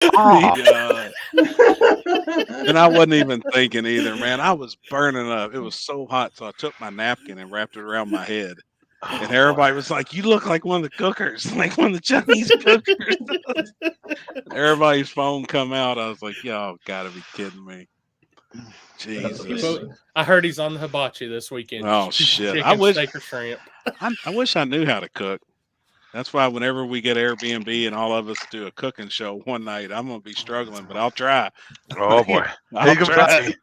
The, and I wasn't even thinking either, man. I was burning up. It was so hot, so I took my napkin and wrapped it around my head. And everybody was like, "You look like one of the cookers, like one of the Chinese cookers." Everybody's phone come out. I was like, "Y'all gotta be kidding me!" Jesus. I heard he's on the hibachi this weekend. Oh shit! Chicken, steak, or shrimp. I wish I knew how to cook. That's why whenever we get Airbnb and all of us do a cooking show one night, I'm gonna be struggling, but I'll try. Oh boy, I'll try.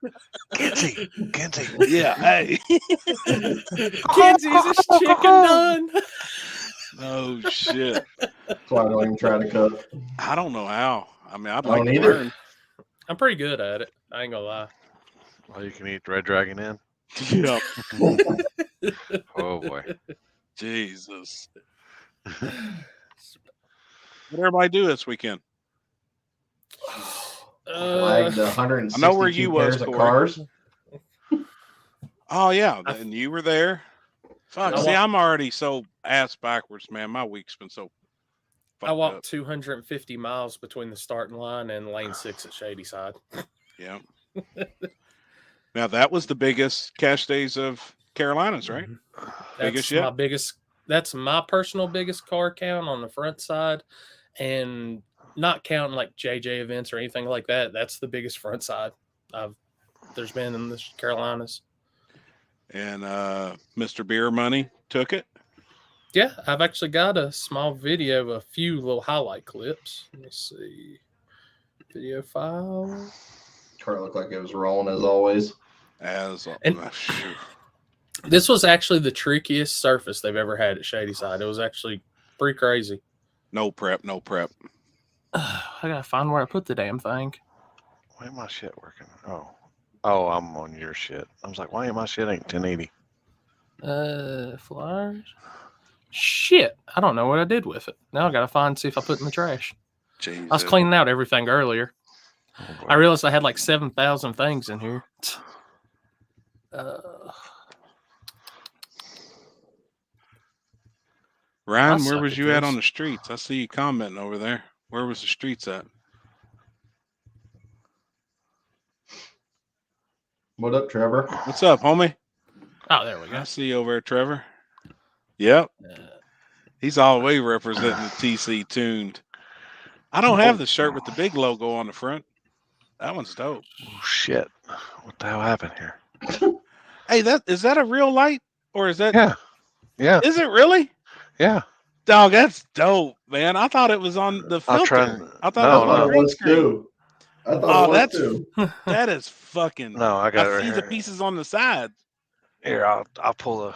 Kenzie. Yeah, hey. Kenzie's his chicken done. Oh shit! That's why I don't even try to cook. I don't know how. I mean, I'd like to learn. I'm pretty good at it. I ain't gonna lie. Well, you can eat Red Dragon in. Yeah. Oh boy. Jesus. What everybody do this weekend? Flagged 162 I know where you pairs was, of Corey. cars. Oh yeah, and you were there. Fuck. See, I'm already so ass backwards, man. My week's been so. I walked 250 miles between the starting line and lane 6 at Shadyside. Yeah. Now that was the biggest cash days of Carolinas, right? That's my biggest. That's my personal biggest car count on the front side, and not counting like JJ events or anything like that. That's the biggest front side there's been in the Carolinas. And Mr. Beer Money took it. Yeah, I've actually got a small video of a few little highlight clips. Let me see. Video file. Car looked like it was rolling as always. This was actually the trickiest surface they've ever had at Shadyside. It was actually pretty crazy. No prep. I gotta find where I put the damn thing. Why ain't my shit working? Oh, I'm on your shit. I was like, why ain't my shit ain't 1080? Flyers. Shit, I don't know what I did with it. Now I gotta see if I put it in the trash. Jesus. I was cleaning out everything earlier. I realized I had like 7,000 things in here. Ryan, where was you at on the streets? I see you commenting over there. Where was the streets at? What up, Trevor? What's up, homie? Oh, there we go. I see you over there, Trevor. Yep. He's all the way representing the TC Tuned. I don't have the shirt with the big logo on the front. That one's dope. Oh, shit. What the hell happened here? Hey, is that a real light? Or is that... Yeah. Is it really? Yeah. Dog, that's dope, man. I thought it was on the filter. I thought it was on the green screen. I thought it was too. That is fucking... No, I got it right see here. the pieces on the side. Here, I'll pull a...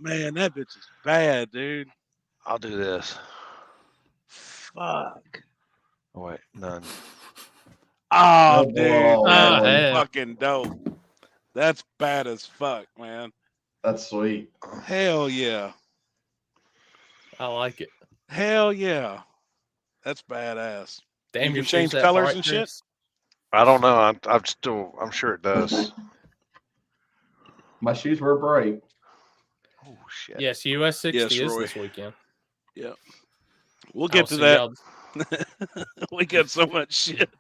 man, that bitch is bad, dude. I'll do this. Fuck. Oh, wait, none. Oh, dude, that's fucking dope. That's bad as fuck, man. That's sweet. Hell yeah. I like it. Hell yeah. That's badass. Damn, you can change colors and shit? I don't know. I'm sure it does. My shoes were bright. Oh, shit. Yes, US 60 is this weekend. Yeah. We'll get to that. We got so much shit.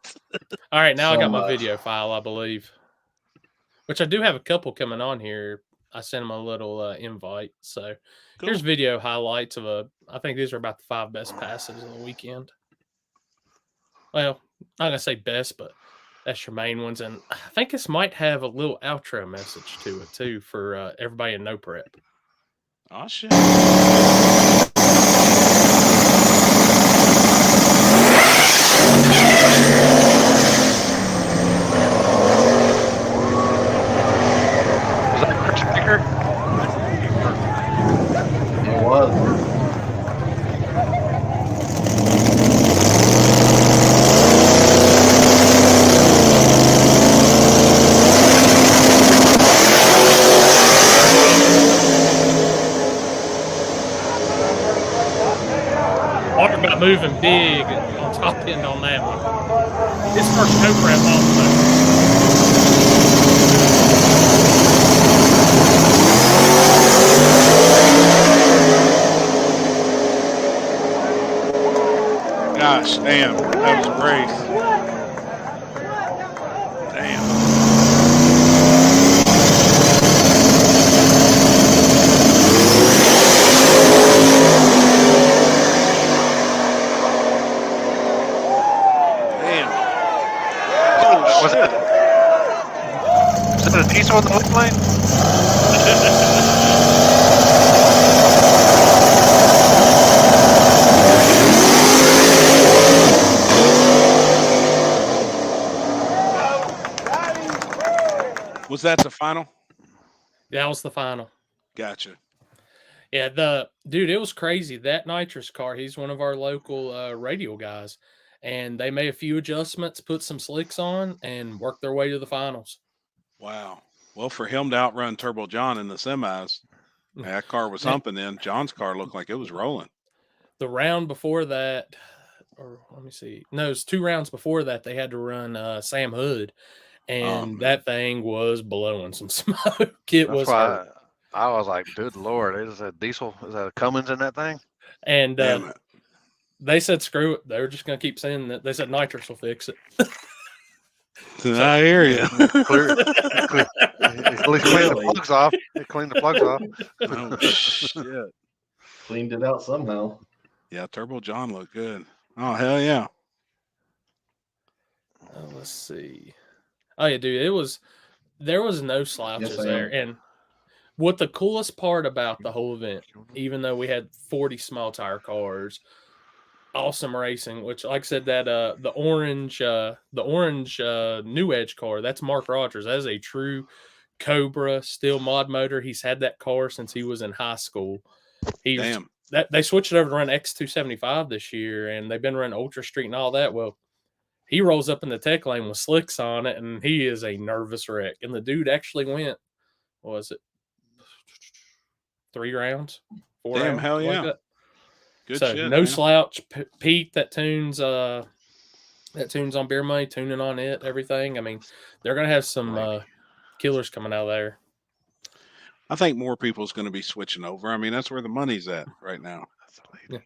All right, now I got my video file, I believe. Which I do have a couple coming on here. I sent them a little invite. So here's video highlights of I think these are about the 5 best passes of the weekend. Well, I'm not going to say best, but that's your main ones. And I think this might have a little outro message to it, too, for everybody in No Prep. Oh, shit. Was that Chris Baker? It was. Talk about moving big on top end on that one. It's first no prep also. God gosh, damn. That was a race. Damn. Was it a diesel in the left lane? Was that the final? That was the final. Gotcha. Yeah, dude, it was crazy. That nitrous car, he's one of our local radio guys, and they made a few adjustments, put some slicks on, and worked their way to the finals. Wow. Well, for him to outrun Turbo John in the semis, that car was humping then. John's car looked like it was rolling. The round before that, or let me see. No, it was 2 rounds before that, they had to run Sam Hood, and that thing was blowing some smoke. It was hurt. I was like, good Lord, is that diesel? Is that a Cummins in that thing? And they said, screw it. They were just going to keep saying that. They said nitrous will fix it. I hear you. At least clean the plugs off. Clean the plugs off. Oh, shit. Cleaned it out somehow. Yeah, Turbo John looked good. Oh, hell yeah. Let's see. Oh, yeah, dude. There was no slouches there. And what the coolest part about the whole event, even though we had 40 small tire cars, awesome racing, which, like I said, that the orange New Edge car, that's Mark Rogers. That is a true Cobra steel mod motor. He's had that car since he was in high school. Damn. They switched it over to run X275 this year, and they've been running Ultra Street and all that. Well, he rolls up in the tech lane with slicks on it, and he is a nervous wreck. And the dude actually went, what was it, 3 rounds? 4 Damn, rounds? hell yeah. Like Good so shit, no man. slouch. Pete that tunes on Beer Money, tuning on it, everything. I mean, they're gonna have some killers coming out of there. I think more people's going to be switching over. I mean, that's where the money's at right now. Yeah.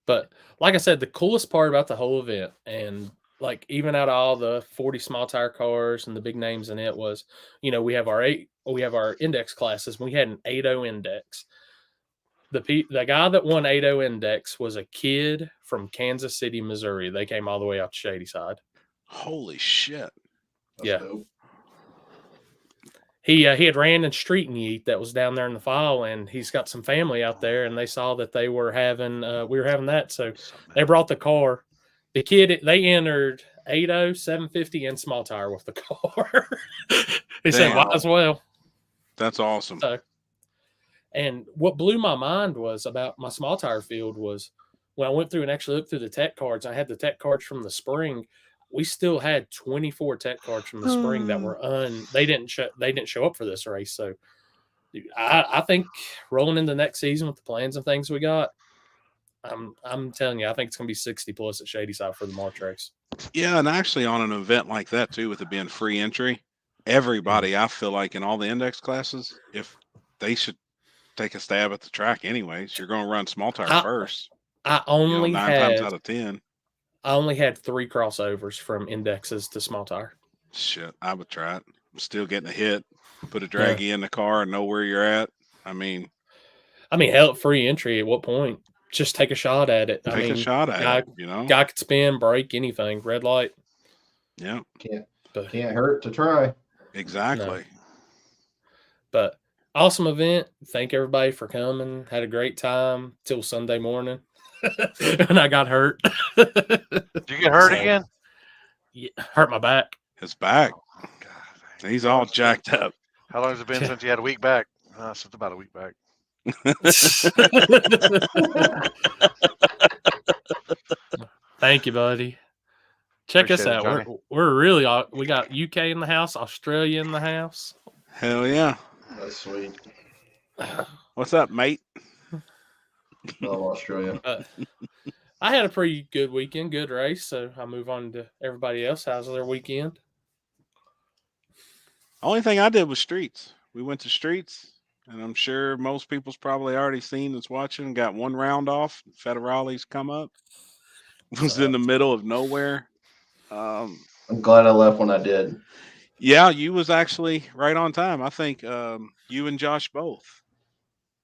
But like I said, the coolest part about the whole event, and like even out of all the 40 small tire cars and the big names in it, was, we have our index classes. We had an 8.0 index. The guy that won 8.0 index was a kid from Kansas City, Missouri. They came all the way out to Shadyside. Holy shit. That's dope. He had ran in Street and Yeet that was down there in the file, and he's got some family out there, and they saw that they were having we were having that, so they brought the car. The kid, they entered 8.0, 750, and small tire with the car. He said, "Might as well." That's awesome. And what blew my mind was about my small tire field was when I went through and actually looked through the tech cards. I had the tech cards from the spring. We still had 24 tech cards from the spring that were they didn't show up for this race. So I think rolling into next season with the plans and things we got, I'm telling you, I think it's gonna be 60 plus at Shadyside for the March race. Yeah, and actually on an event like that too, with it being free entry, everybody, I feel like in all the index classes, if they should take a stab at the track anyways, you're going to run small tire first. I only 9 times out of 10. I only had 3 crossovers from indexes to small tire. Shit, I would try it. I'm still getting a hit. Put a draggy in the car and know where you're at. I mean, hell, free entry. At what point? Just take a shot at it. Take a shot at it. Guy could spin, brake, anything. Red light. Yeah. Can't hurt to try. Exactly. No. But awesome event. Thank everybody for coming. Had a great time till Sunday morning. And I got hurt. Did you get hurt again? Yeah, hurt my back. His back. Oh, God, he's all jacked up. How long has it been since you had a week back? Since about a week back. Thank you, buddy. Check us out. We got UK in the house, Australia in the house. Hell yeah. That's sweet. What's up, mate? Love Australia. I had a pretty good weekend, good race. So I move on to everybody else. How's their weekend? Only thing I did was streets. We went to streets, and I'm sure most people's probably already seen that's watching. Got 1 round off. Federales come up. was in the middle of nowhere. I'm glad I left when I did. Yeah, you was actually right on time. I think you and Josh both,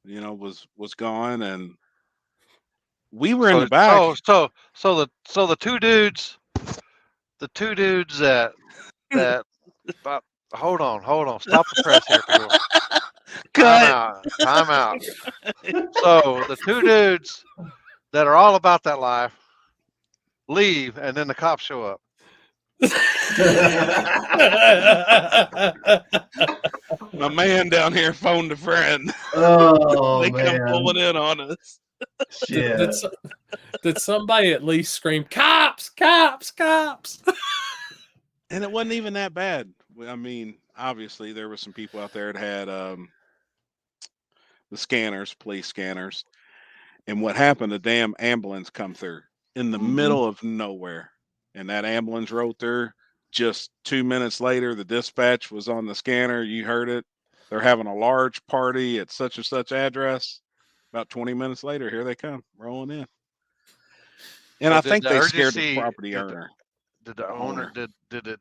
was gone, and we were in the back. So the two dudes that hold on, stop the press here, people. Cut. Time out. So the two dudes that are all about that life leave, and then the cops show up. My man down here phoned a friend. Oh, they come man. pulling in on us. Shit. Did somebody at least scream, "Cops! Cops! Cops!" And it wasn't even that bad. I mean, obviously there were some people out there that had the scanners, police scanners, and what happened? The damn ambulance come through in the middle of nowhere, and that ambulance rode through. Just 2 minutes later, the dispatch was on the scanner. You heard it. They're having a large party at such and such address. About 20 minutes later, here they come rolling in. And So I think they scared the property owner. Did the owner did it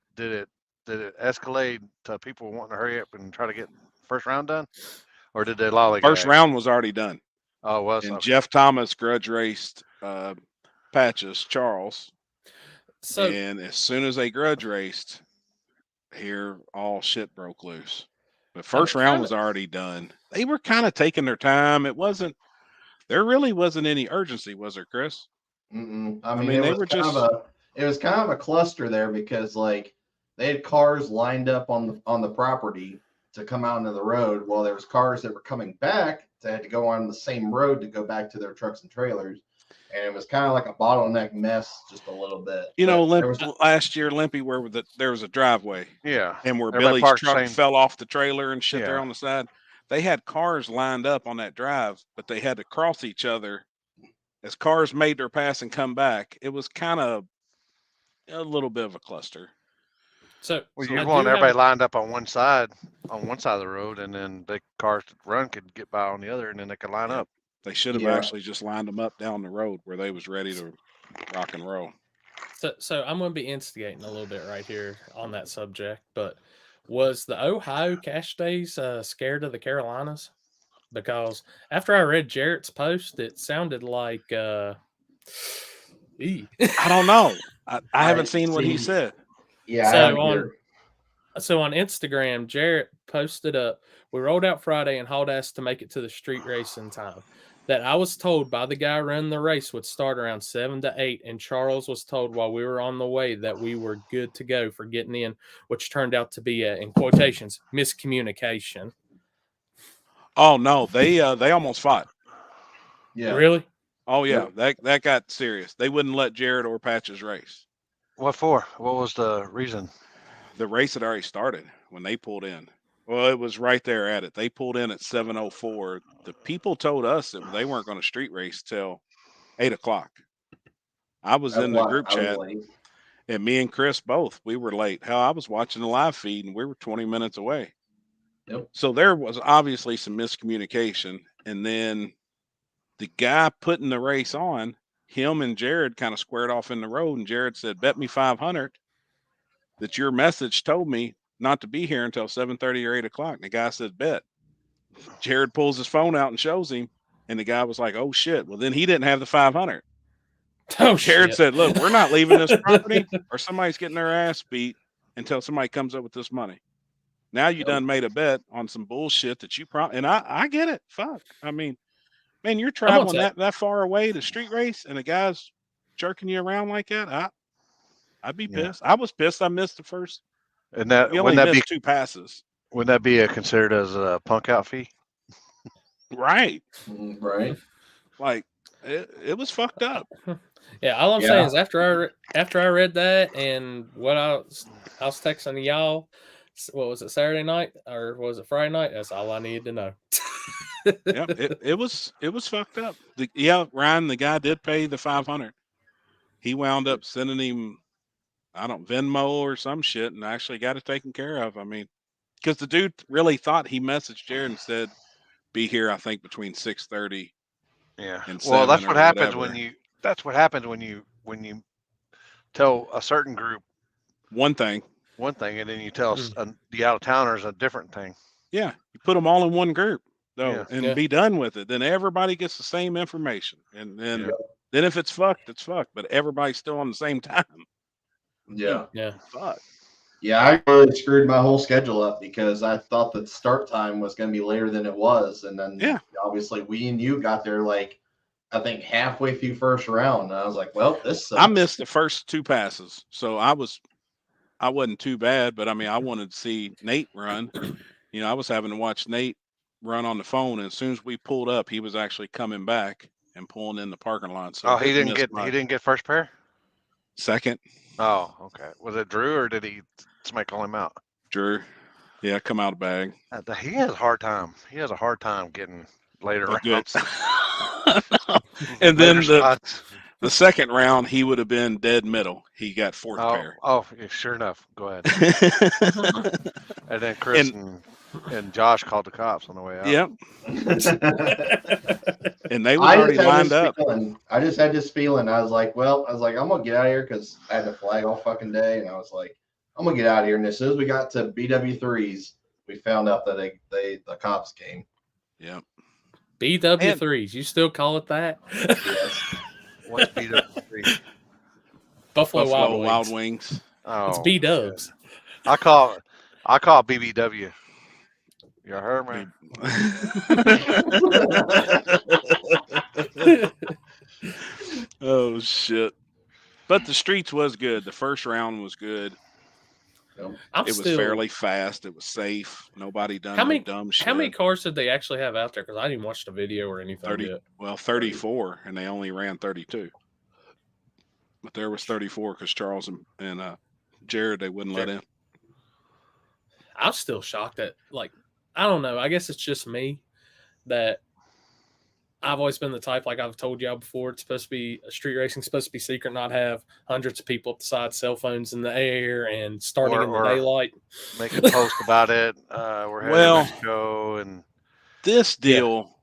escalate to people wanting to hurry up and try to get first round done, or did they lollygag? First round was already done. Oh, was and okay. Jeff Thomas grudge raced Patches Charles. So, and as soon as they grudge raced, here all shit broke loose. The first round was already done. They were kind of taking their time. There really wasn't any urgency, was there, Chris? I mean, they were just. It was kind of a cluster there because like they had cars lined up on the property to come out into the road. Well, there was cars that were coming back that had to go on the same road to go back to their trucks and trailers. And it was kind of like a bottleneck mess, just a little bit. Last year, Limpy, where there was a driveway. Yeah. And where Billy's truck fell off the trailer and shit there on the side. They had cars lined up on that drive, but they had to cross each other. As cars made their pass and come back, it was kind of a little bit of a cluster. So you want everybody lined up on one side of the road, and then the cars that run could get by on the other, and then they could line up. They should have actually just lined them up down the road where they was ready to rock and roll. So I'm going to be instigating a little bit right here on that subject, but was the Ohio cash days scared of the Carolinas? Because after I read Jarrett's post, it sounded like I don't know. I haven't seen what he said. Yeah. So on Instagram, Jarrett posted up, "We rolled out Friday and hauled ass to make it to the street race in time. That I was told by the guy running the race would start around 7 to 8, and Charles was told while we were on the way that we were good to go for getting in, which turned out to be in quotations, miscommunication." Oh no, they almost fought. Yeah. Really? Oh yeah, that got serious. They wouldn't let Jarrett or Patches race. What for? What was the reason? The race had already started when they pulled in. Well, it was right there at it. They pulled in at 7:04. The people told us that they weren't going to street race till 8 o'clock. I was in the group chat, and me and Chris both, we were late. Hell, I was watching the live feed, and we were 20 minutes away. Yep. So there was obviously some miscommunication. And then the guy putting the race on, him and Jared kind of squared off in the road, and Jared said, "Bet me 500 that your message told me not to be here until 7:30 or 8 o'clock." And the guy said, "Bet." Jared pulls his phone out and shows him, and the guy was like, "Oh shit." Well, then he didn't have the 500. Oh, Jared said, "Look, we're not leaving this property, or somebody's getting their ass beat until somebody comes up with this money. Now you done made a bet on some bullshit that you and I get it. Fuck. I mean, man, you're traveling that far away to street race, and a guy's jerking you around like that. I'd be pissed. I was pissed. I missed the first. And that we only missed 2 passes. Wouldn't that be considered as a punk out fee? Right. Right. Like it was fucked up. Yeah. All I'm saying is after I read that and what I was texting y'all, what was it, Saturday night or was it Friday night? That's all I needed to know. Yeah, it was fucked up. Ryan, the guy did pay the 500. He wound up sending him, I don't Venmo or some shit, and actually got it taken care of. I mean, because the dude really thought he messaged Jared and said, "Be here, I think between 6:30." Yeah. And well, that's what happens whatever. when you. That's what happens when you when you tell a certain group one thing, and then you tell the out of towners a different thing. Yeah, you put them all in one group though, Yeah. and be done with it. Then everybody gets the same information, and then if it's fucked, it's fucked. But everybody's still on the same time. Yeah. Fuck. Yeah, I really screwed my whole schedule up because I thought that start time was going to be later than it was, and then obviously we and you got there like I think halfway through first round, and I was like, well, this sucks. I missed the first 2 passes, so I wasn't too bad, but I mean I wanted to see Nate run. You know, I was having to watch Nate run on the phone, and as soon as we pulled up, he was actually coming back and pulling in the parking lot. So he didn't get first pair? Second. Oh, okay. Was it Drew or did somebody call him out? Drew. Yeah, come out of bag. He has a hard time. He has a hard time getting later rounds. And then the second round, he would have been dead middle. He got fourth pair. Oh, sure enough. Go ahead. And then Chris and Josh called the cops on the way out. Yep. And they were already lined up. I just had this feeling. I was like, I'm going to get out of here because I had to flag all fucking day. And I was like, I'm going to get out of here. And as soon as we got to BW3s, we found out that the cops came. Yep. BW3s. You still call it that? Yes. What's BW3? Buffalo Wild Wings. Oh, it's B-dubs. I call BBW. You heard me? Oh shit! But the streets was good. The first round was good. It was fairly fast. It was safe. Nobody done dumb shit. How many cars did they actually have out there? Because I didn't watch the video or anything 30, yet. Well, 34, and they only ran 32. But there was 34 because Charles and Jared, they wouldn't let in. I'm still shocked at, like, I don't know. I guess it's just me that I've always been the type, like I've told y'all before, it's supposed to be street racing, supposed to be secret, not have hundreds of people up the side, cell phones in the air, and starting in the daylight. Make a post about it. We're having a show, and this deal,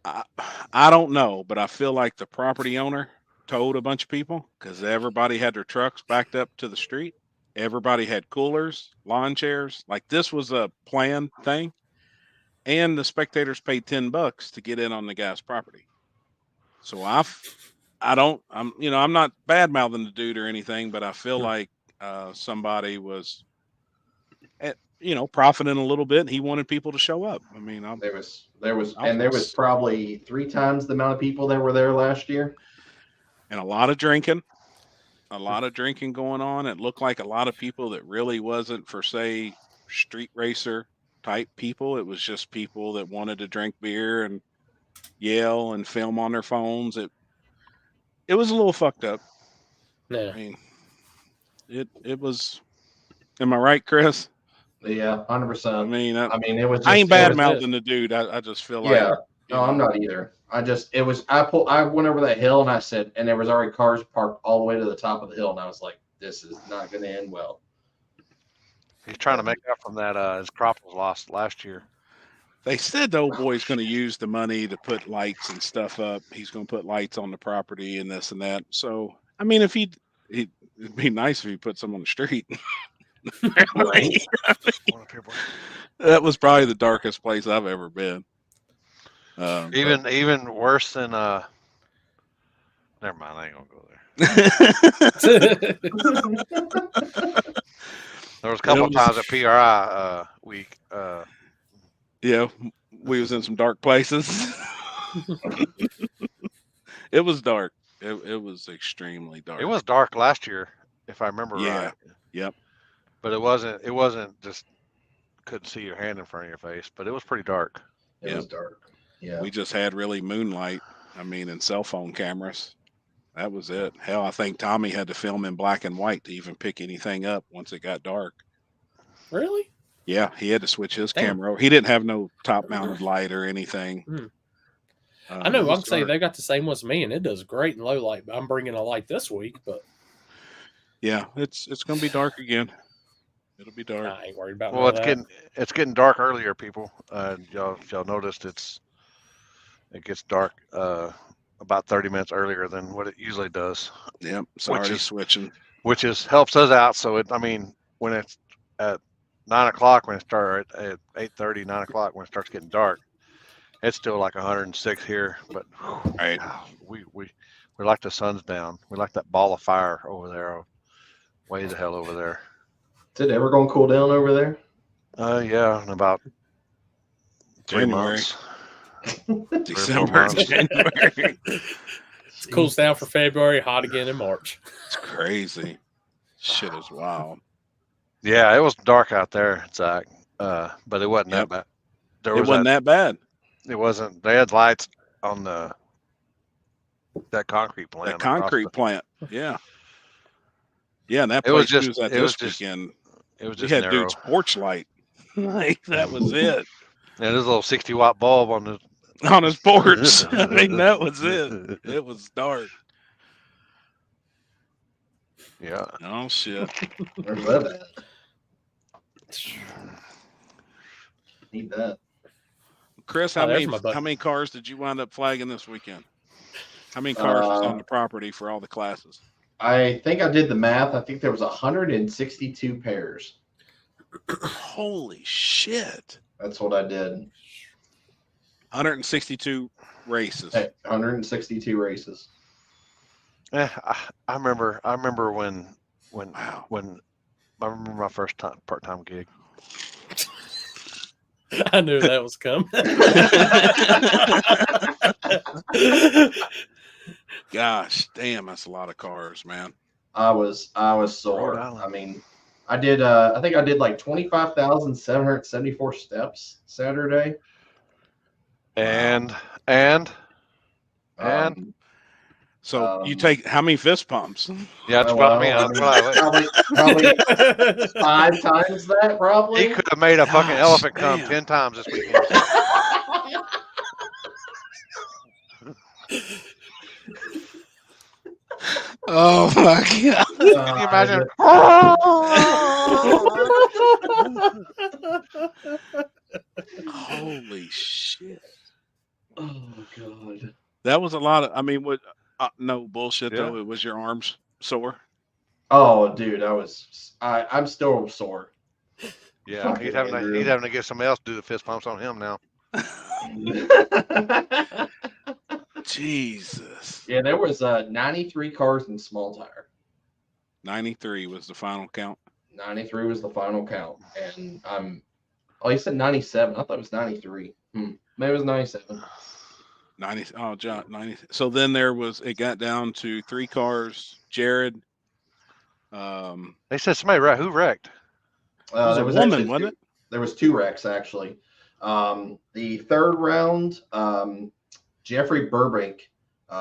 I don't know, but I feel like the property owner told a bunch of people because everybody had their trucks backed up to the street. Everybody had coolers, lawn chairs. Like this was a planned thing. And the spectators paid $10 to get in on the guy's property. So I'm not bad mouthing the dude or anything, but I feel like somebody was, profiting a little bit. And he wanted people to show up. I mean, there was probably 3 times the amount of people that were there last year, and a lot of drinking going on. It looked like a lot of people that really wasn't for, say, street racer type people. It was just people that wanted to drink beer and yell and film on their phones. It was a little fucked up. Yeah. I mean, it was. Am I right, Chris? Yeah, 100%. I mean, it was. I ain't bad mouthing the dude. I just feel like. Yeah. No, I'm not either. I went over that hill and I said, and there was already cars parked all the way to the top of the hill, and I was like, this is not going to end well. He's trying to make up from that. His crop was lost last year. They said the old boy's going to use the money to put lights and stuff up. He's going to put lights on the property and this and that. So, I mean, if it'd be nice if he put some on the street. That was probably the darkest place I've ever been. Even worse than never mind, I ain't gonna go there. There was a couple of times at PRI week. Yeah, we was in some dark places. It was dark. It was extremely dark. It was dark last year, if I remember right. Yep. But it wasn't just couldn't see your hand in front of your face, but it was pretty dark. It was dark. Yeah. We just had really moonlight. I mean, and cell phone cameras. That was it. Hell, I think Tommy had to film in black and white to even pick anything up once it got dark. Really? Yeah, he had to switch his camera over. He didn't have no top-mounted light or anything. I know. I'm saying they got the same one as me, and it does great in low light. But I'm bringing a light this week, but yeah, it's going to be dark again. It'll be dark. I ain't worried about. Well, it's getting dark earlier, people. Y'all noticed it gets dark about 30 minutes earlier than what it usually does. Yep, it's already switching. Which helps us out. So when it's at 9 o'clock, when it starts at 8:30, 9 o'clock, when it starts getting dark, it's still like 106 here. But right, we like the sun's down. We like that ball of fire over there, way the hell over there. Is it ever going to cool down over there? Yeah, in about 3 months. December, January. It cools down for February, hot again in March. It's crazy. Shit is wild. Yeah, it was dark out there, Zach. But it wasn't that bad. It wasn't that bad. It wasn't. They had lights on that concrete plant. That concrete plant. Yeah. Yeah, and that place was at this weekend. It was we just had narrow. dude's porch light. Like that was it. And there's a little 60-watt bulb on his porch. I mean, that was it. It was dark. Yeah. Oh shit. Where's that at? Need that. Chris, how many cars did you wind up flagging this weekend? How many cars was on the property for all the classes? I think I did the math. I think there was 162 pairs. Holy shit. That's what I did. 162 races. 162 races. I remember when Wow. I remember my first part-time gig. I knew that was coming. Gosh, damn, that's a lot of cars, man. I was sore. I mean, I think I did like 25,774 steps Saturday. And so you take how many fist pumps? Yeah, that's what I mean. Probably 5 times that. Probably. He could have made a fucking elephant come 10 times this weekend. Oh my god! Can you imagine? Holy shit! Oh god! That was a lot of. I mean, what? No bullshit though. Yeah. It was your arms sore. Oh, dude, I'm still sore. Yeah, he's having to get somebody else to do the fist pumps on him now. Jesus. Yeah, there was 93 cars in small tire. 93 was the final count. 93 was the final count, and oh, you said 97. I thought it was 93. Maybe it was 97. 90. Oh, John, 90. So then it got down to 3 cars. Jared. They said somebody who wrecked? There was a woman, wasn't it? There was 2 wrecks actually. The third round, Jeffrey Burbank.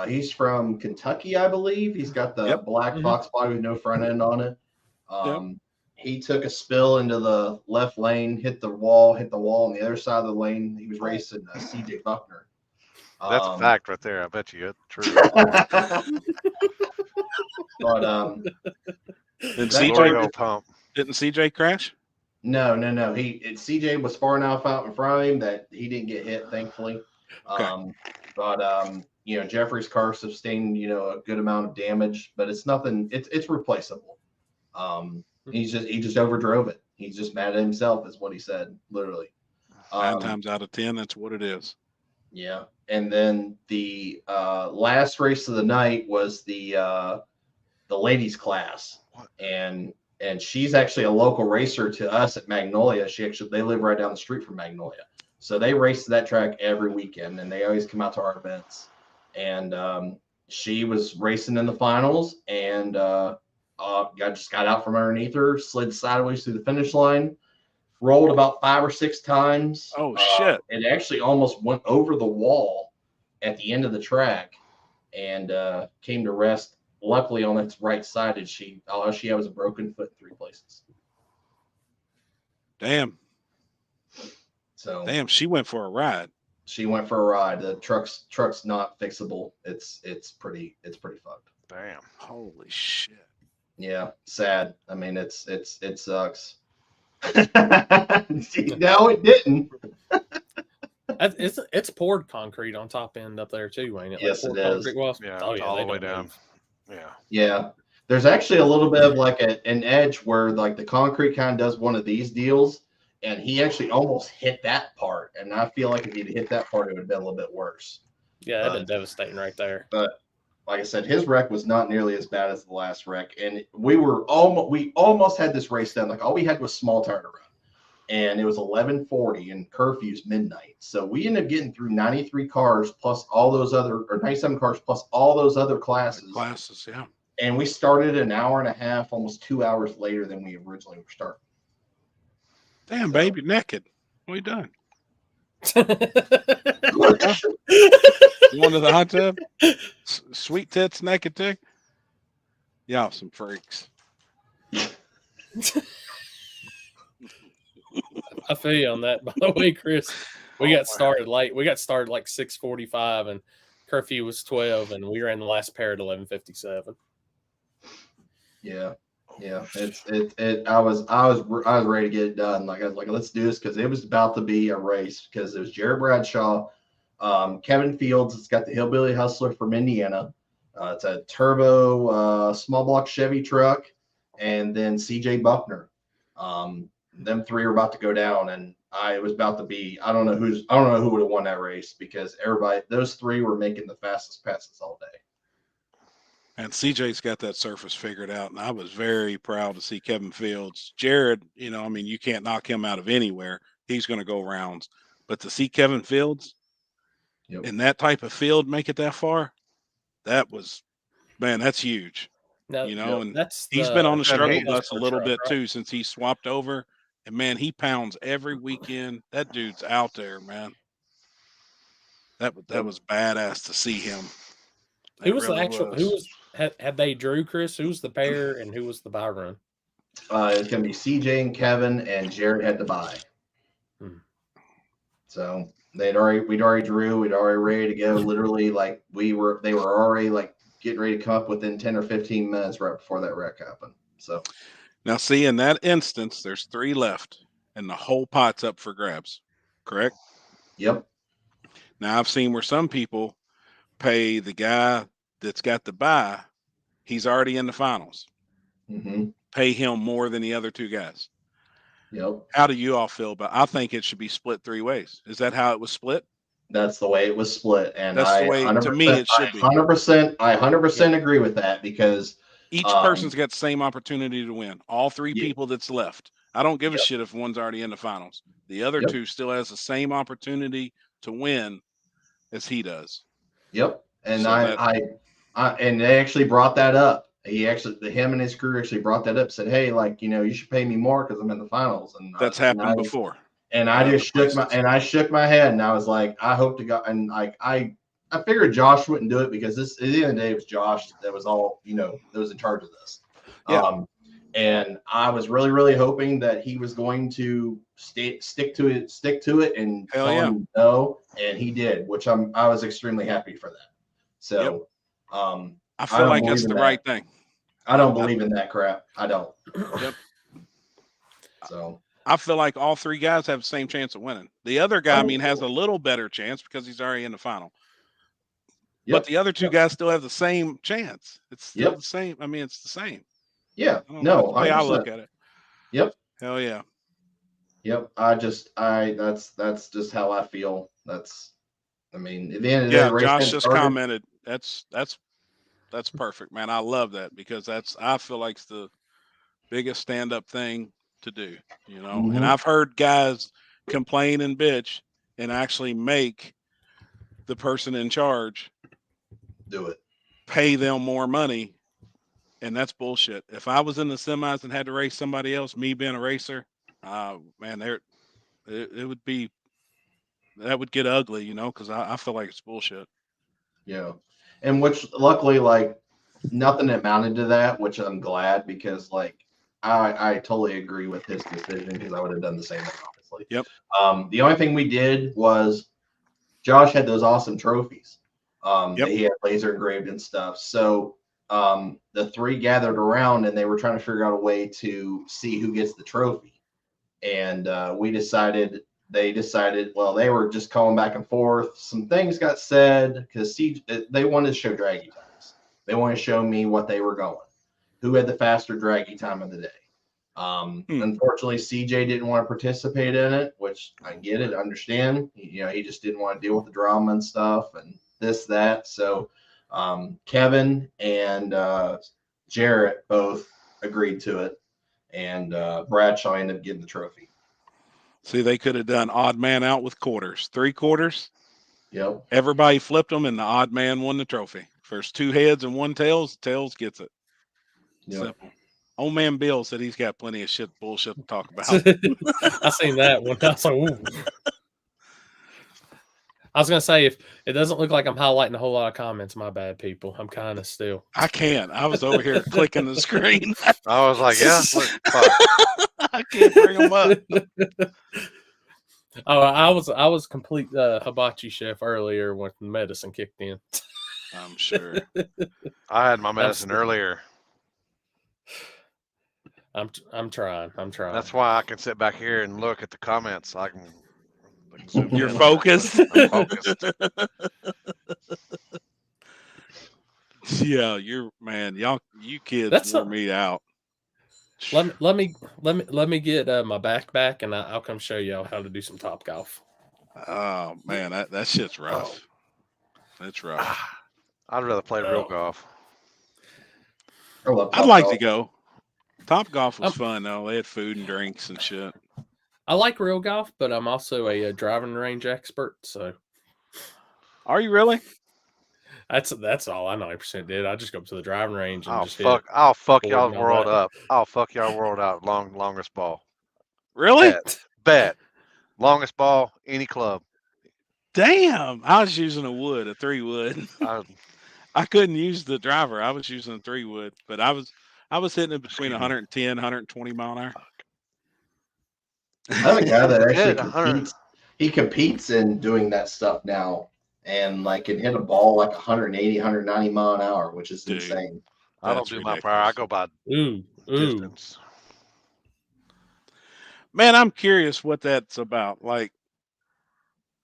He's from Kentucky, I believe. He's got the black Fox body with no front end on it. He took a spill into the left lane, hit the wall on the other side of the lane. He was racing CJ Buckner. That's a fact right there. I bet you it's true. But didn't CJ crash? No. CJ was far enough out in front of him that he didn't get hit, thankfully. Okay. Jeffrey's car sustained, a good amount of damage, but it's nothing. It's replaceable. He just overdrove it. He's just mad at himself, is what he said, literally. 9 times out of 10, that's what it is. Yeah, and then the last race of the night was the ladies' class, and she's actually a local racer to us at Magnolia. They live right down the street from Magnolia. So they race that track every weekend, and they always come out to our events. And she was racing in the finals, and just got out from underneath her, slid sideways through the finish line, rolled about 5 or 6 times. Oh shit! It actually almost went over the wall at the end of the track, and came to rest. Luckily, on its right side, all she had was a broken foot in 3 places. Damn. So damn, she went for a ride. She went for a ride. The truck's not fixable. It's pretty fucked. Damn. Holy shit. Yeah, sad. I mean, it sucks. No, it didn't. It's poured concrete on top end up there too, ain't it? Yes, poured it is. concrete walls. Yeah, Oh it's yeah, all they the way don't down. move. Yeah. Yeah. There's actually a little bit of like an edge where like the concrete kind of does one of these deals, and he actually almost hit that part. And I feel like if he'd hit that part, it would have been a little bit worse. Yeah, that'd been devastating right there. But like I said, his wreck was not nearly as bad as the last wreck, and we almost had this race done. Like all we had was small tire to run, and it was 11:40, and curfew's midnight. So we ended up getting through 93 cars plus all those other, or 97 cars plus all those other classes. Yeah. And we started an hour and a half, almost 2 hours later than we originally were starting. Damn, babe, you're naked. What are you doing? You want to the hot tub? Sweet tits naked too? Y'all some freaks. I feel you on that. By the way, Chris, we got started late. We got started like 6:45, and curfew was 12, and we were in the last pair at 11:57. Yeah. I was ready to get it done. Like I was like, let's do this because it was about to be a race because it was Jared Bradshaw, Kevin Fields. It's got the Hillbilly Hustler from Indiana. It's a turbo small block Chevy truck, and then CJ Buckner. Them three are about to go down, and it was about to be. I don't know who would have won that race because those three were making the fastest passes all day. And CJ's got that surface figured out, and I was very proud to see Kevin Fields. Jared, I mean, you can't knock him out of anywhere. He's going to go rounds. But to see Kevin Fields in that type of field make it that far, that's huge. No, and he's been on the struggle bus a little bit too since he swapped over. And man, he pounds every weekend. That dude's out there, man. That was badass to see him. Who was the actual? Who was had they drew, Chris? Who was the pair and who was the buy run? It's going to be CJ and Kevin, and Jared had to buy. So we'd already drew. We'd already ready to go. Literally, like they were already like getting ready to come up within 10 or 15 minutes right before that wreck happened. So now, see, in that instance, there's 3 left, and the whole pot's up for grabs. Correct? Yep. Now I've seen where some people pay the guy that's got the buy. He's already in the finals. Mm-hmm. Pay him more than the other 2 guys. Yep. How do you all feel about? I think it should be split 3 ways. Is that how it was split? That's the way it was split, and that's the way to me it should be. 100% agree with that because each person's got the same opportunity to win. All 3 people that's left. I don't give a shit if one's already in the finals. The other 2 still has the same opportunity to win as he does. Yep. And and they actually brought that up. Him and his crew actually brought that up. Said, "Hey, like you should pay me more because I'm in the finals." And that's happened before. And I just shook my head, and I was like, "I hope to God." And like I figured Josh wouldn't do it because at the end of the day, it was Josh that was all that was in charge of this. Yeah. And I was really, really hoping that he was going to stick to it, and tell him no, and he did, which I was extremely happy for that. So, I feel like that's the right thing. I don't believe in that crap. I don't. Yep. So I feel like all 3 guys have the same chance of winning. The other guy, has a little better chance because he's already in the final. Yep. But the other 2 guys still have the same chance. It's still the same. I mean, it's the same. Yeah. No, the way I look at it. Yep. Hell yeah. Yep. That's just how I feel. At the end of the day, Josh just commented. That's perfect, man. I love that because I feel like it's the biggest stand-up thing to do, Mm-hmm. And I've heard guys complain and bitch and actually make the person in charge do it, pay them more money. And that's bullshit. If I was in the semis and had to race somebody else, me being a racer, man, it would be, that would get ugly, because I feel like it's bullshit. Yeah. And which luckily, like, nothing amounted to that, which I'm glad because, like, I totally agree with his decision because I would have done the same thing, obviously. Yep. The only thing we did was Josh had those awesome trophies. That he had laser engraved and stuff. So the 3 gathered around and they were trying to figure out a way to see who gets the trophy. And we decided they decided, well, they were just going back and forth. Some things got said because they wanted to show draggy times. They wanted to show me what they were going, who had the faster draggy time of the day. Unfortunately, CJ didn't want to participate in it, which I get it, understand. He just didn't want to deal with the drama and stuff and this, that. So Kevin and Jarrett both agreed to it, and Bradshaw ended up getting the trophy. See, they could have done odd man out with quarters, 3 quarters. Yep. Everybody flipped them, and the odd man won the trophy. First 2 heads and 1 tails, tails gets it. Yep. Simple. Old man Bill said he's got plenty of bullshit to talk about. I seen that one. I was like, ooh. I was gonna say, if it doesn't look like I'm highlighting a whole lot of comments, my bad, people. I'm kind of still. I can't. I was over here clicking the screen. I was like, yeah, look, fuck. I can't bring them up. Oh, I was complete hibachi chef earlier when medicine kicked in. I'm sure. I had my medicine earlier. I'm trying. That's why I can sit back here and look at the comments. I can zoom You're in. focused. I'm focused. Yeah, you kids wore me out. Let me get my backpack and I'll come show y'all how to do some top golf. Oh man, that shit's rough. That's rough. I'd rather play real golf. I'd like to go. Top golf was fun though. They had food and drinks and shit. I like real golf, but I'm also a driving range expert. So, are you really? That's all I 90% did. I just go up to the driving range and I'll fuck y'all's world up. I'll fuck y'all world out. Longest ball. Really? Bet. Longest ball, any club. Damn, I was using a 3-wood. I couldn't use the driver. I was using a 3-wood, but I was hitting it between 110, 120 mile an hour. I have a guy that actually competes. He competes in doing that stuff now, and can hit a ball 180, 190 mile an hour, which is insane. I don't do ridiculous. My power. I go by distance. Man, I'm curious what that's about.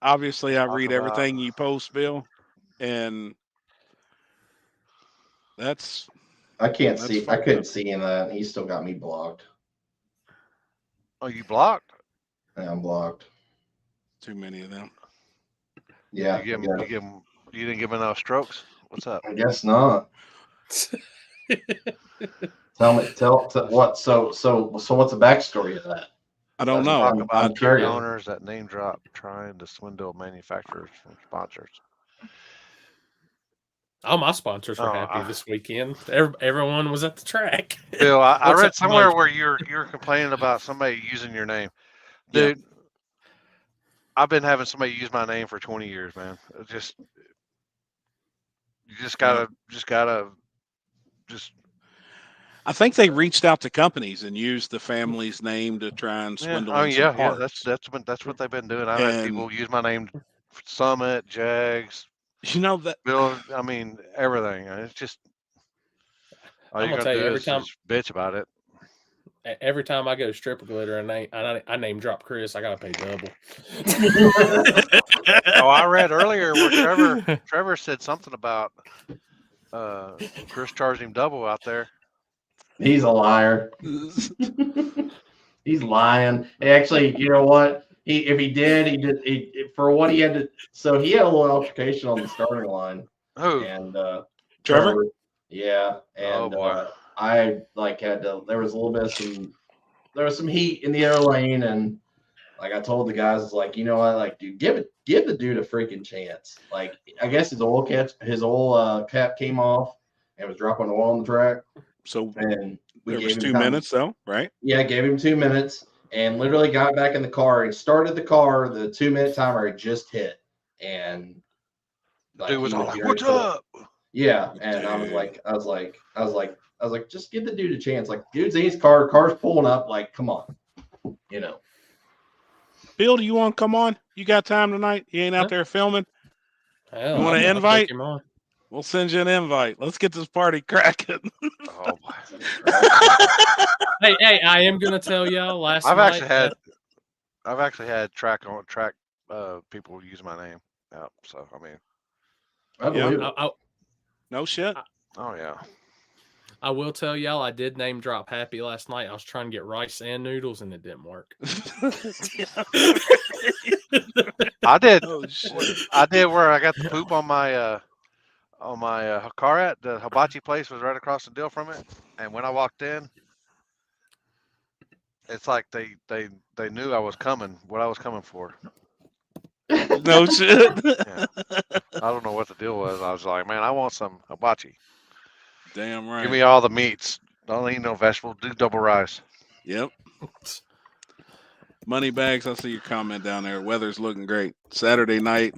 Obviously, I read everything you post, Bill, and that's. I couldn't see him that. He still got me blocked. Oh, you blocked? Yeah, I'm blocked. Too many of them. Yeah. You didn't give him enough strokes? What's up? I guess not. Tell what? So what's the backstory of that? I don't know. Talk about track owners that name drop trying to swindle manufacturers from sponsors. All my sponsors were happy this weekend. Everyone was at the track. Bill, I read somewhere where you're complaining about somebody using your name. Dude, I've been having somebody use my name for 20 years, man. You just gotta I think they reached out to companies and used the family's name to try and swindle. That's what they've been doing. I've had people use my name, Summit, Jags. That Bill, I mean everything. It's just all you gotta do is just bitch about it. Every time I go to Strip of Glitter and I name drop Chris, I gotta pay double. I read earlier where Trevor said something about Chris charged him double out there. He's a liar. He's lying. Actually, you know what? If he did, for what he had to. So he had a little altercation on the starting line. Who? And Trevor. Yeah, and I had to. There was a little bit of some heat in the air lane, and I told the guys, it's you know what, dude, give the dude a freaking chance. I guess his oil cap came off and was dropping oil on the track. So and there was 2 minutes though, right? Yeah, gave him 2 minutes and literally got back in the car and started the car. The 2-minute timer had just hit, and dude was all like, "What's up?" Yeah, and dude. I was like, just give the dude a chance. Dude's in his car, car's pulling up. Come on, Bill, do you want to come on? You got time tonight? You ain't out there filming? Hell, you want to invite? We'll send you an invite. Let's get this party cracking. Oh, hey, I am gonna tell y'all. I've actually had I've actually had track people use my name. Yeah, so I mean, I believe it. No shit. oh yeah. I will tell y'all, I did name drop Happy last night. I was trying to get rice and noodles, and it didn't work. I did. Oh shit. I did where I got the poop on my car at the hibachi place was right across the deal from it, and when I walked in, it's like they knew I was coming, what I was coming for. No shit. Yeah. I don't know what the deal was. I was like, man, I want some hibachi. Damn right. Give me all the meats. Don't eat no vegetables. Do double rice. Yep. Money bags. I see your comment down there. Weather's looking great. Saturday night,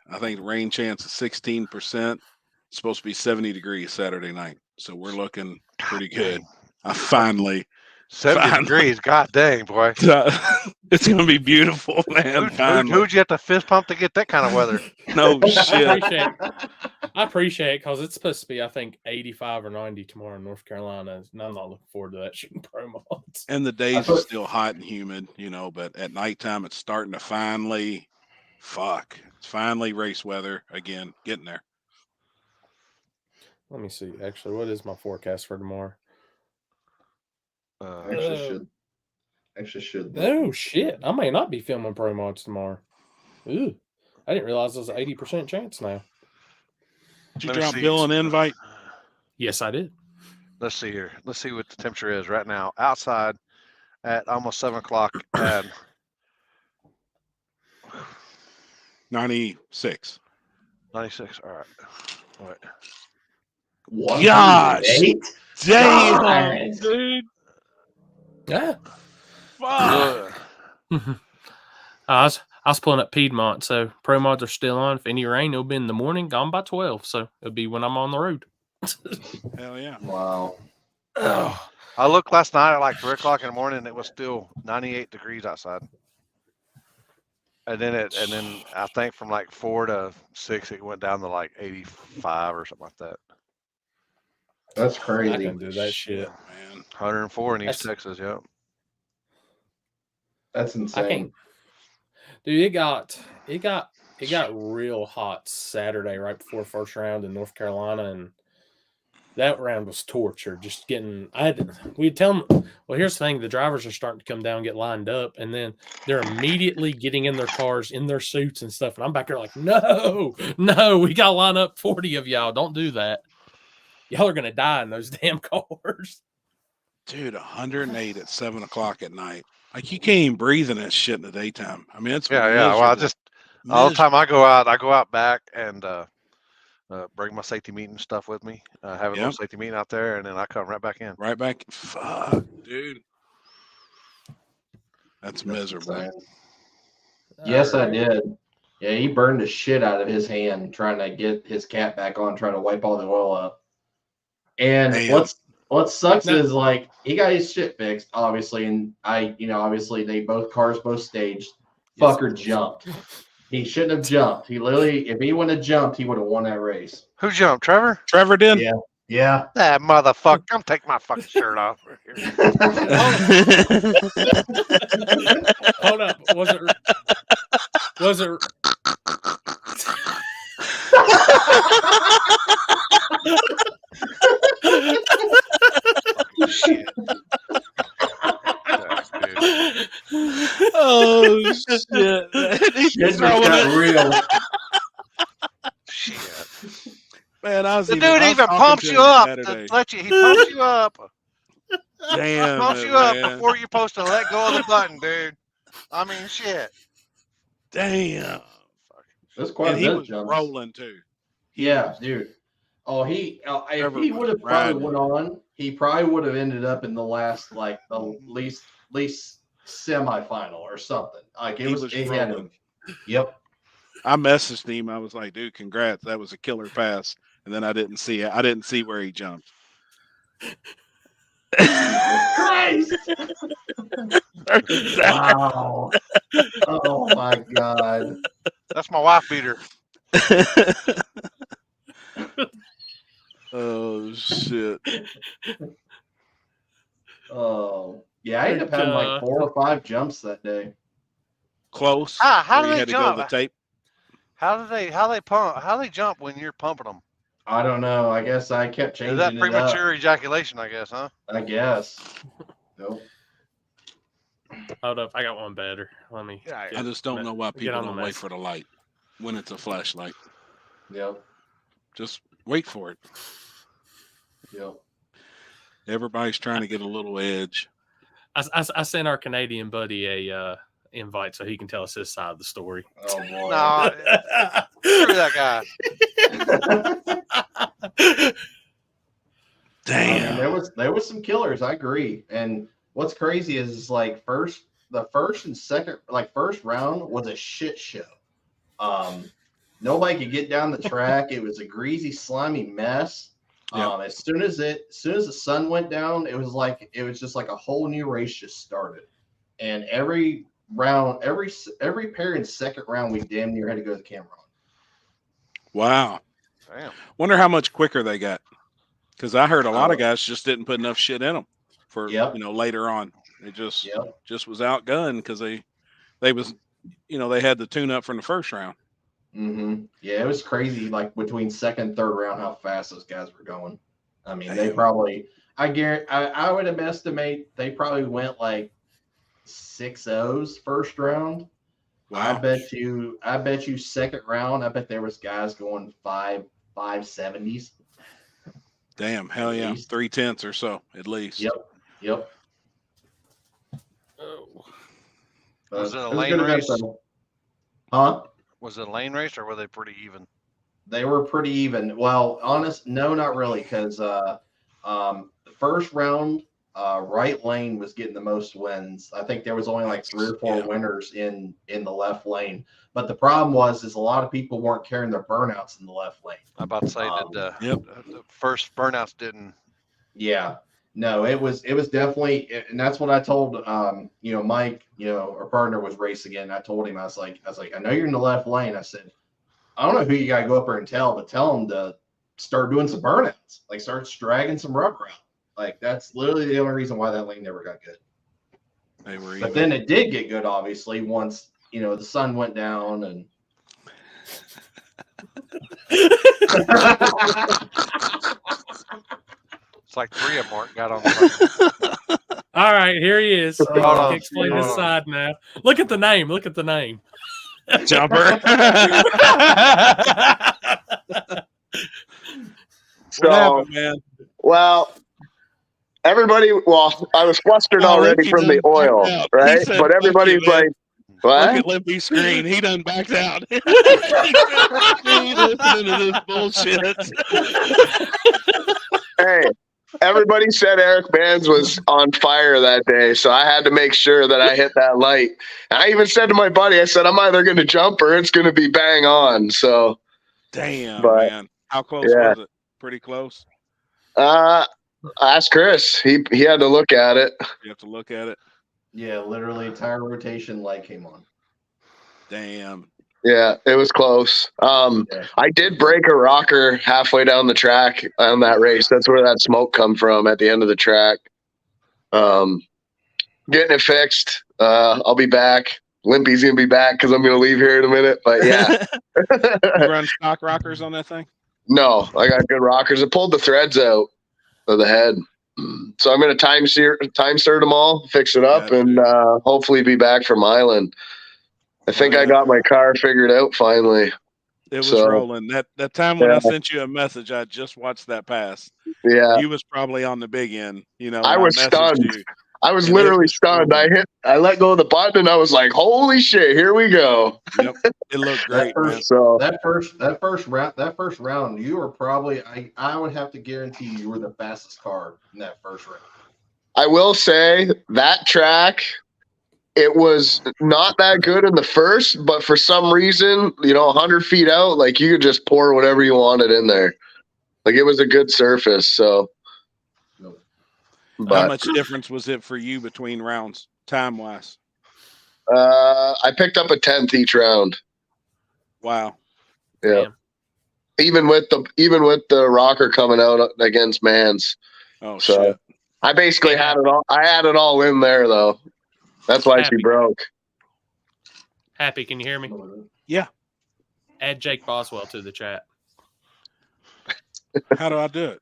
I think rain chance is 16%. It's supposed to be 70 degrees Saturday night. So we're looking pretty good. I finally 70 degrees. God dang, boy. It's gonna be beautiful, man. Who'd you have to fist pump to get that kind of weather? No shit. I appreciate it because it's supposed to be, I think, 85 or 90 tomorrow in North Carolina. And I'm not looking forward to that shooting pro mods. And the days are still hot and humid, but at nighttime it's starting to finally It's finally race weather again, getting there. Let me see. Actually, what is my forecast for tomorrow? Actually should. Oh shit! I may not be filming pro mods tomorrow. Ooh, I didn't realize there's an 80% chance now. Did you drop Bill an invite? Yes, I did. Let's see here. Let's see what the temperature is right now outside at almost 7 o'clock and 96. 96. All right. All right. Gosh, 108? damn, dude. Yeah. Fuck. I was pulling up Piedmont, so pro mods are still on. If any rain, it'll be in the morning, gone by 12. So it'll be when I'm on the road. Hell yeah. Wow. I looked last night at like 3 o'clock in the morning and it was still 98 degrees outside. And then I think from like 4 to 6 it went down to like 85 or something like that. That's crazy. I can do that shit, man. 104 in East Texas, yep. That's insane. Dude, it got real hot Saturday right before first round in North Carolina, and that round was torture. Just we'd tell them, well, here's the thing, the drivers are starting to come down and get lined up, and then they're immediately getting in their cars, in their suits and stuff. And I'm back there like, no, we got to line up 40 of y'all. Don't do that. Y'all are going to die in those damn cars. Dude, 108 at 7 o'clock at night. Like, you can't even breathe in that shit in the daytime. I mean, it's Well, I just all the time I go out back and bring my safety meeting stuff with me. Have a little safety meeting out there, and then I come right back in. Right back. Fuck, dude. That's miserable. Insane. Yes, I did. Yeah, he burned the shit out of his hand trying to get his cap back on, trying to wipe all the oil up. And what sucks is like he got his shit fixed, obviously, and obviously cars both staged. Fucker jumped. He shouldn't have jumped. He literally, if he wouldn't have jumped, he would have won that race. Who jumped? Trevor? Trevor did. Yeah. That motherfucker! I'm taking my fucking shirt off. Hold up. Was it? Shit. Oh shit! Shit got real. Shit. Man, the dude even pumps you up to let you. He pumps you up. Damn. Pumps you up before you're supposed to let go of the button, dude. I mean, shit. Damn. That's quite a bit. He was rolling too. Dude. Oh, if he would have probably went on, he probably would have ended up in the last, like the least semifinal or something. Like it was rolling. Yep. I messaged him. I was like, dude, congrats. That was a killer pass. And then I didn't see it. I didn't see where he jumped. Christ. Wow. Oh my God. That's my wife beater. Oh shit. Oh yeah, I ended up having like 4 or 5 jumps that day. close. How where do you they had to go to the jump? tape. How do they jump when you're pumping them? I don't know. I guess I kept changing Is that it premature up. ejaculation? I guess, huh? I guess. Nope. Hold up, I got one better. Let me. Yeah, I just don't know why people on the don't wait mess. for the light when it's a flashlight. Yep. Just wait for it. Yep. Everybody's trying to get a little edge. I sent our Canadian buddy a invite so he can tell us his side of the story. Oh boy. No, screw that guy. Damn. I mean, there was some killers. I agree. And what's crazy is like the first and second, like first round was a shit show. Nobody could get down the track. It was a greasy, slimy mess. Yep. As soon as the sun went down, it was just like a whole new race just started. And every round, every pair in second round, we damn near had to go to the camera on. Wow. Damn. Wonder how much quicker they got. Because I heard a lot of guys just didn't put enough shit in them for later on. It just was outgunned because they was they had the tune up from the first round. Mm-hmm. Yeah, it was crazy. Like between second and third round, how fast those guys were going. I mean, they probably I would estimate they probably went like 6-0s first round. Wow. I bet you second round, I bet there was guys going 5.70s. Damn, hell yeah. 3/10 or so at least. Yep. Oh. Was it a lane race? Huh? Was it a lane race or were they pretty even? They were pretty even. Well, no, not really, because the first round, right lane was getting the most wins. I think there was only like 3 or 4 winners in the left lane. But the problem is a lot of people weren't carrying their burnouts in the left lane. I'm about to say the first burnouts didn't. Yeah. No, it was definitely, and that's what I told Mike, our partner was racing again. I told him, I was like, I know you're in the left lane. I said, I don't know who you gotta go up there and tell them to start doing some burnouts, like start dragging some rubber out. Like that's literally the only reason why that lane never got good. They were but then it did get good, obviously, once the sun went down and It's like 3 of them got on the All right, here he is. He can explain his side now. Look at the name. Jumper. So, happened, man? Well, I was flustered already from the oil, right? Said, but everybody's like, what? Look at Limpy's screen. He done backed out. He listening to this bullshit. Hey, everybody said Eric Bands was on fire that day, so I had to make sure that I hit that light. And I even said to my buddy, I said, I'm either going to jump or it's going to be bang on. So, damn, man. How close was it? Pretty close? Ask Chris. He had to look at it. You have to look at it? Yeah, literally tire rotation light came on. Damn. Yeah, it was close. I did break a rocker halfway down the track on that race. That's where that smoke come from at the end of the track. Getting it fixed. I'll be back. Limpy's gonna be back because I'm gonna leave here in a minute. But yeah. You run stock rockers on that thing? No, I got good rockers. I pulled the threads out of the head. So I'm gonna time stir them all, fix it up, and hopefully be back from Island. I think I got my car figured out finally. It was rolling. That time when I sent you a message, I just watched that pass. Yeah. You was probably on the big end. I was stunned. I was literally stunned. I let go of the button and I was like, holy shit, here we go. Yep. It looked great. That first round, you were probably I would have to guarantee you were the fastest car in that first round. I will say that track, it was not that good in the first, but for some reason, 100 feet out, like you could just pour whatever you wanted in there. Like it was a good surface. So, how much difference was it for you between rounds, time wise? I picked up a 10th each round. Wow. Yeah. Damn. Even with the rocker coming out against Mans. Oh shit. I basically had it all. I had it all in there though. That's why she broke. Happy, can you hear me? Yeah. Add Jake Boswell to the chat. How do I do it?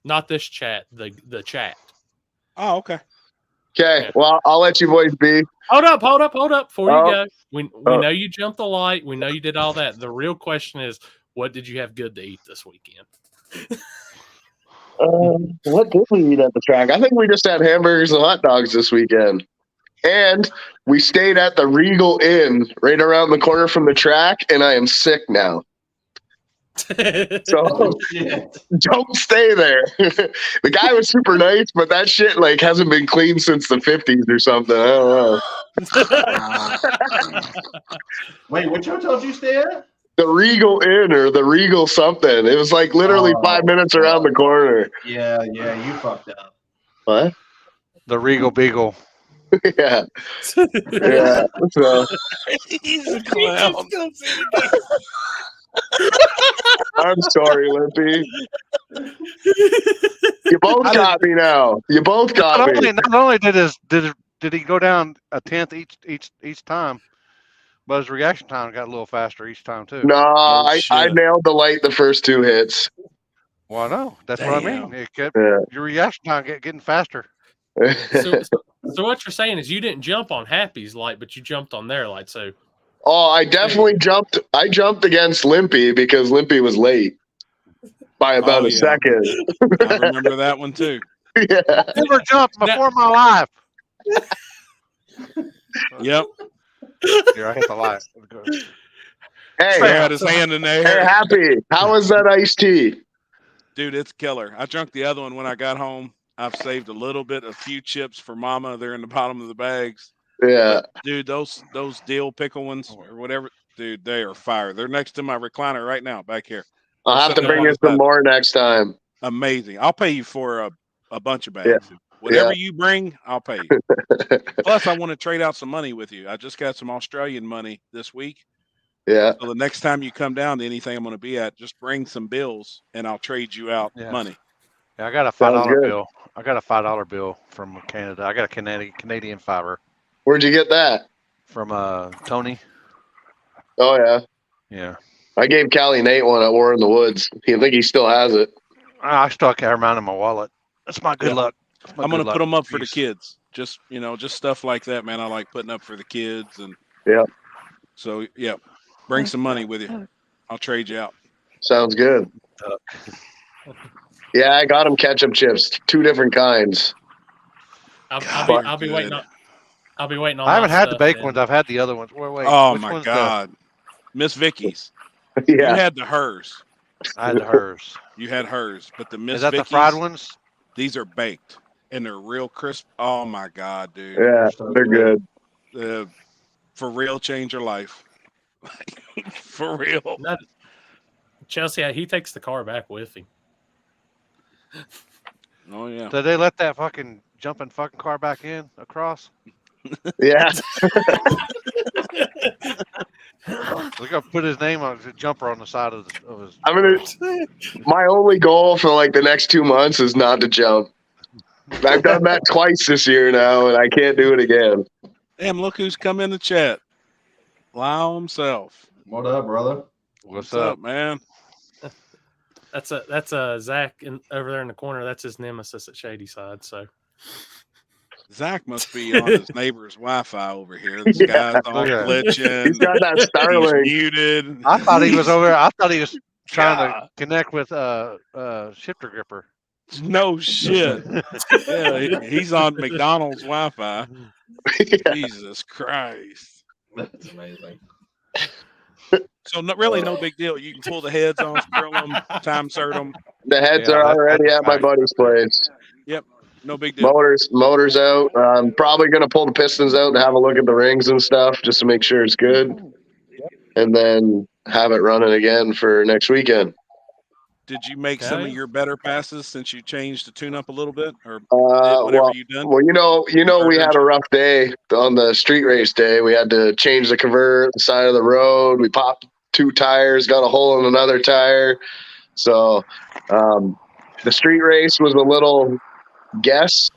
Not this chat, the chat. Oh, okay. Okay, well, I'll let you boys be. Hold up. Before you go, we Oh. know you jumped the light. We know you did all that. The real question is, what did you have good to eat this weekend? What did we eat at the track? I think we just had hamburgers and hot dogs this weekend. And we stayed at the Regal Inn right around the corner from the track, and I am sick now. So don't stay there. The guy was super nice, but that shit like hasn't been clean since the 50s or something. I don't know. Wait, which hotel did you stay at? The Regal Inn or the Regal something. It was like literally 5 minutes around the corner. Yeah, you fucked up. What? The Regal Beagle. Yeah. Yeah. So, He's a clown. I'm sorry, Limpy. You both got me now. You both got me. Not only did he go down a tenth each time, but his reaction time got a little faster each time too. No, I shit. nailed the light the first 2 hits. Well, no, that's what I mean. It kept, Yeah. your reaction time getting faster. So what you're saying is you didn't jump on Happy's light, but you jumped on their light. So Oh, I definitely jumped. I jumped against Limpy because Limpy was late by about a second. I remember that one too. Yeah. Never jumped before my life. Yep. Here, I hit the light. Hey, He had his hand in there. hey, Happy. How was that iced tea? Dude, it's killer. I drank the other one when I got home. I've saved a few chips for Mama. They're in the bottom of the bags. Yeah. But, dude, those dill pickle ones or whatever, dude, they are fire. They're next to my recliner right now back here. I'll have to bring you some more next time. Amazing. I'll pay you for a bunch of bags. Yeah. Whatever you bring, I'll pay you. Plus, I want to trade out some money with you. I just got some Australian money this week. Yeah. So the next time you come down to anything I'm going to be at, just bring some bills and I'll trade you out money. Yeah, I got a $5 bill. I got a $5 bill from Canada. I got a Canadian fiver. Where'd you get that? From Tony. Oh yeah. Yeah. I gave Callie Nate one at War in the Woods. I think he still has it. I still can't remember in my wallet. That's my good luck. I'm going to put them up for the kids. Just, just stuff like that, man. I like putting up for the kids. And so, bring some money with you. I'll trade you out. Sounds good. Yeah, I got him ketchup chips, 2 different kinds. I'll be waiting on. I'll be waiting on. I haven't had the baked ones. I've had the other ones. Wait. Oh my God, Miss Vicky's. Yeah. You had the hers. I had the hers. You had hers, but the Miss Is that Vicky's, the fried ones? These are baked and they're real crisp. Oh my God, dude. Yeah, they're good. For real, change your life. For real. Chelsea, he takes the car back with him. Oh yeah. Did they let that fucking jumping fucking car back in across? Yeah. We're gonna put his name on the jumper on the side of his. My only goal for like the next 2 months is not to jump. I've done that twice this year now, and I can't do it again. Damn! Look who's come in the chat. Lyle himself. What up, brother? What's up, man? That's Zach over there in the corner. That's his nemesis at Shadyside. So Zach must be on his neighbor's Wi-Fi over here. This guy's all glitching. He's got that Starlink. He's muted. I thought he was over there. I thought he was trying to connect with Shifter Gripper. No shit. Yeah, he's on McDonald's Wi-Fi. Jesus Christ. That's amazing. So no big deal. You can pull the heads off, grill them, time cert them. The heads are already at my buddy's place. Yep, no big deal. Motors out. I'm probably gonna pull the pistons out and have a look at the rings and stuff just to make sure it's good, and then have it running again for next weekend. Did you make some of your better passes since you changed the tune-up a little bit, or you done? Well, we had a rough day on the street race day. We had to change the converter at the side of the road. We popped 2 tires, got a hole in another tire. So the street race was a little guess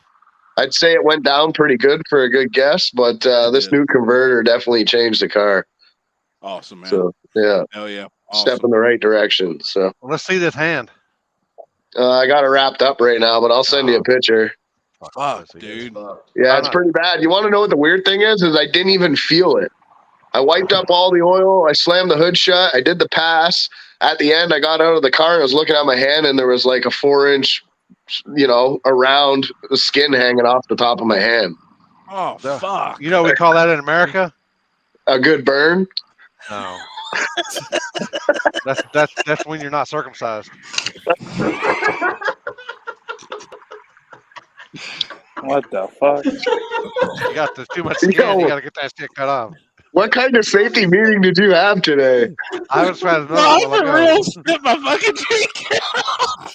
I'd say it went down pretty good for a good guess, but this new converter definitely changed the car. Awesome, man. So yeah, hell yeah, awesome. step in the right direction. So Well, let's see this hand. I got it wrapped up right now, but I'll send you a picture. Fuck, dude. Yeah, it's pretty bad. You want to know what the weird thing is I didn't even feel it. I wiped up all the oil. I slammed the hood shut. I did the pass. At the end, I got out of the car and I was looking at my hand, and there was like a 4-inch, around the skin hanging off the top of my hand. Oh, fuck. You know what we call that in America? A good burn? No. That's when you're not circumcised. What the fuck? You got too much skin. You got to get that shit cut off. What kind of safety meeting did you have today? I was trying to know. I for real spit my fucking drink out.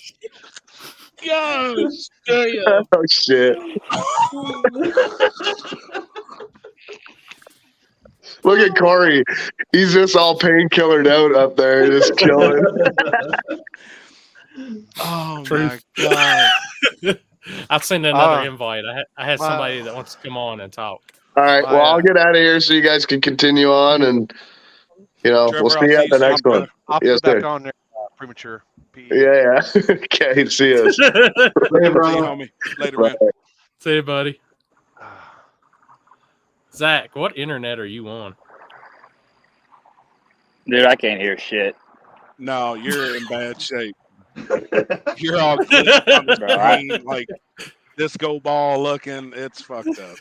Gosh, damn. Oh, shit. Look at Corey. He's just all painkillered out up there, just chilling. Oh, my God. I've sent another invite. I had somebody that wants to come on and talk. All right. Well, I'll get out of here so you guys can continue on, and Trevor, we'll see you at the next one. I'll put back on there. Premature. Yeah. Okay. See you. Later, homie. Later, man. See you, buddy. Zach, what internet are you on? Dude, I can't hear shit. No, you're in bad shape. You're all good. Like disco ball looking. It's fucked up.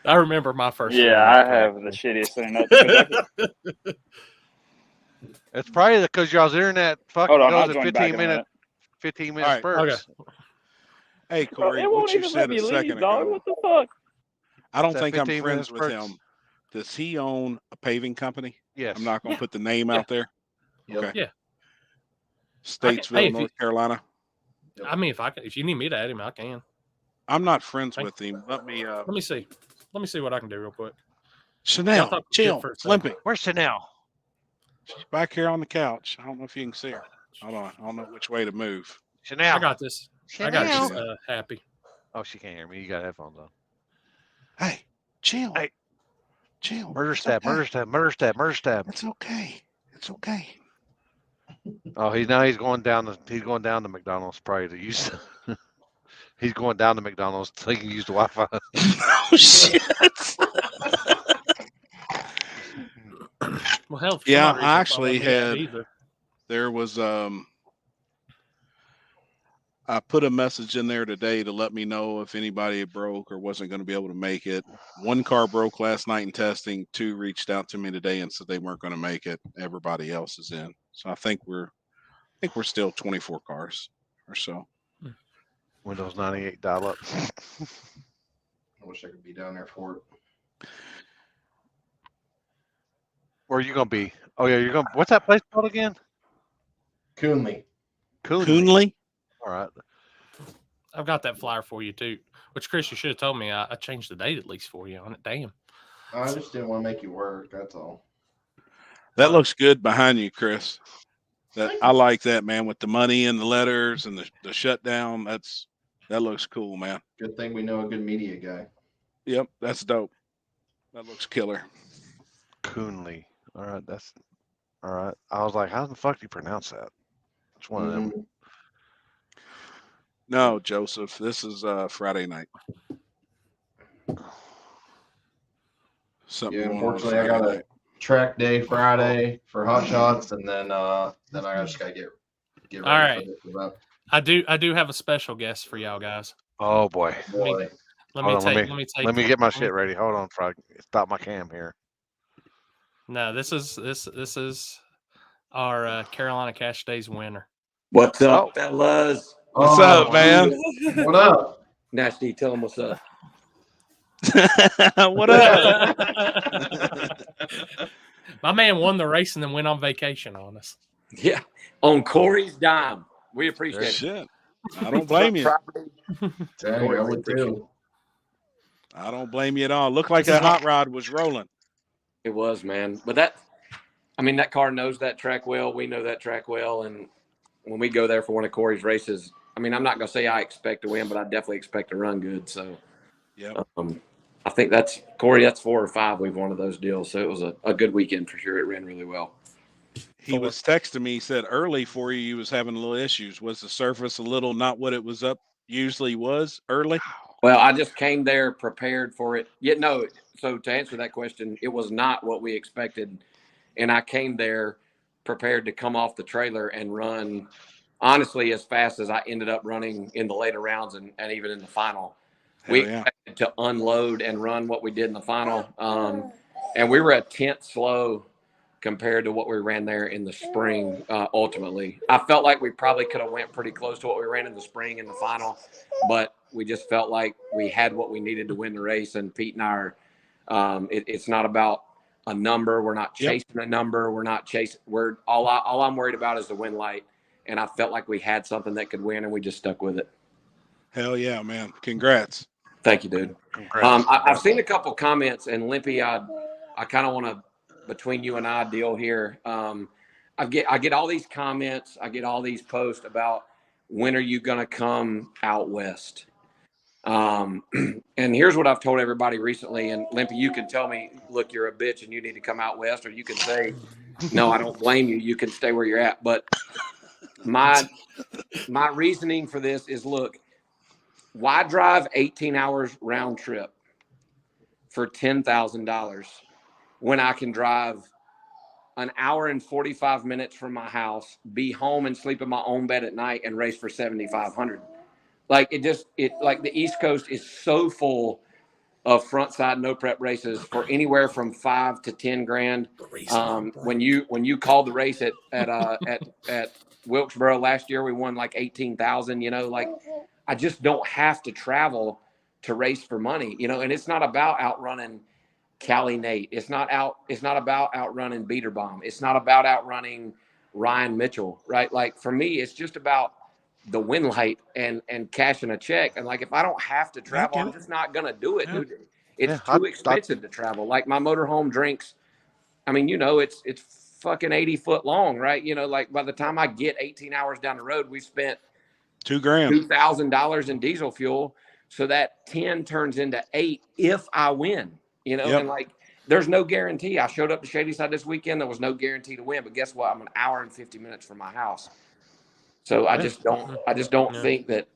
I remember my first. Yeah, I have the shittiest internet. It's probably because y'all's internet fucking goes at 15 minutes right. burst. Okay. Hey, Corey, what you said a second ago. What the fuck? I don't think I'm friends with him. Does he own a paving company? Yes. I'm not going to put the name out there. Yep. Okay. Yeah. Statesville, North Carolina. I mean, if you need me to add him, I can. I'm not friends with him. Let me see. Let me see what I can do real quick. Chanel, chill, Limpy. Where's Chanel? She's back here on the couch. I don't know if you can see her. Hold on. I don't know which way to move. Chanel. I got this. Chanel. I got this. Happy. Oh, she can't hear me. You got headphones on. Hey, chill. Hey. Chill. Murder stab. It's okay. It's okay. Oh, he's going down to McDonald's probably to use. He's going down to McDonald's so he can use the Wi-Fi. Oh shit! Well, hell, yeah, I actually had. There was I put a message in there today to let me know if anybody broke or wasn't going to be able to make it. One car broke last night in testing. 2 reached out to me today and said they weren't going to make it. Everybody else is in. So I think we're still 24 cars or so. Windows 98 dial-up. I wish I could be down there for it. Where are you going to be? Oh, yeah, you're going. What's that place called again? Coonley. Coonley? All right. I've got that flyer for you, too. Which, Chris, you should have told me. I changed the date at least for you on it. Damn. I just didn't want to make you work. That's all. That looks good behind you, Chris. I like that, man, with the money and the letters and the shutdown. That looks cool, man. Good thing we know a good media guy. Yep, that's dope. That looks killer. Coonley. All right, that's all right. I was like, how the fuck do you pronounce that? It's one of them. No, Joseph. This is Friday night. Yeah, unfortunately, I got a track day Friday for Hot Shots, and then I just gotta get ready. All right. I do have a special guest for y'all guys. Oh boy. Let me get my shit ready. Hold on, Frog. Stop my cam here. No, this is our Carolina Cash Days winner. What's up, fellas? What's up, man? What up? Nasty, tell them what's up. What up? My man won the race and then went on vacation on us. Yeah, on Corey's dime. We appreciate it. Shit. I don't blame you. Dang, I would too. I don't blame you at all. Looked like that hot rod was rolling. It was, man. But that car knows that track well. We know that track well. And when we go there for one of Corey's races, I mean, I'm not going to say I expect to win, but I definitely expect to run good. So, I think that's Corey. That's 4 or 5 we've won of those deals. So it was a good weekend for sure. It ran really well. He was texting me. He said early for you, he was having a little issues. Was the surface a little not what it was up usually was early? Well, I just came there prepared for it. Yeah, no. So to answer that question, it was not what we expected, and I came there prepared to come off the trailer and run. Honestly, as fast as I ended up running in the later rounds and even in the final. We expected to unload and run what we did in the final. And we were a tenth slow compared to what we ran there in the spring. Ultimately, I felt like we probably could have went pretty close to what we ran in the spring in the final, but we just felt like we had what we needed to win the race. And Pete and I are, it's not about a number. We're not chasing a number. We're not chasing. All I'm worried about is the win light. And I felt like we had something that could win, and we just stuck with it. Hell yeah, man! Congrats. Thank you, dude. I've seen a couple comments, and Limpy, I kind of want to, between you and I, deal here. I get all these comments, I get all these posts about when are you going to come out west. And here's what I've told everybody recently. And Limpy, you can tell me, look, you're a bitch and you need to come out west, or you can say, no, I don't blame you. You can stay where you're at. But my reasoning for this is, look, why drive 18 hours round trip for $10,000 when I can drive an hour and 45 minutes from my house, be home and sleep in my own bed at night, and race for 7,500? Like like the East Coast is so full of front side no prep races for anywhere from $5 to $10,000. When you called the race at Wilkesboro last year, we won like 18,000. You know, like I just don't have to travel to race for money. You know, and it's not about outrunning Callie Nate. It's not about outrunning Beaterbomb. It's not about outrunning Ryan Mitchell, right? Like for me, it's just about the win light and cashing a check. And like, if I don't have to travel, I'm just not going to do it, dude. It's too expensive to travel. Like my motorhome drinks, I mean, you know, it's fucking 80 foot long, right? You know, like by the time I get 18 hours down the road, we've spent $2,000 in diesel fuel. So that 10 turns into 8 if I win, you know, and like, there's no guarantee. I showed up to Shadyside this weekend. There was no guarantee to win, but guess what? I'm an hour and 50 minutes from my house. So I just don't think that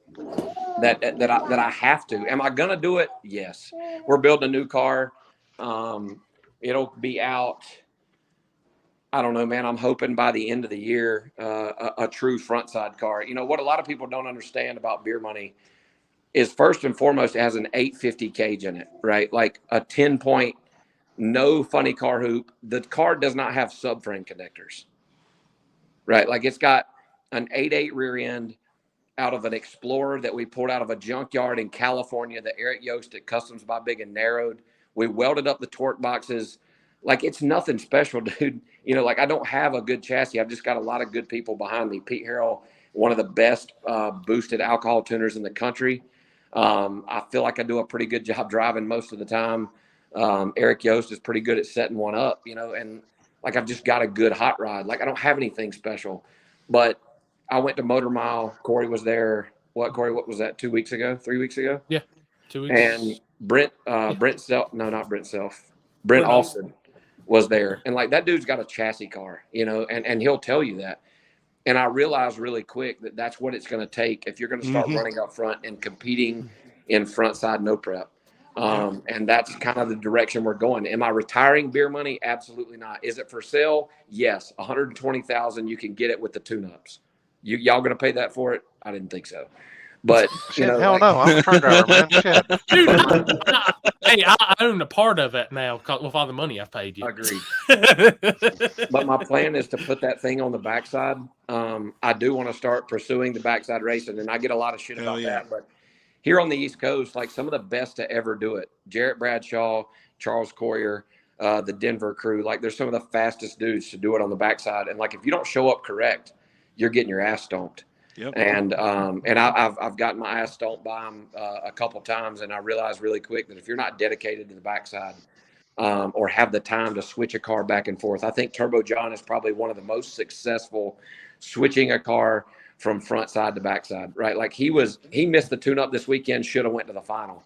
I have to. Am I gonna do it? Yes. We're building a new car. It'll be out. I don't know, man. I'm hoping by the end of the year, a true front side car. You know what a lot of people don't understand about beer money is, first and foremost, it has an 850 cage in it, right? Like a 10-point, no funny car hoop. The car does not have subframe connectors, right? Like it's got an 8.8 rear end out of an Explorer that we pulled out of a junkyard in California that Eric Yost at Customs by Big and narrowed. We welded up the torque boxes. Like it's nothing special, dude. You know, like I don't have a good chassis. I've just got a lot of good people behind me. Pete Harrell, one of the best boosted alcohol tuners in the country. I feel like I do a pretty good job driving most of the time. Eric Yost is pretty good at setting one up, you know, and like I've just got a good hot rod. Like I don't have anything special, but I went to Motor Mile. Corey was there. Corey, what was that? 2 weeks ago? 3 weeks ago? Yeah, 2 weeks. And Brent Austin was there. And like that dude's got a chassis car, you know, and he'll tell you that. And I realized really quick that that's what it's going to take if you're going to start running up front and competing in front side no prep. And that's kind of the direction we're going. Am I retiring beer money? Absolutely not. Is it for sale? Yes. 120,000. You can get it with the tune-ups. Y'all going to pay that for it? I didn't think so. But shit, hell no, I'm a truck driver, man. Shit. Dude, I own a part of it now with all the money I've paid you. Agreed. But my plan is to put that thing on the backside. I do want to start pursuing the backside racing, and I get a lot of shit about that. But here on the East Coast, like some of the best to ever do it, Jarrett Bradshaw, Charles Coyer, the Denver crew, like there's some of the fastest dudes to do it on the backside. And like if you don't show up correct, you're getting your ass stomped. Yep. And I've gotten my ass stomped by them a couple times, and I realized really quick that if you're not dedicated to the backside or have the time to switch a car back and forth, I think Turbo John is probably one of the most successful switching a car from front side to back side, right? Like he missed the tune-up this weekend, should have went to the final,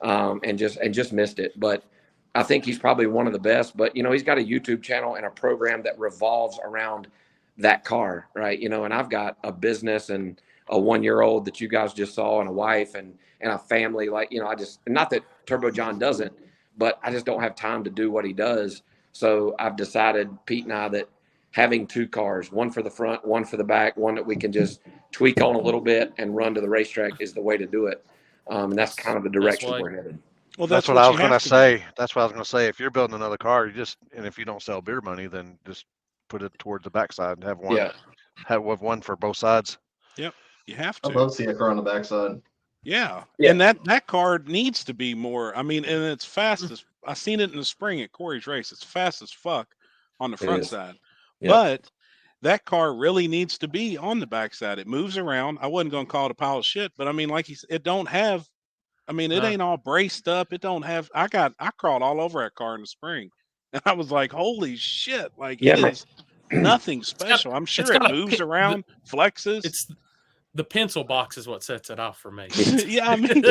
and just missed it. But I think he's probably one of the best. But he's got a YouTube channel and a program that revolves around that car, right? And I've got a business and a 1-year-old that you guys just saw, and a wife and a family. Like, I just, not that Turbo John doesn't, but I just don't have time to do what he does. So I've decided, Pete and I, that having 2 cars, one for the front, one for the back, one that we can just tweak on a little bit and run to the racetrack is the way to do it. And that's kind of the direction we're headed. Well, that's what I was going to say. That's what I was going to say. If you're building another car, and if you don't sell beer money, then just put it towards the backside and have one. Yeah. Have one for both sides. Yep, you have to. I'd love to see a car on the backside. Yeah. And that car needs to be more. I mean, and it's fast as I seen it in the spring at Corey's race. It's fast as fuck on the front side, but that car really needs to be on the backside. It moves around. I wasn't going to call it a pile of shit, but I mean, like he said, it don't have. I mean, it ain't all braced up. It don't have. I crawled all over that car in the spring, and I was like, holy shit! Like it is nothing special. I'm sure it moves around, flexes. It's the pencil box is what sets it off for me. Yeah, I mean,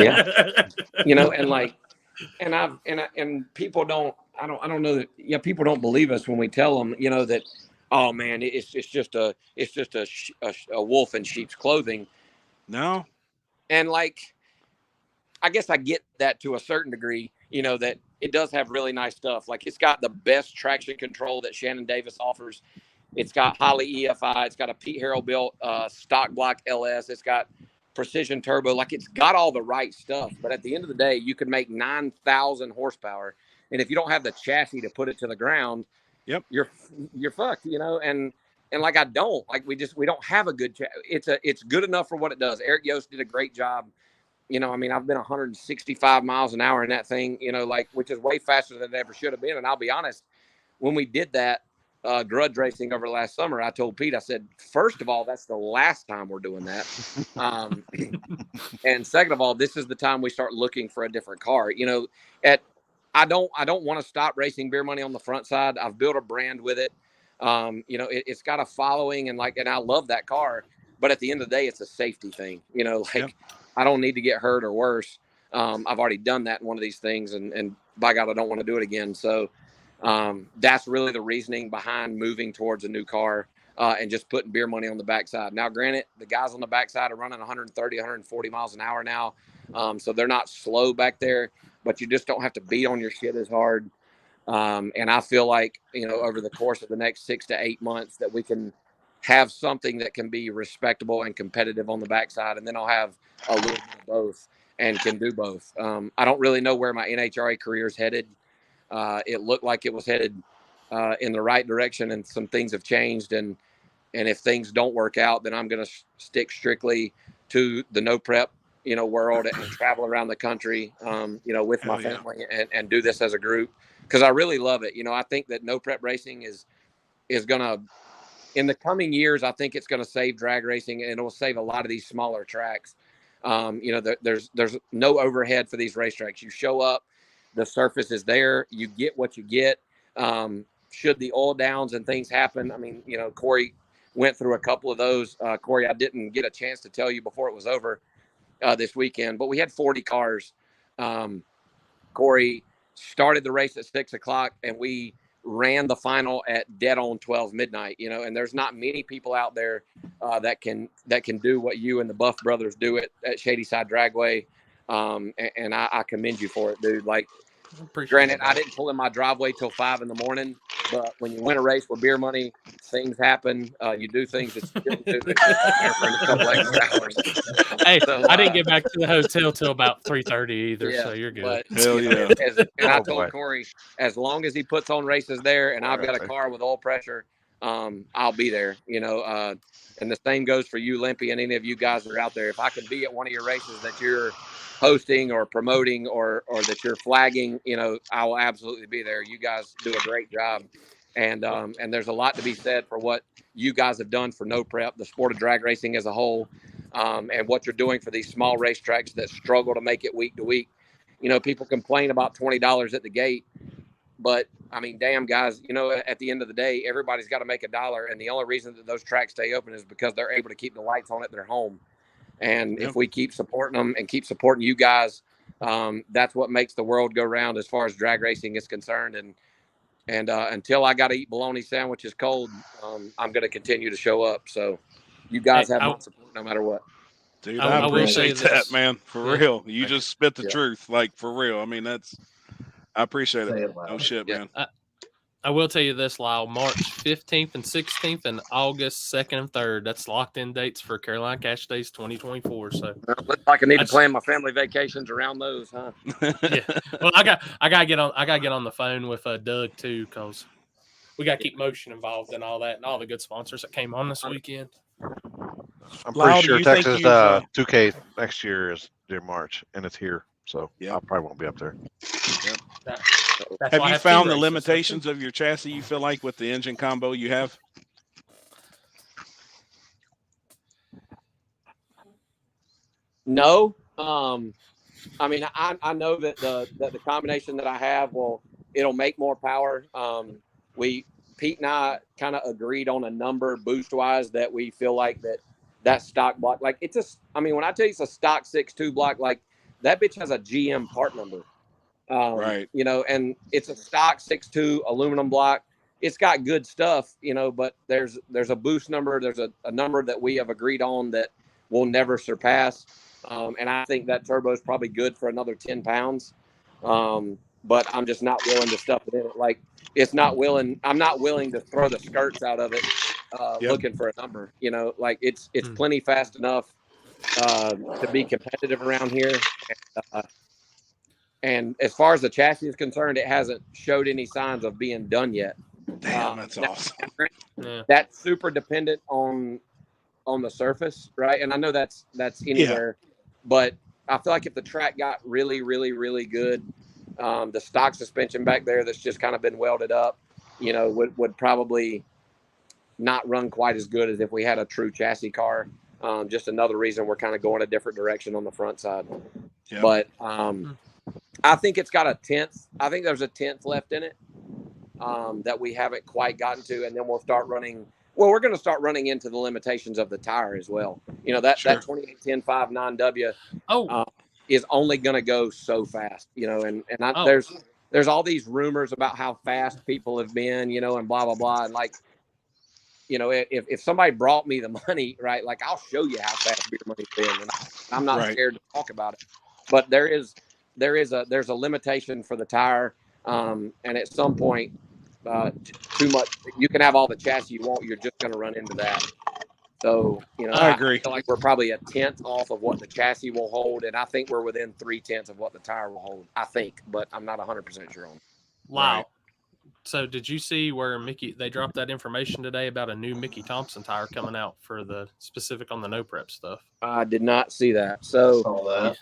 and people don't. I don't know that. Yeah, people don't believe us when we tell them, that. Oh man, it's just a wolf in sheep's clothing. No, and I guess I get that to a certain degree. That it does have really nice stuff. Like it's got the best traction control that Shannon Davis offers. It's got Holley EFI. It's got a Pete Harrell built stock block LS. It's got precision turbo. Like it's got all the right stuff. But at the end of the day, you can make 9,000 horsepower, and if you don't have the chassis to put it to the ground, you're fucked. And like I don't we don't have a good it's good enough for what it does. Eric Yost did a great job. I've been 165 miles an hour in that thing, which is way faster than it ever should have been. And I'll be honest, when we did that Grudge racing over last summer, I told Pete, I said, first of all, that's the last time we're doing that. And second of all, this is the time we start looking for a different car. I don't want to stop racing beer money on the front side. I've built a brand with it. It's got a following and I love that car, but at the end of the day, it's a safety thing, I don't need to get hurt or worse. I've already done that in one of these things, and by God, I don't want to do it again. So that's really the reasoning behind moving towards a new car and just putting beer money on the backside. Now, granted, the guys on the backside are running 130, 140 miles an hour now. So they're not slow back there, but you just don't have to beat on your shit as hard. And I feel like, over the course of the next 6 to 8 months that we can have something that can be respectable and competitive on the backside. And then I'll have a little bit of both and can do both. I don't really know where my NHRA career is headed. It looked like it was headed in the right direction, and some things have changed. And if things don't work out, then I'm going to stick strictly to the no prep, world and travel around the country, with my family and do this as a group. Cause I really love it. I think that no prep racing is going to, in the coming years, I think it's going to save drag racing, and it will save a lot of these smaller tracks. There's no overhead for these racetracks. You show up, the surface is there, you get what you get. Should the oil downs and things happen, Corey went through a couple of those. Corey, I didn't get a chance to tell you before it was over this weekend, but we had 40 cars. Corey started the race at 6 o'clock, and we ran the final at dead on 12 midnight, and there's not many people out there that can do what you and the Buff brothers do at Shadyside Dragway. And I commend you for it, dude. Granted, I didn't pull in my driveway till 5 a.m, but when you win a race with beer money, things happen. You do things that you didn't do for a couple extra hours. Hey, so, I didn't get back to the hotel till about 3:30 either, so you're good. Hell yeah. And I told Corey, as long as he puts on races there and I've got a car with oil pressure, I'll be there, and the same goes for you, Limpy, and any of you guys that are out there. If I can be at one of your races that you're hosting or promoting or that you're flagging, I will absolutely be there. You guys do a great job. And there's a lot to be said for what you guys have done for no prep, the sport of drag racing as a whole, and what you're doing for these small racetracks that struggle to make it week to week. People complain about $20 at the gate, but I mean, damn, guys, you know, at the end of the day, everybody's got to make $1. And the only reason that those tracks stay open is because they're able to keep the lights on at their home. And if we keep supporting them and keep supporting you guys, that's what makes the world go round as far as drag racing is concerned. And until I got to eat bologna sandwiches cold, I'm going to continue to show up. So you guys have my support no matter what. Dude, I appreciate that, man. For real. You just spit the truth. Like, for real. I mean, I appreciate it. No shit, man. I will tell you this, Lyle. March 15th and 16th and August 2nd and 3rd. That's locked in dates for Carolina Cash Days 2024. So looks like I need to plan my family vacations around those, huh? Yeah. Well, I gotta get on the phone with Doug too, because we got Keep Motion involved and all that, and all the good sponsors that came on this weekend. I'm pretty sure Texas 2K next year is near March, and it's here, so I probably won't be up there. Yep. Have you found the limitations of your chassis, you feel like, with the engine combo you have? No. I mean, I know that the combination that I have it'll make more power. Pete and I kind of agreed on a number boost wise that we feel like that stock block, like when I tell you it's a stock 6.2 block, like that bitch has a GM part number. Right. You know, and it's a stock 6.2 aluminum block. It's got good stuff, you know, but there's a boost number. There's a number that we have agreed on that we'll never surpass. And I think that turbo is probably good for another 10 pounds. But I'm just not willing to stuff it in it. Like I'm not willing to throw the skirts out of it, looking for a number, you know, like it's plenty fast enough, to be competitive around here. And as far as the chassis is concerned, it hasn't showed any signs of being done yet. Damn, that's awesome. That's super dependent on the surface, right? And I know that's anywhere, but I feel like if the track got really, really, really good, the stock suspension back there that's just kind of been welded up, you know, would probably not run quite as good as if we had a true chassis car. Just another reason we're kind of going a different direction on the front side. Yep. But I think it's got a 10th. I think there's a 10th left in it that we haven't quite gotten to. And then we'll start running. Well, we're going to start running into the limitations of the tire as well. You know, that 2810 59W is only going to go so fast, you know, and there's all these rumors about how fast people have been, you know, and blah, blah, blah. And like, you know, if somebody brought me the money, right, like I'll show you how fast beer money's been. And I'm not scared to talk about it. But there's a limitation for the tire. And at some point, too much, you can have all the chassis you want. You're just going to run into that. So, you know, I agree. I feel like we're probably a 10th off of what the chassis will hold. And I think we're within 3/10 of what the tire will hold. I think, but I'm not 100% sure on it. Wow. Right. So did you see where they dropped that information today about a new Mickey Thompson tire coming out for the specific on the no prep stuff? I did not see that. So, I saw that.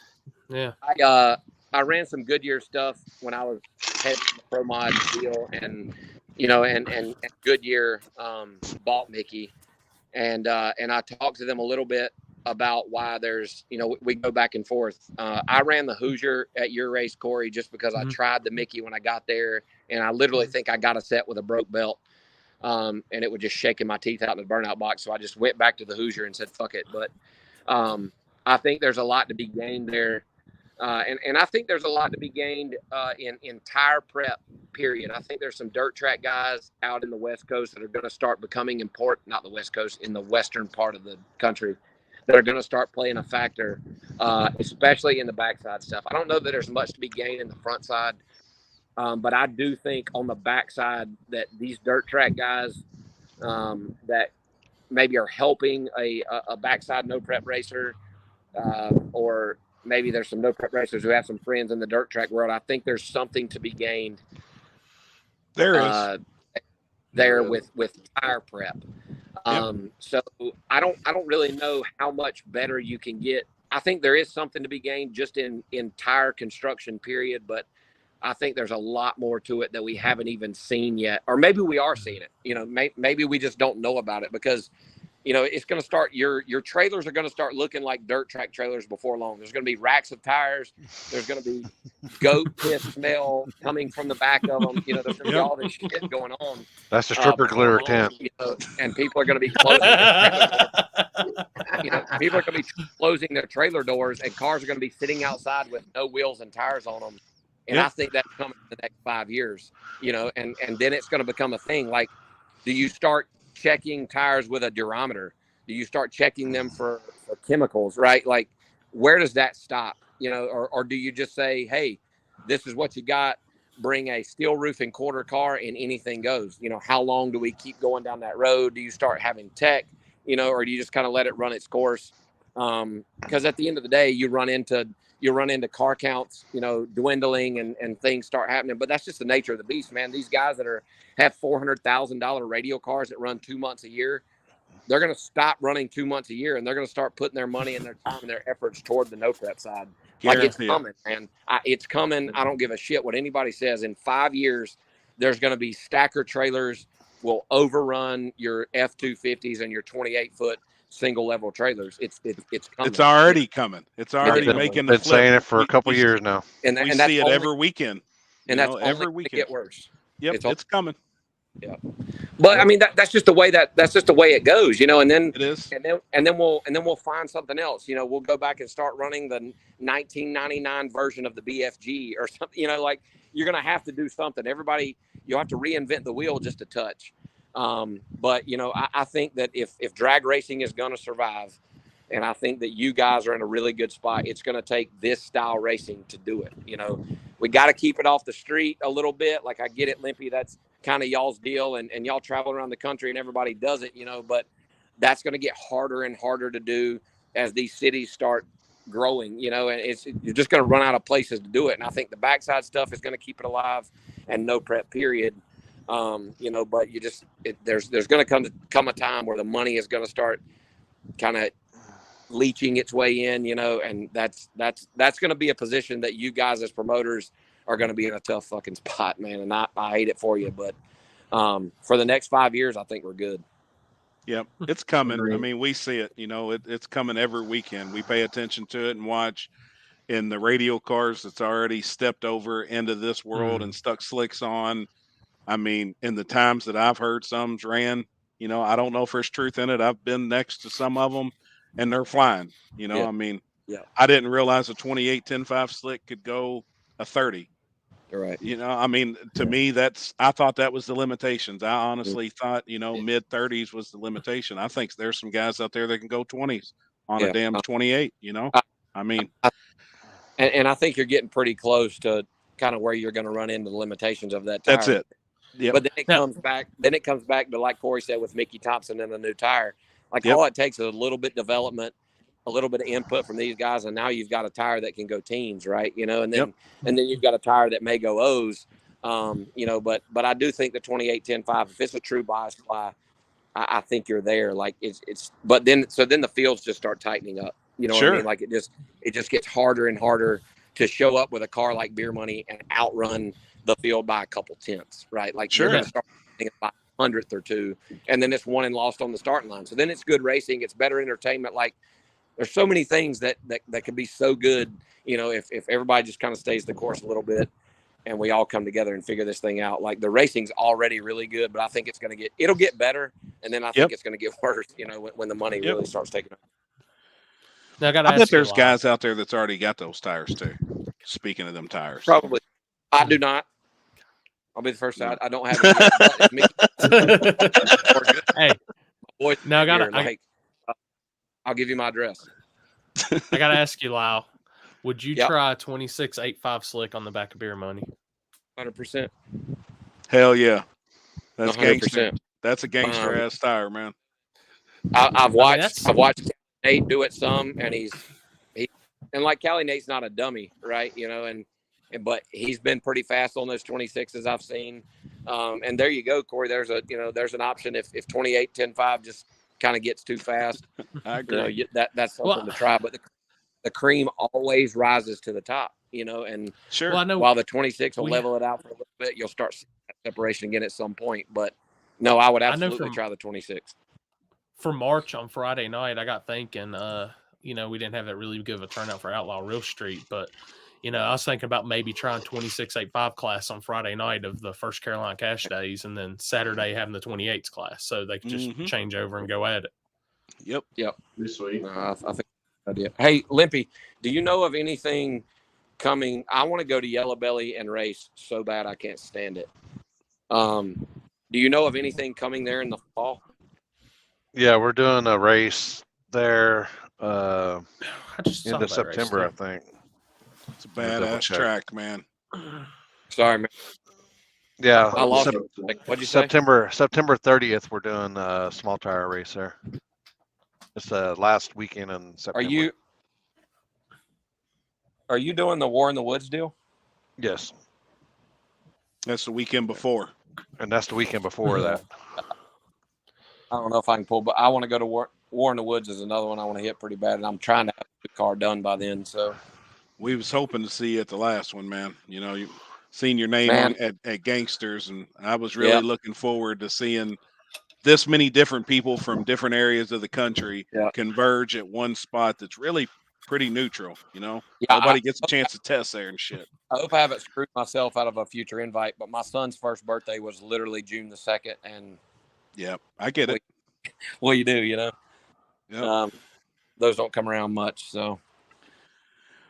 Yeah. I ran some Goodyear stuff when I was heading in the Pro Mod deal, and you know, and Goodyear bought Mickey, and I talked to them a little bit about why there's, you know, we go back and forth. I ran the Hoosier at your race, Corey, just because I tried the Mickey when I got there, and I literally think I got a set with a broke belt, and it was just shaking my teeth out in the burnout box. So I just went back to the Hoosier and said, fuck it. But I think there's a lot to be gained there. And I think there's a lot to be gained in tire prep, period. I think there's some dirt track guys out in the West Coast that are going to start becoming important, not the West Coast, in the western part of the country, that are going to start playing a factor, especially in the backside stuff. I don't know that there's much to be gained in the front side, but I do think on the backside that these dirt track guys that maybe are helping a backside no prep racer, or maybe there's some no prep racers who have some friends in the dirt track world. I think there's something to be gained. There is with tire prep. So I don't really know how much better you can get. I think there is something to be gained just in tire construction, period. But I think there's a lot more to it that we haven't even seen yet, or maybe we are seeing it. You know, maybe we just don't know about it, because it's going to start, your trailers are going to start looking like dirt track trailers before long. There's going to be racks of tires. There's going to be goat piss smell coming from the back of them. There's going to be all this shit going on. That's the stripper glitter tent. And people are going to be closing their trailer doors. People are going to be closing their trailer doors, and cars are going to be sitting outside with no wheels and tires on them. And I think that's coming in the next 5 years, and then it's going to become a thing. Like, do you start checking tires with a durometer? Do you start checking them for chemicals, right? Like, where does that stop? Or do you just say, hey, this is what you got, bring a steel roof and quarter car and anything goes? How long do we keep going down that road? Do you start having tech, or do you just kind of let it run its course? Because at the end of the day, you run into car counts, dwindling and things start happening. But that's just the nature of the beast, man. These guys that have $400,000 radio cars that run 2 months a year, they're going to stop running 2 months a year, and they're going to start putting their money and their time and their efforts toward the no prep side. Like, it's coming, man. It's coming. I don't give a shit what anybody says. In 5 years, there's going to be stacker trailers will overrun your F-250s and your 28-foot single level trailers. It's coming. It's already coming. It's already making the flip. Been saying it for a couple years now, and we that's see it every weekend. And that's every weekend. Get worse. Yep, it's coming. Yeah, but I mean that's just the way it goes, and then it is, and then we'll find something else. We'll go back and start running the 1999 version of the BFG or something. Like, you're gonna have to do something. Everybody, you'll have to reinvent the wheel just a touch. But I think that if drag racing is gonna survive, and I think that you guys are in a really good spot, it's gonna take this style racing to do it. We got to keep it off the street a little bit. Like, I get it, Limpy. That's kind of y'all's deal, and y'all travel around the country and everybody does it, but that's going to get harder and harder to do as these cities start growing, and you're just going to run out of places to do it. And I think the backside stuff is going to keep it alive, and no prep period. But there's going to come a time where the money is going to start kind of leaching its way in, and that's going to be a position that you guys as promoters are going to be in a tough fucking spot, man. And I hate it for you, but for the next 5 years, I think we're good. Yep, it's coming. I mean, we see it, it's coming every weekend. We pay attention to it and watch. In the radio cars that's already stepped over into this world and stuck slicks on. I mean, in the times that I've heard some's ran, I don't know if there's truth in it. I've been next to some of them and they're flying, I mean, I didn't realize a 28 10.5 slick could go a 30. Right. I mean, to me, I thought that was the limitations. I honestly thought, mid 30s was the limitation. I think there's some guys out there that can go 20s on a damn 28, I mean, and I think you're getting pretty close to kind of where you're going to run into the limitations of that tire. That's it. Yep. But then it comes back to, like Corey said, with Mickey Thompson and the new tire. Like, all it takes is a little bit development, a little bit of input from these guys, and now you've got a tire that can go teens, right? And then you've got a tire that may go O's, but I do think the 28 10.5, if it's a true bias fly, I think you're there. Like, but then the fields just start tightening up. What I mean? Like, it just gets harder and harder to show up with a car like Beer Money and outrun the field by a couple tenths, right? Like, you're going to start by 100th or two, and then it's won and lost on the starting line. So then it's good racing, it's better entertainment. Like, there's so many things that could be so good, if everybody just kind of stays the course a little bit, and we all come together and figure this thing out. Like, the racing's already really good, but I think it'll get better, and then I think it's going to get worse, when the money really starts taking over. Now, I bet there's guys out there that's already got those tires too. Speaking of them tires, probably. I do not. I'll be the first side. I don't have any. Hey, boy, now I'll give you my address. I gotta ask you, Lyle. Would you try a 26 8.5 slick on the back of Beer Money? 100%. Hell yeah, that's 100%. gangster. That's a gangster ass tire, man. I've watched Nate do it some, and and like Cali Nate's not a dummy, right? But he's been pretty fast on those 26s I've seen. And there you go, Corey. There's an option if 28 10.5 just kind of gets too fast. I agree. That's something to try. But the cream always rises to the top, and while the 26 will level it out for a little bit, you'll start seeing that separation again at some point. But no, I would absolutely try the 26. for March on Friday night, I got thinking, we didn't have that really good of a turnout for Outlaw Real Street, but I was thinking about maybe trying 2685 class on Friday night of the First Carolina Cash Days, and then Saturday having the 28s class, so they could just change over and go at it. Yep. Pretty sweet. I think idea. Hey, Limpy, do you know of anything coming? I want to go to Yellow Belly and race so bad I can't stand it. Do you know of anything coming there in the fall? Yeah, we're doing a race there Into September, I think. It's a badass track, man. Sorry, man. Yeah, I lost it. What'd you say? September 30th, we're doing a small tire race there. It's the last weekend in September. Are you doing the War in the Woods deal? Yes. That's the weekend before. And that's the weekend before that. I don't know if I can pull, but I want to go to War in the Woods is another one I want to hit pretty bad, and I'm trying to have the car done by then. So we was hoping to see you at the last one, man. You seen your name at Gangsters, and I was really looking forward to seeing this many different people from different areas of the country converge at one spot that's really pretty neutral. Nobody gets a chance to test there and shit. I hope I haven't screwed myself out of a future invite, but my son's first birthday was literally June the 2nd, and yeah, I get it. Well, you do, Yeah. Those don't come around much, so.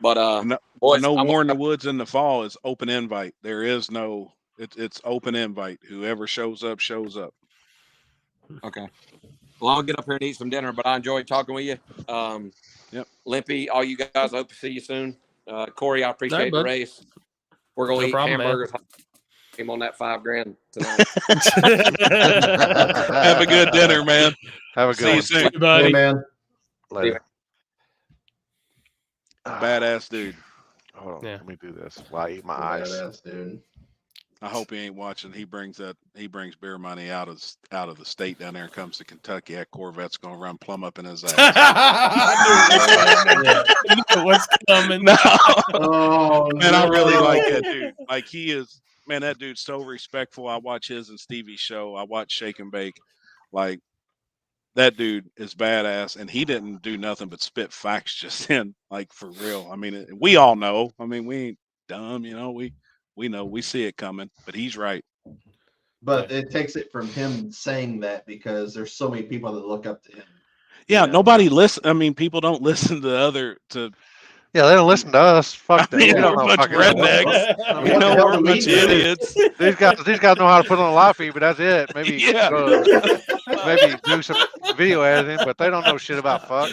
But boys, no War in the Woods in the fall is open invite. There is no. It's open invite. Whoever shows up, shows up. Okay. Well, I'll get up here and eat some dinner, but I enjoyed talking with you. Yep. Limpy, all you guys, I hope to see you soon. Corey, I appreciate the race. We're going to eat hamburgers. Came on that $5,000 tonight. Have a good dinner, man. Have a good one. See you soon, buddy. Hey, man. Later. Badass dude. Hold on, let me do this while I eat my ice. Badass dude. I hope he ain't watching. He brings beer money out of the state down there and comes to Kentucky. That Corvette's gonna run plumb up in his ass. What's coming? No. Oh, man, I really like that dude. Like he is, man. That dude's so respectful. I watch his and Stevie's show. I watch Shake and Bake. Like that dude is badass, and he didn't do nothing but spit facts just then. Like for real. I mean, we all know. I mean, we ain't dumb, We know, we see it coming, but he's right. But it takes it from him saying that because there's so many people that look up to him. Yeah, nobody listen. I mean, people don't listen to. Yeah, they don't listen to us. Fuck that. We're a bunch of rednecks. We're a bunch of idiots. These guys know how to put on a live feed, but that's it. Maybe maybe do some video editing, but they don't know shit about fuck.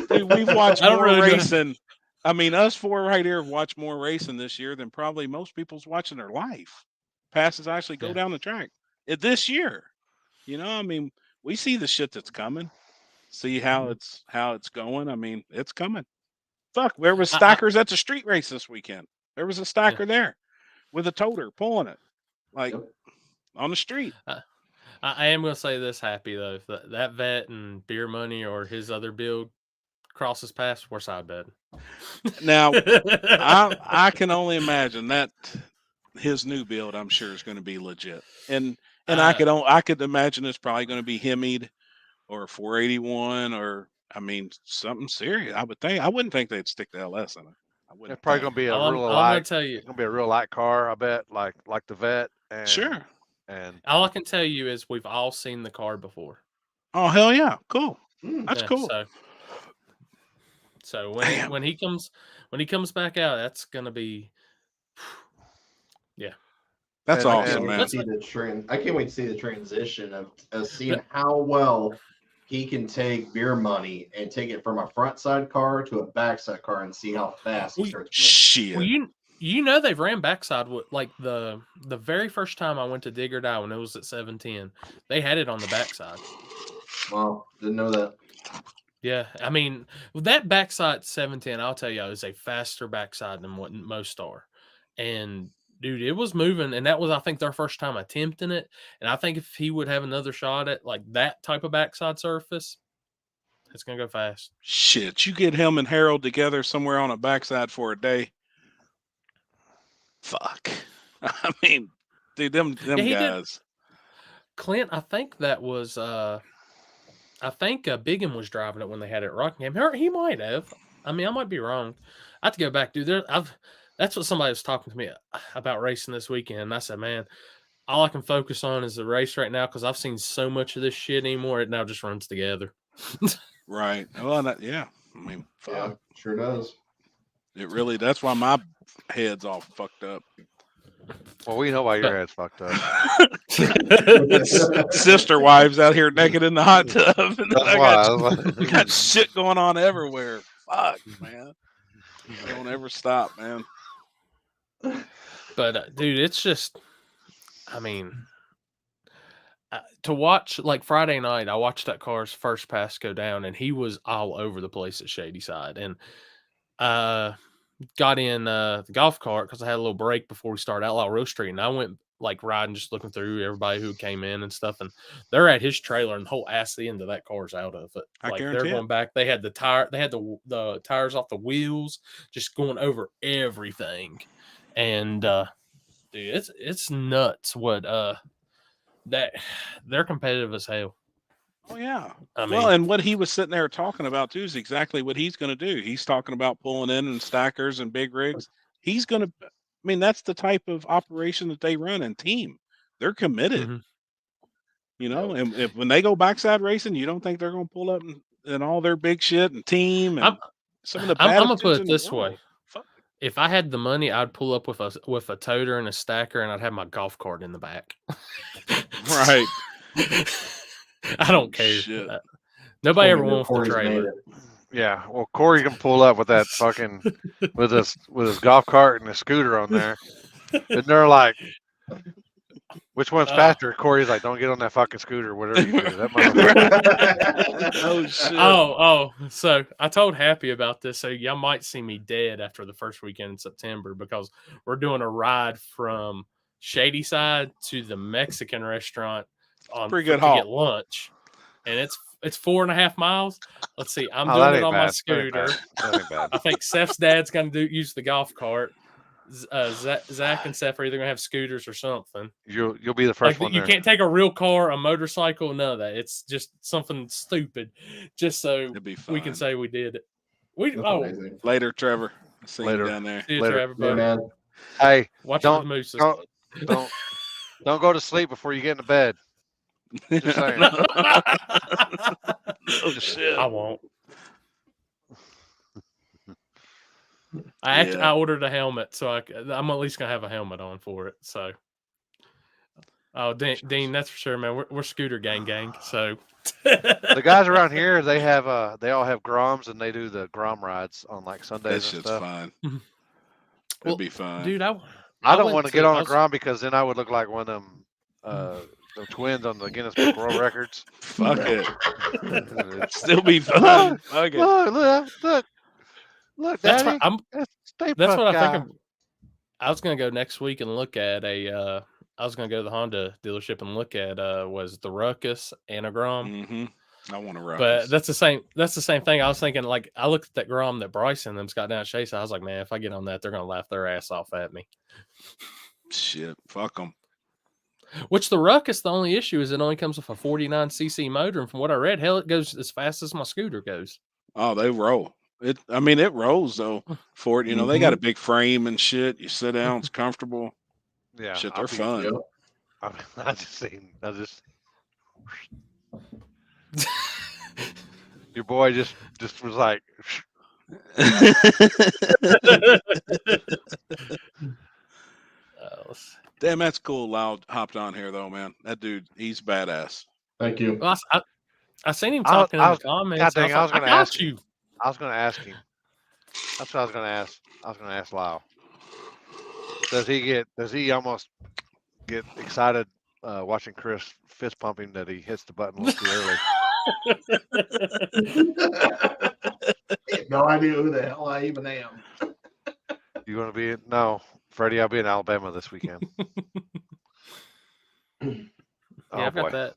Dude, we've watched more racing. I mean, us four right here have watched more racing this year than probably most people's watching their life. Passes actually go down the track this year. I mean, we see the shit that's coming. See how it's going. I mean, it's coming. Fuck, there was stackers at the street race this weekend. There was a stacker there with a toter pulling it, like on the street. I am going to say this, Happy, though. If that vet and beer money or his other build crosses paths, we're side betting. Now, I can only imagine that his new build, I'm sure, is going to be legit. And I could imagine it's probably going to be Hemied or 481 or, I mean, something serious. I would think. I wouldn't think they'd stick the LS in it. It's probably going to be a real light. It's going to be a real light car, I bet, like the vet. And, sure. And all I can tell you is we've all seen the car before. Oh, hell yeah. Cool. That's cool. So when he comes back out, that's gonna be That's awesome, man. I can't wait to see the transition of seeing how well he can take beer money and take it from a front side car to a backside car and see how fast he starts. Shit. Well, they've ran backside with like the very first time I went to Dig or Die when it was at 710, they had it on the backside. Wow, didn't know that. Yeah, I mean, that backside 710, I'll tell you, is a faster backside than what most are. And, dude, it was moving, and that was, I think, their first time attempting it. And I think if he would have another shot at, like, that type of backside surface, it's going to go fast. Shit, you get him and Harold together somewhere on a backside for a day. Fuck. I mean, dude, them guys. Clint, I think that was I think Bigham was driving it when they had it at Rockingham. He might have. I mean, I might be wrong. I have to go back, dude. That's what somebody was talking to me about racing this weekend. And I said, man, all I can focus on is the race right now because I've seen so much of this shit anymore. It now just runs together. Right. Well, yeah. I mean, fuck. Yeah, sure does. It really. That's why my head's all fucked up. Well, we know why your head's fucked up. It's sister wives out here naked in the hot tub. And That's I why. got shit going on everywhere. Fuck, man. Don't ever stop, man. But dude, it's just, I mean, to watch like Friday night, I watched that car's first pass go down, and he was all over the place at Shadyside, and got in the golf cart because I had a little break before we started Outlaw Row Street, and I went like riding, just looking through everybody who came in and stuff, and they're at his trailer, and the whole ass end of that car's out of it. Like they're going back. They had the tires off the wheels, just going over everything, and dude, it's nuts what that they're competitive as hell. Oh yeah. I mean, well, and what he was sitting there talking about too is exactly what he's going to do. He's talking about pulling in and stackers and big rigs. He's going to. I mean, that's the type of operation that they run and team. They're committed. Mm-hmm. You know, and if when they go backside racing, you don't think they're going to pull up and all their big shit and team and some of the. I'm gonna put it this way: if I had the money, I'd pull up with a toter and a stacker, and I'd have my golf cart in the back. Right. I don't care. Nobody ever wants the trailer. Yeah, well, Corey can pull up with that fucking with his golf cart and a scooter on there, and they're like, "Which one's faster?" Corey's like, "Don't get on that fucking scooter, whatever you do." That oh shit! Oh, so I told Happy about this, so y'all might see me dead after the first weekend in September because we're doing a ride from Shadyside to the Mexican restaurant pretty good to get lunch, and it's 4.5 miles. Let's see, I'm doing it on my scooter. I think Seth's dad's gonna use the golf cart. Zach and Seth are either gonna have scooters or something. You'll be the first one. You can't take a real car, a motorcycle, none of that. It's just something stupid, just so we can say we did it. Later, Trevor. See you down there. See you, Trevor. Yeah, man. Hey, watch the mooses. Don't go to sleep before you get into bed. Just saying. Oh shit! I won't. I ordered a helmet, so I'm at least gonna have a helmet on for it. So, Dean, that's for sure, man. We're scooter gang. So, the guys around here, they all have Groms, and they do the Grom rides on like Sundays and stuff. Fun. It'll be fun, dude. I don't want to get on a Grom because then I would look like one of them. The twins on the Guinness Book World Records. Fuck it. Still be fun. Fuck it. Look, Daddy. That's what I think. I was gonna go next week and look at I was gonna go to the Honda dealership and look at was the Ruckus and a Grom. Mm-hmm. I want a Ruckus. But that's the same thing. I was thinking, like, I looked at that Grom that Bryce and them's got down at Chase. I was like, man, if I get on that, they're gonna laugh their ass off at me. Shit, fuck them. Which the Ruckus, the only issue is it only comes with a 49cc motor, and from what I read, hell, it goes as fast as my scooter goes. Oh, they roll. It rolls though. For it, you know, they got a big frame and shit. You sit down, it's comfortable. Yeah, shit, they're fun. I just your boy just was like. Damn, that's cool. Lyle hopped on here though, man. That dude, he's badass. Thank you. Well, I seen him talking in the comments. I was going to ask you. I was going to ask him. That's what I was going to ask. I was going to ask Lyle. Does he almost get excited watching Chris fist pump him that he hits the button a little too early? I have no idea who the hell I even am. You going to be no, Freddie? I'll be in Alabama this weekend. I've got that.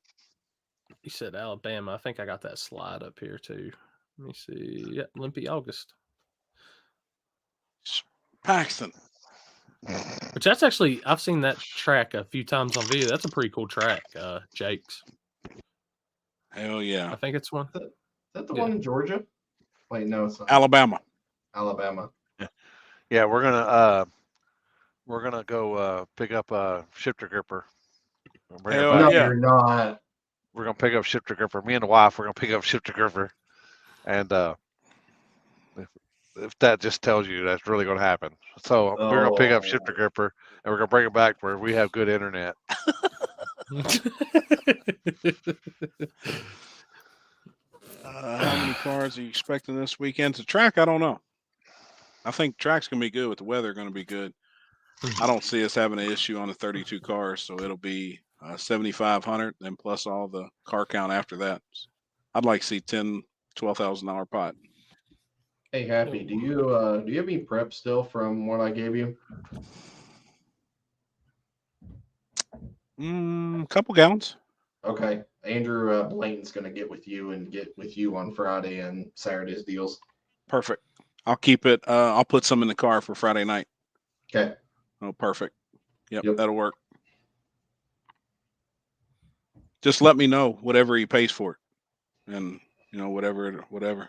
You said Alabama. I think I got that slide up here too. Let me see. Yeah, Limpy August. Paxton. Which that's actually, I've seen that track a few times on video. That's a pretty cool track, Jake's. Hell yeah. I think it's one. Is that the one in Georgia? Wait, no, it's not. Alabama. Alabama. Yeah, we're gonna go pick up a shifter gripper. Hell No, yeah. you're not. We're gonna pick up shifter gripper. Me and the wife, we're gonna pick up shifter gripper, and if that just tells you that's really gonna happen. So we're gonna pick up shifter gripper, and we're gonna bring it back where we have good internet. How many cars are you expecting this weekend? To track, I don't know. I think track's gonna be good with the weather. Going to be good. I don't see us having an issue on the 32 cars, so it'll be 7,500, and plus all the car count after that. I'd like to see $12,000 pot. Hey, Happy, do you have any prep still from what I gave you? Couple gallons. Okay, Andrew Blayton's gonna get with you on Friday and Saturday's deals. Perfect. I'll keep it. I'll put some in the car for Friday night. Okay. Oh, perfect. Yep, that'll work. Just let me know whatever he pays for it, and whatever.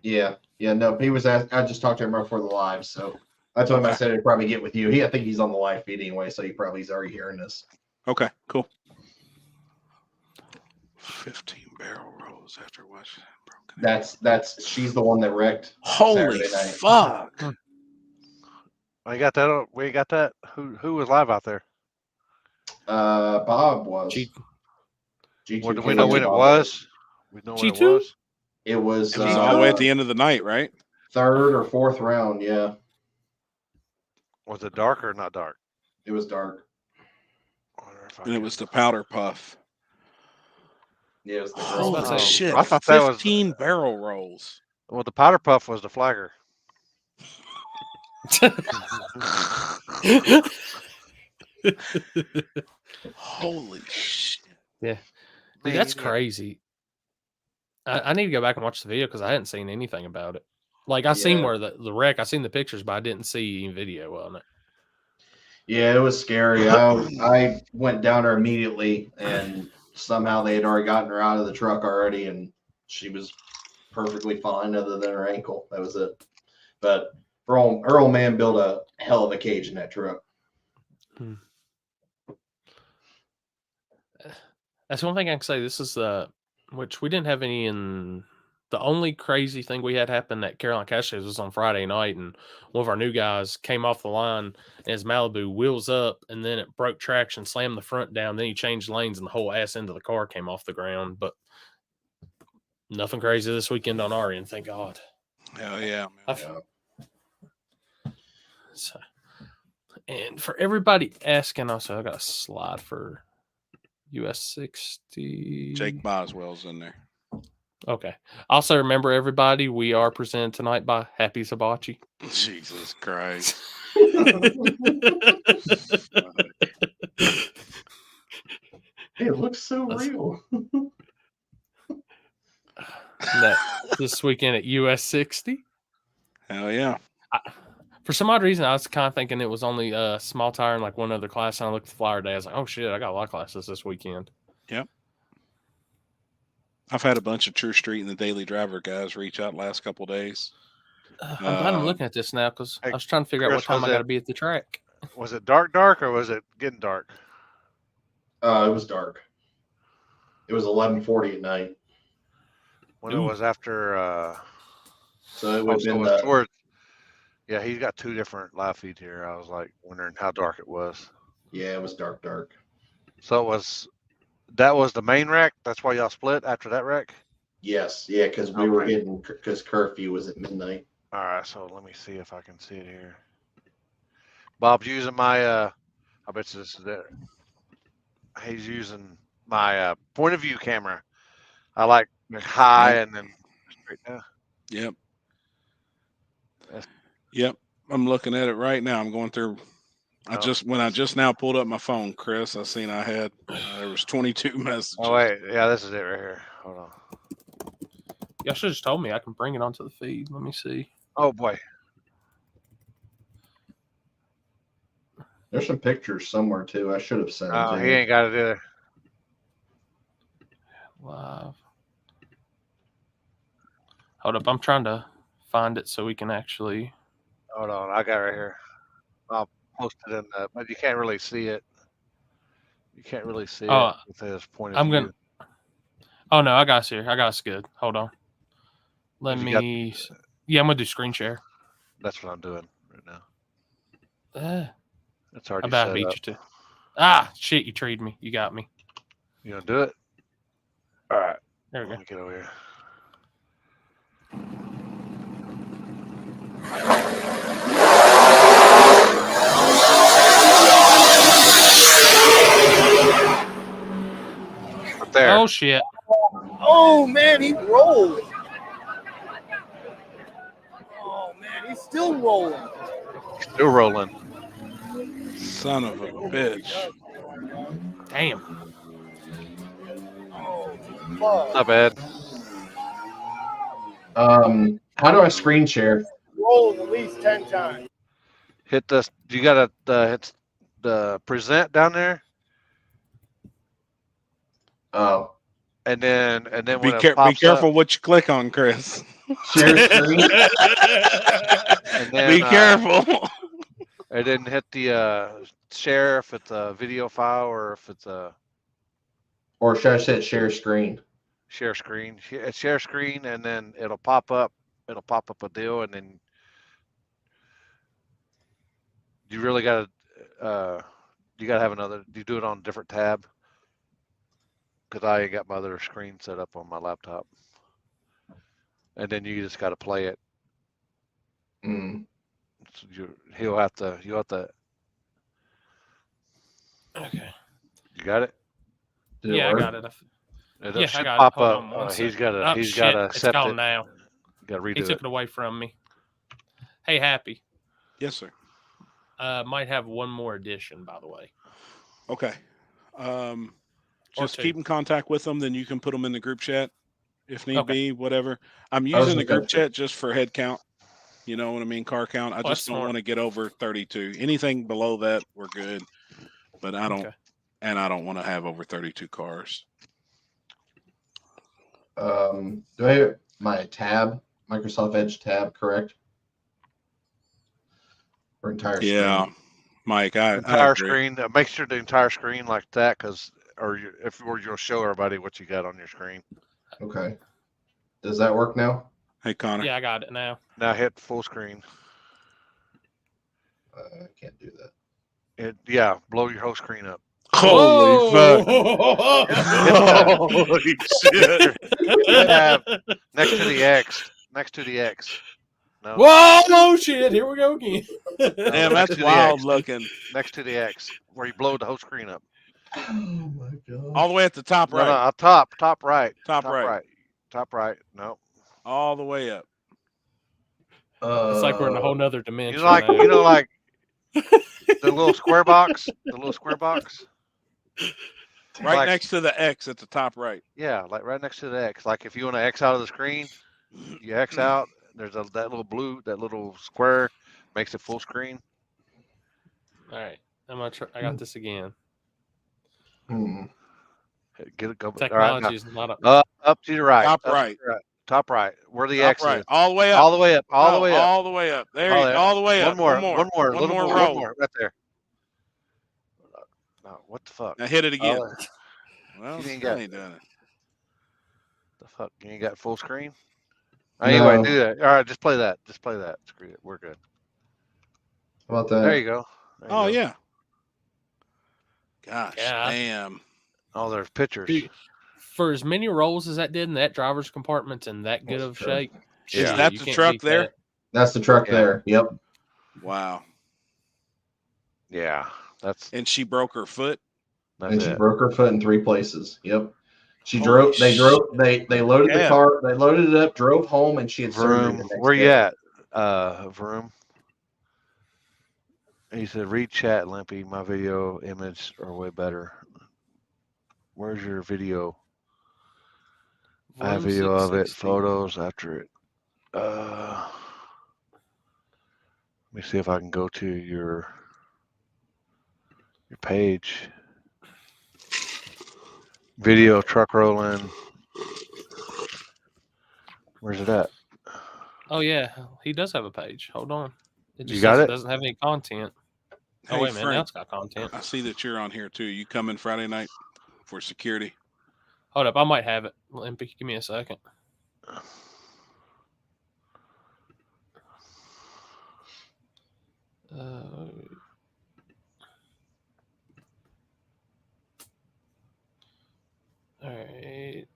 Yeah. No, he was. I just talked to him right before the live, so I told him I said I'd probably get with you. I think he's on the live feed anyway, so he's already hearing this. Okay, cool. 15 barrel rolls after watching. She's the one that wrecked. Holy fuck! We got that. We got that. Who was live out there? Bob was. What, do we know when it was? We know when it was. It was all the way at the end of the night, right? Third or fourth round, yeah. Was it dark or not dark? It was dark. And it was the powder puff. Yeah, it was the holy shit! I thought 15 barrel rolls. Well, the powder puff was the flagger. Holy shit! Yeah, dude, that's crazy. I need to go back and watch the video because I hadn't seen anything about it. Like I seen where the wreck, I seen the pictures, but I didn't see any video on it. Yeah, it was scary. I went down there immediately, and somehow they had already gotten her out of the truck already, and she was perfectly fine other than her ankle. That was it. But her old man built a hell of a cage in that truck. That's one thing I can say. This is which we didn't have any in. The only crazy thing we had happen at Caroline Caches was on Friday night, and one of our new guys came off the line, and his Malibu wheels up, and then it broke traction, slammed the front down. Then he changed lanes, and the whole ass end of the car came off the ground. But nothing crazy this weekend on our end, thank God. Hell yeah, man. So, and for everybody asking, also I got a slide for US 60. Jake Boswell's in there. Okay. Also, remember, everybody, we are presented tonight by Happy Hibachi. Jesus Christ. It looks so real. This weekend at US 60. Hell yeah. For some odd reason, I was kind of thinking it was only a small tire and like one other class. And I looked at the flyer today. I was like, oh shit, I got a lot of classes this weekend. Yep. I've had a bunch of True Street and the Daily Driver guys reach out last couple of days. I'm glad I'm looking at this now because I was trying to figure out what time I got to be at the track. Was it dark, or was it getting dark? It was dark. It was 11:40 at night. When it was after. So it would have been towards. Yeah, he's got two different live feeds here. I was like wondering how dark it was. Yeah, it was dark. So that was the main wreck. That's why y'all split after that wreck. Yes, yeah, because we were hitting because curfew was at midnight. All right, so let me see if I can see it here. Bob's using my. I bet this is it. He's using my point of view camera. I like high and then straight down. Yep. Yep. I'm looking at it right now. I'm going through. When I just now pulled up my phone, Chris, I seen I had there was 22 messages. Oh wait, yeah, this is it right here. Hold on. Y'all should have just told me. I can bring it onto the feed. Let me see. Oh boy. There's some pictures somewhere too. I should have sent them. He ain't got it either. Live. Hold up, I'm trying to find it so we can actually. Hold on, I got it right here. I'll post it in the, but you can't really see it. You can't really see it with his point of view. Oh no, I got us here. I got us good. Hold on. Let me. Yeah, I'm gonna do screen share. That's what I'm doing right now. It's already I bet set I beat up. you too. Ah, shit! You treed me. You got me. You gonna do it? All right. There we Let go. me get over here. Right there. Oh shit! Oh man, he rolled. Oh man, he's still rolling. Still rolling. Son of a bitch. Damn. Not bad. How do I screen share? Rolled at least 10 times. Hit the. You gotta hit the present down there. Oh, And then when Be it pops careful up, what you click on, Chris. share screen. and then, Be careful. And then hit the share if it's a video file or if it's a. Or should I hit share screen? Share screen. Share screen, and then it'll pop up. It'll pop up a deal, and then you really gotta. You gotta have another. You do it on a different tab. Because I ain't got my other screen set up on my laptop. And then you just got to play it. Mm. So you'll have to. Okay. You got it? Yeah, I got it. It should I got pop it. Hold up. on one He's second. got to. He's got to It's accept gone it. now. Got to redo He took it away from me. Hey, Happy. Yes, sir. Might have one more addition, by the way. Okay. Just keep in contact with them, then you can put them in the group chat if need be, whatever. I'm using the group chat just for head count. You know what I mean? Car count. I just don't want to get over 32. Anything below that, we're good. But I don't, and I don't want to have over 32 cars. Do I have my tab, Microsoft Edge tab, correct? For entire screen. Yeah, Mike, I entire agree. screen. Make sure the entire screen like that, because if you'll show everybody what you got on your screen. Okay. Does that work now? Hey, Connor. Yeah, I got it now. Now hit full screen. I can't do that. Blow your whole screen up. Holy fuck! Holy shit! Next to the X. Next to the X. No. Whoa! Shit! Here we go again. Damn, that's wild looking. Next to the X, where you blow the whole screen up. Oh my god! All the way at the top right. No, top right. Top right. No. All the way up. It's like we're in a whole nother dimension. Like the little square box. The little square box. Right next to the X at the top right. Yeah, like right next to the X. Like if you want to X out of the screen, you X out. There's that little square makes it full screen. All right, I'm gonna try. I got this again. Get it. Go. Technology is not up to your right. Top right. Where the X is. All the way up. All the way up. All the way up. All the way up. There you go. All the way up. One more row. Right there. No, what the fuck? Now hit it again. Well, you ain't got it. Done it. The fuck? You ain't got full screen? Anyway, do that. All right, just play that. Screw it. We're good. How about that? There you go. Yeah. Gosh, damn. Oh, there's pictures. For as many rolls as that did in that driver's compartment's in that good of shape. Is that the truck there? That's the truck there. Yep. Wow. Yeah. And she broke her foot. She broke her foot in 3 places. Yep. She drove. They loaded the car. They loaded it up, drove home, and she had surgery the next Where day. you at? Vroom. He said, read chat, Limpy. My video image are way better. Where's your video? I have video of it, photos after it. Let me see if I can go to your page. Video truck rolling. Where's it at? Oh yeah, he does have a page. Hold on. It just You got says it? doesn't have any content. Oh Hey, wait a minute, now Frank, it's got content. I see that you're on here too. You coming Friday night for security? Hold up, I might have it. Limpy, give me a second. All right.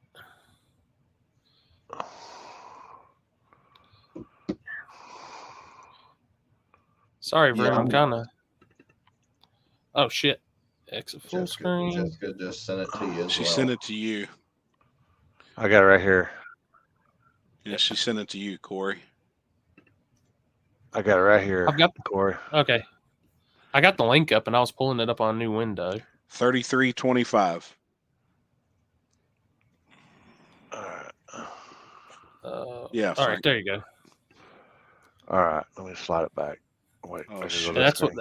Sorry, Vroom. I'm kind of. Oh shit! Exit full screen. Jessica just sent it to you. She sent it to you. I got it right here. Yeah, she sent it to you, Corey. I got it right here. I've got Corey. Okay. I got the link up and I was pulling it up on a new window. 3325. Yeah. All right, there you go. All right, let me slide it back. Wait, that's what.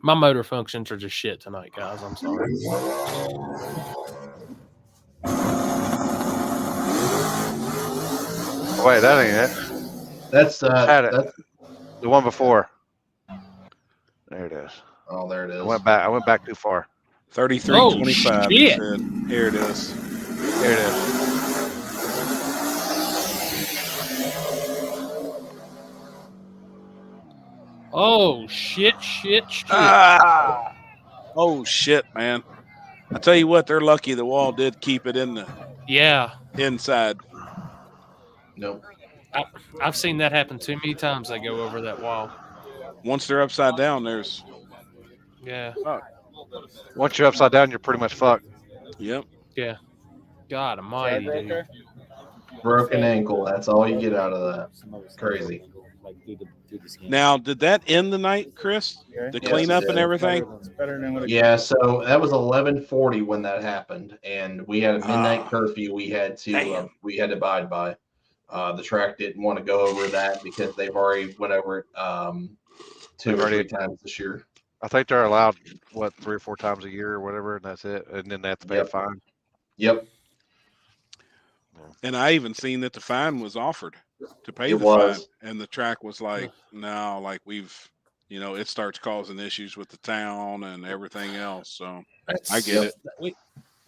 My motor functions are just shit tonight, guys. I'm sorry. Wait, that ain't it. That's that's the one before. There it is. Oh, there it is. I went back too far. 3325. Oh, It said. Here it is. Here it is. Oh shit! Ah! Oh shit, man! I tell you what, they're lucky the wall did keep it in the inside. Nope. I've seen that happen too many times. They go over that wall. Once they're upside down, there's Once you're upside down, you're pretty much fucked. Yep. Yeah. God almighty, dude. Broken ankle. That's all you get out of that. Crazy. Now, did that end the night, Chris? The cleanup and everything? Yeah, so that was 11:40 when that happened, and we had a midnight curfew. We had to abide by. The track didn't want to go over that because they've already went over it 2 or 3 times this year. I think they're allowed 3 or 4 times a year or whatever, and that's it. And then they have to pay a fine. Yep. And I even seen that the fine was offered to pay the fine, and the track was like, "No, like we've, it starts causing issues with the town and everything else." So I get it.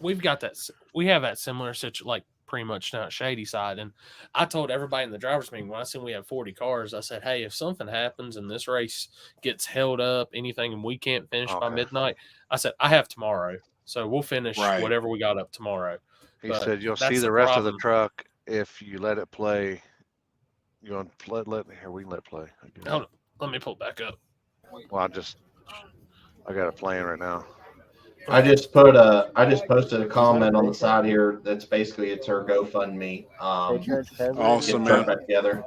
We've got that. We have that similar situation, like pretty much down at Shadyside. And I told everybody in the driver's meeting when I seen we have 40 cars, I said, "Hey, if something happens and this race gets held up, anything, and we can't finish by midnight," I said, "I have tomorrow, so we'll finish whatever we got up tomorrow." He said, "You'll see the rest of the truck if you let it play." You want to let here? We can let it play. Hold on, let me pull it back up. Well, I got it playing right now. I just posted a comment on the side here. That's basically it's her GoFundMe. Awesome, man. man. Back together.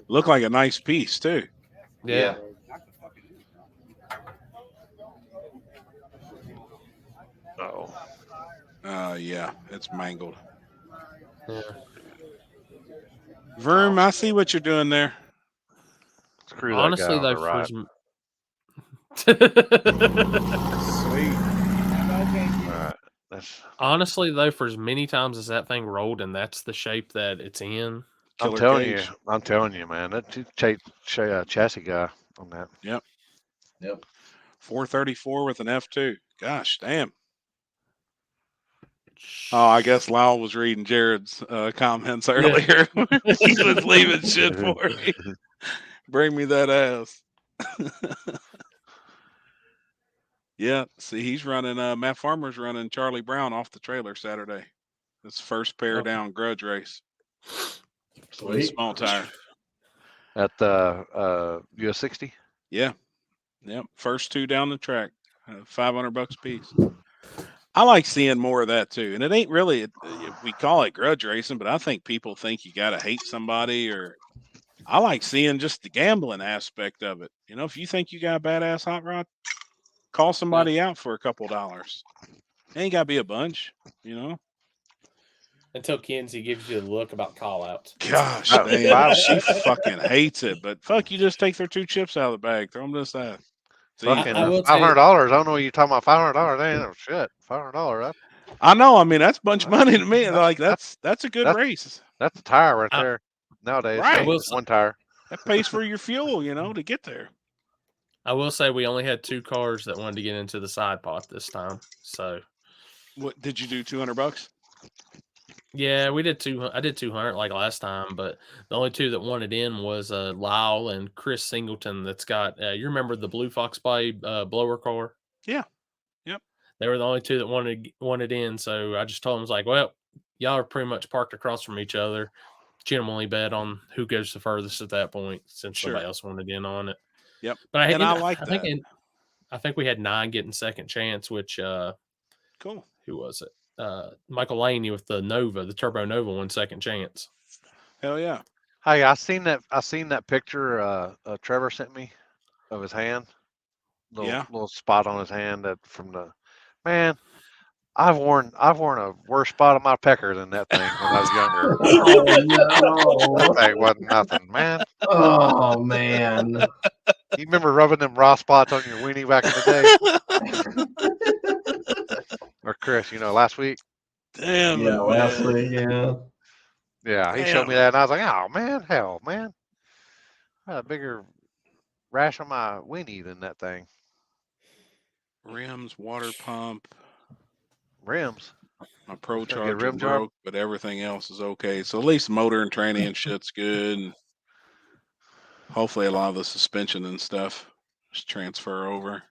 Look like a nice piece too. Yeah. Yeah, it's mangled. Yeah. Vroom, I see what you're doing there. Honestly, though, honestly, though, for as many times as that thing rolled, and that's the shape that it's in. I'm telling you, man. That chassis guy on that. Yep. 434 with an F2. Gosh, damn. Oh, I guess Lyle was reading Jared's comments earlier. He was leaving shit for me. Bring me that ass. Yeah, see, he's running. Matt Farmer's running Charlie Brown off the trailer Saturday. His first pair down Grudge race. Sweet. Small tire. At the US 60. Yeah. Yep. First 2 down the track. $500 a piece. I like seeing more of that too. And it ain't really, we call it grudge racing, but I think people think you got to hate somebody, or I like seeing just the gambling aspect of it. If you think you got a badass hot rod, call somebody out for a couple dollars. It ain't got to be a bunch, Until Kenzie gives you the look about call outs. Gosh, damn, she fucking hates it. But fuck, you just take their 2 chips out of the bag, throw them to the side. Fucking $500. I don't know what you're talking about. $500. Ain't no shit. $500. I know. I mean, that's a bunch of money to me. Like that's a good race. That's a tire right there. Nowadays, Right. one tire. That pays for your fuel, to get there. I will say we only had 2 cars that wanted to get into the side pot this time. So, what did you do? $200? Yeah, we did 200. I did 200 like last time, but the only 2 that wanted in was Lyle and Chris Singleton. That's got you remember the Blue Fox Bay blower car? Yeah. Yep. They were the only 2 that wanted in. So I just told them, I was like, well, y'all are pretty much parked across from each other. Generally bet on who goes the furthest at that point, since nobody else wanted in on it. Yep. But I like that. I think we had 9 getting second chance, which cool. Who was it? Michael Laney with the Nova, the Turbo Nova, won second chance. Hell yeah! Hey, I seen that picture Trevor sent me of his hand. Little spot on his hand that from the man. I've worn a worse spot on my pecker than that thing when I was younger. That thing wasn't nothing, man. Oh man! You remember rubbing them raw spots on your weenie back in the day? Or Chris, last week. Damn. Yeah, last week. Yeah. Yeah, he showed me that, and I was like, "Oh man, hell, man, I had a bigger rash on my weenie than that thing." Rims, water pump, rims. My Pro Charger broke, but everything else is okay. So at least motor and tranny and shit's good. And hopefully a lot of the suspension and stuff just transfer over.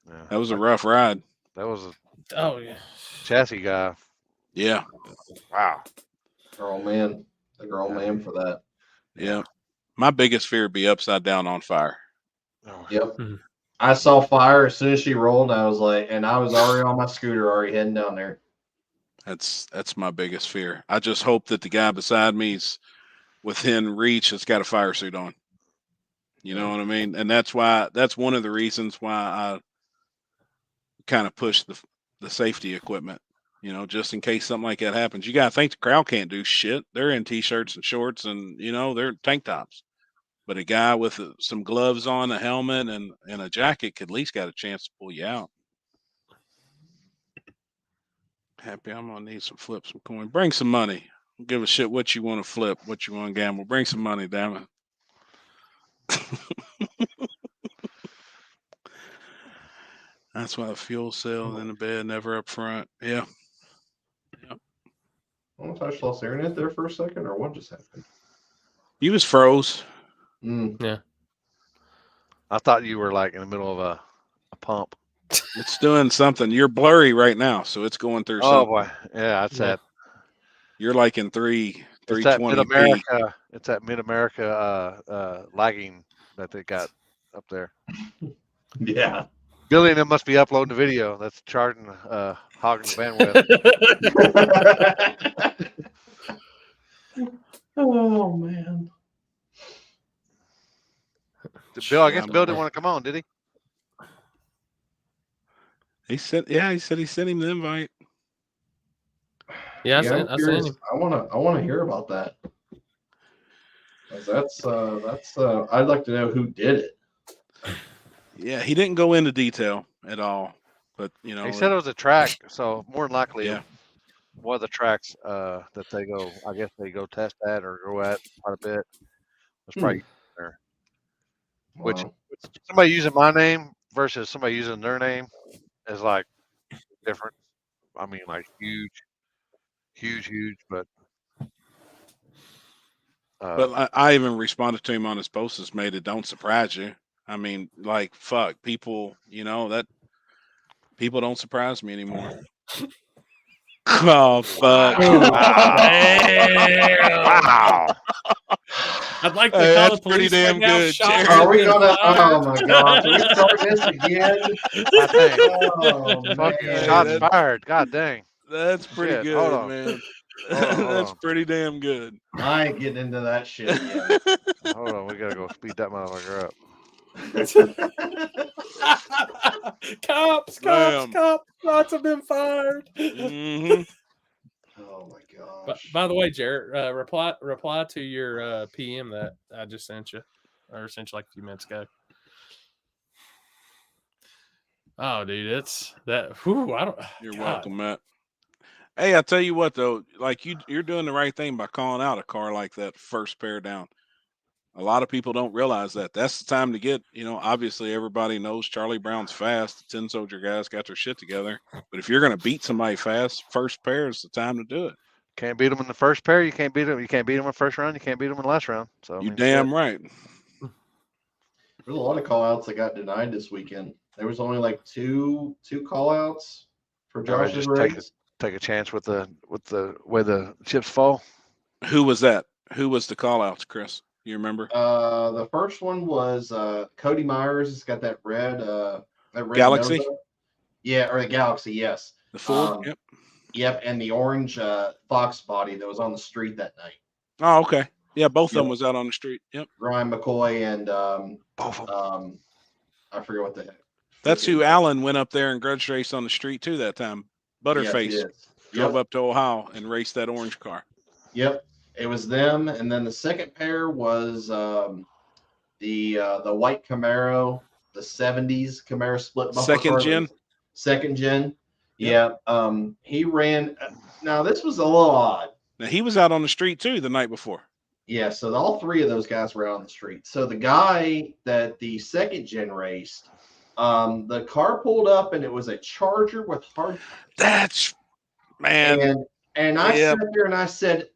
Yeah, that was a rough ride. That was a chassis guy. Yeah. Wow. Girl man. The girl man for that. Yeah. My biggest fear would be upside down on fire. Oh. Yep. I saw fire as soon as she rolled. I was like, and I was already on my scooter, already heading down there. That's my biggest fear. I just hope that the guy beside me's within reach that's got a fire suit on. You know what I mean? And that's one of the reasons why I kind of push the safety equipment, just in case something like that happens. You got to think the crowd can't do shit. They're in t-shirts and shorts and, they're tank tops. But a guy with some gloves on, a helmet, and a jacket could at least got a chance to pull you out. Happy, I'm going to need some flips, some coin. Bring some money. Don't give a shit what you want to flip, what you want to gamble. Bring some money, damn it. That's why the fuel cell in the bed, never up front. Yeah. I almost touched lost internet there for a second, or what just happened? You was froze. Yeah. I thought you were like in the middle of a pump. It's doing something. You're blurry right now, so it's going through something. Oh boy. Yeah, that's that. You're like in 320p. It's that Mid-America lagging that they got up there. Yeah. Billy and them must be uploading the video. That's charging, hogging the bandwidth. Oh man. Bill, I guess Bill didn't want to come on, did he? He said he sent him the invite. Yeah, I sent him. I want to hear about that. That's I'd like to know who did it. Yeah, he didn't go into detail at all, but he said it was a track, so more than likely, one of the tracks that they go, I guess they go test at or go at quite a bit. It's probably there. Which somebody using my name versus somebody using their name is like different. I mean, like huge, but. But I even responded to him on his post that's made it don't surprise you. I mean, like, fuck, people, that people don't surprise me anymore. Oh, fuck. Wow. I'd like to call the police pretty damn good. Are we gonna? Oh my gosh! Are we start this again? Shots fired. God dang. That's pretty good, man. That's pretty damn good. I ain't getting into that shit again. Hold on, we gotta go speed that motherfucker up. Cops, shots have been fired. Mm-hmm. Oh my gosh. By the way, Jared, reply to your PM that I just sent you, or sent you like a few minutes ago. Oh, dude, it's that. Whew, You're welcome, Matt. Hey, I tell you what though, like you're doing the right thing by calling out a car like that first pair down. A lot of people don't realize that. That's the time to get, obviously everybody knows Charlie Brown's fast. The 10 Soldier guys got their shit together. But if you're going to beat somebody fast, first pair is the time to do it. Can't beat them in the first pair. You can't beat them. You can't beat them in the first round. You can't beat them in the last round. So You damn right. There's a lot of call outs that got denied this weekend. There was only like two call outs for Josh's race. Take a chance with the way the chips fall. Who was that? Who was the call outs, Chris? You remember? The first one was Cody Myers. It's got that red Galaxy. Nova. Yeah, or the Galaxy. Yes. The Ford. Yep. Yep, and the orange Fox body that was on the street that night. Oh, okay. Yeah, both of them was out on the street. Yep. Ryan McCoy and both of them. I forget what the heck. That's who Allen went up there and grudge raced on the street too that time. Butterface drove up to Ohio and raced that orange car. Yep. It was them, and then the second pair was the white Camaro, the 70s Camaro split bumper second gen. Second gen. Yep. Yeah. He ran. Now this was a little odd. Now he was out on the street too the night before. Yeah. So all three of those guys were out on the street. So the guy that the second gen raced, the car pulled up and it was a Charger with hard. That's man. And I sat there and I said,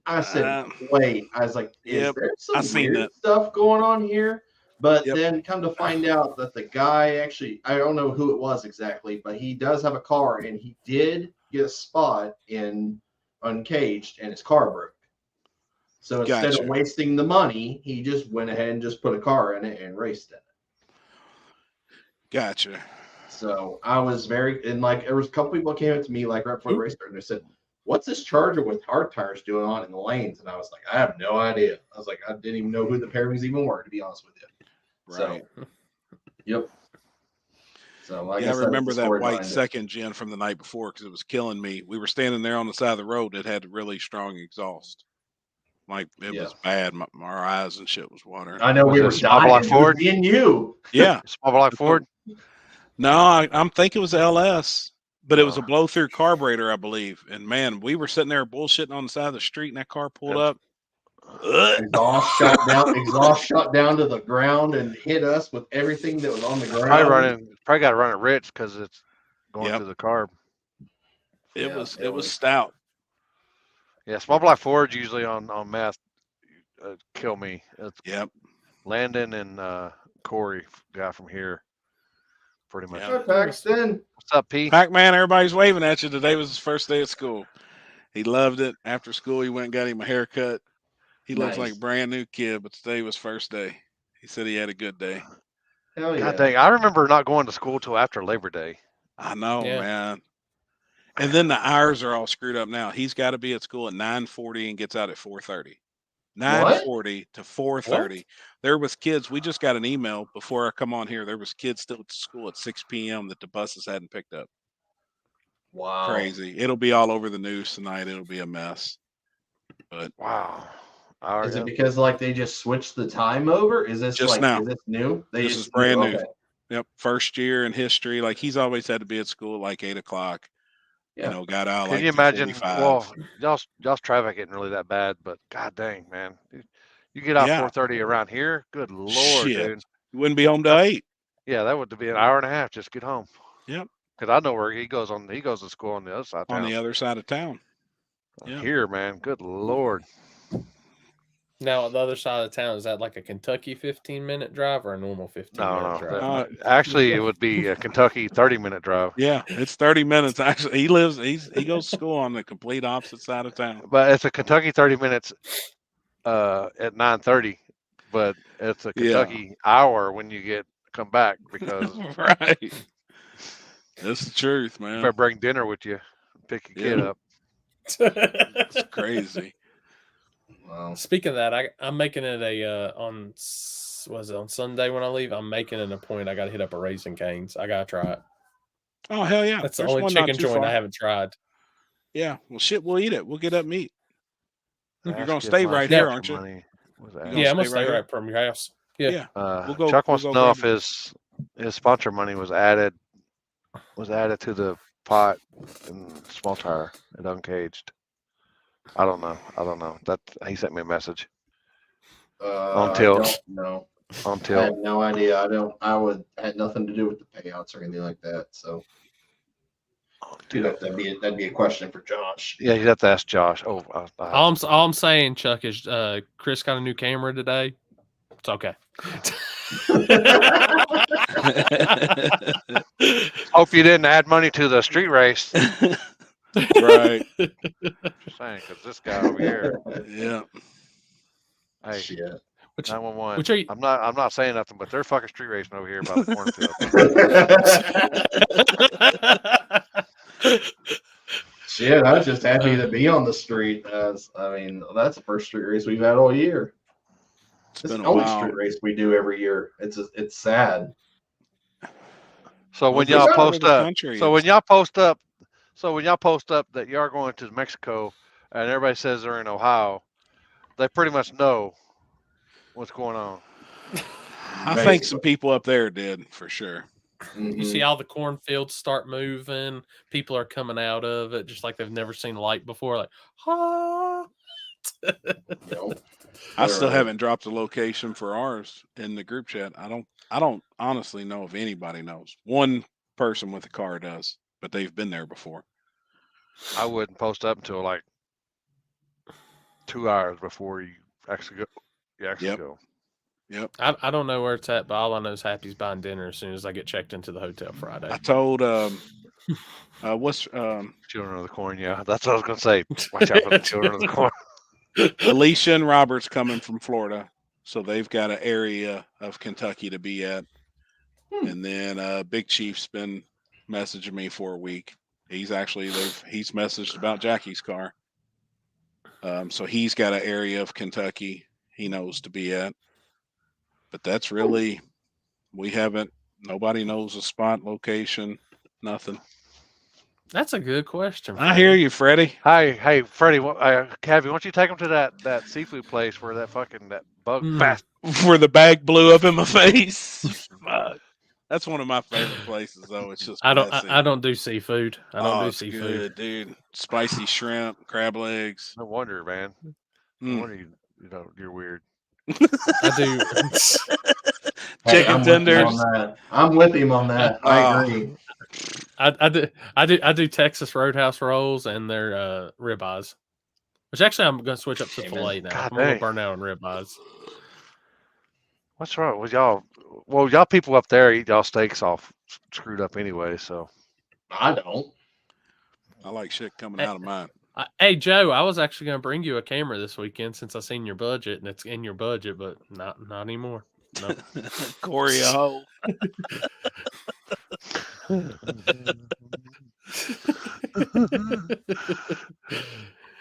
wait. I was like, is there some weird stuff going on here? But then come to find out that the guy actually, I don't know who it was exactly, but he does have a car and he did get a spot in Uncaged and his car broke. So instead of wasting the money, he just went ahead and just put a car in it and raced in it. Gotcha. So I was there was a couple people came up to me like right before the race started and they said, what's this Charger with hard tires doing on in the lanes? And I was like, I have no idea. I was like, I didn't even know who the pairings even were, to be honest with you. Right. So, yep. So I remember that white second gen from the night before because it was killing me. We were standing there on the side of the road that had really strong exhaust. Like it was bad. Our eyes and shit was watering. I know we were dying. Like Ford and you. Yeah. Small block Ford. No, I'm thinking it was LS. But it was a blow-through carburetor, I believe. And, man, we were sitting there bullshitting on the side of the street, and that car pulled up. Exhaust shot down to the ground and hit us with everything that was on the ground. Probably got to run it rich because it's going through the carb. It was stout. Yeah, small block Fords usually on meth kill me. It's Landon and Corey, guy from here. Pretty much. Hi, Paxton. What's up, P? Pac-Man, everybody's waving at you. Today was his first day at school. He loved it. After school, he went and got him a haircut. He looks like a brand new kid, but today was first day. He said he had a good day. Hell yeah. God dang, I remember not going to school till after Labor Day. I know, man. And then the hours are all screwed up now. He's got to be at school at 9:40 and gets out at 4:30. 9:40 to 4:30. There was kids. We just got an email before I come on here. There was kids still at school at 6 p.m. that the buses hadn't picked up. Wow. Crazy. It'll be all over the news tonight. It'll be a mess. But wow. Is it because they just switched the time over? Is this just now? Is this new? This is brand new. Yep. First year in history. Like he's always had to be at school at 8 o'clock. Yeah. Got out. Can you imagine? Well, y'all's traffic isn't really that bad, but god dang, man. You get out 4:30 around here. Good Lord, dude. You wouldn't be home till 8. Yeah, that would be an hour and a half. Just get home. Yep. Because I know where he goes to school on the other side of town. On the other side of town. Here, man. Good Lord. Now, the other side of town, is that like a Kentucky 15-minute drive or a normal 15-minute drive? Actually, it would be a Kentucky 30-minute drive. Yeah, it's 30 minutes. Actually, he goes to school on the complete opposite side of town. But it's a Kentucky 30 minutes at 9:30, but it's a Kentucky hour when you come back because right. That's the truth, man. You better bring dinner with you. Pick your kid up. It's crazy. Wow. Speaking of that, I'm making it on Sunday when I leave. I'm making it a point. I got to hit up a Raising Cane's. I got to try it. Oh, hell yeah. That's the only chicken joint I haven't tried. Yeah. Well, shit, we'll eat it. We'll get up meat. You're going to stay right here, aren't you? Yeah, I'm going to stay right from your house. Yeah. Chuck wants to know if his sponsor money was added to the pot, and small tire, and uncaged. I don't know. That he sent me a message. I don't know. On I tilt. have no idea. I had nothing to do with the payouts or anything like that. So that'd be a question for Josh. Yeah, you'd have to ask Josh. Oh, all I'm saying, Chuck, is Chris got a new camera today. It's okay. Hope you didn't add money to the street race. Right. Just saying, because this guy over here. Yeah. Hey, Shit. 911. I'm not saying nothing, but they're fucking street racing over here by the cornfield. Shit, I was just happy to be on the street. That's the first street race we've had all year. It's the only street race we do every year. It's sad. So when y'all post up, when y'all post up that you are going to Mexico, and everybody says they're in Ohio, they pretty much know what's going on. I think some people up there did for sure. You see all the cornfields start moving. People are coming out of it just like they've never seen light before. Like, ha! I still haven't dropped the location for ours in the group chat. I don't honestly know if anybody knows. One person with a car does, but they've been there before. I wouldn't post up until like 2 hours before you actually go. Go. Yep. I don't know where it's at, but all I know is Happy's buying dinner as soon as I get checked into the hotel Friday. I told what's Children of the Corn, yeah. That's what I was gonna say. Watch out for the Children of the Corn. Alicia and Robert's coming from Florida, so they've got an area of Kentucky to be at. And then Big Chief's been messaging me for a week. He's messaged about Jackie's car. So he's got an area of Kentucky he knows to be at. But that's really, nobody knows the spot, location, nothing. That's a good question. I hear you, Freddie. Hey, Freddie, Cavi, why don't you take him to that seafood place where that bug fast. Where the bag blew up in my face. That's one of my favorite places, though. It's just I don't do seafood. I don't do seafood, good, dude. Spicy shrimp, crab legs. No wonder, man. No wonder you're weird. I do. Chicken tenders. I'm with him on that. I agree. I do Texas Roadhouse rolls and their ribeyes. Which actually I'm gonna switch up to filet now. I'm gonna burn out on ribeyes. What's wrong with y'all? Well, y'all people up there eat y'all steaks all screwed up anyway, so I don't. I like shit coming out of mine. Hey Joe, I was actually going to bring you a camera this weekend since I seen your budget, and it's in your budget, but not anymore. Nope. Corey a hoe.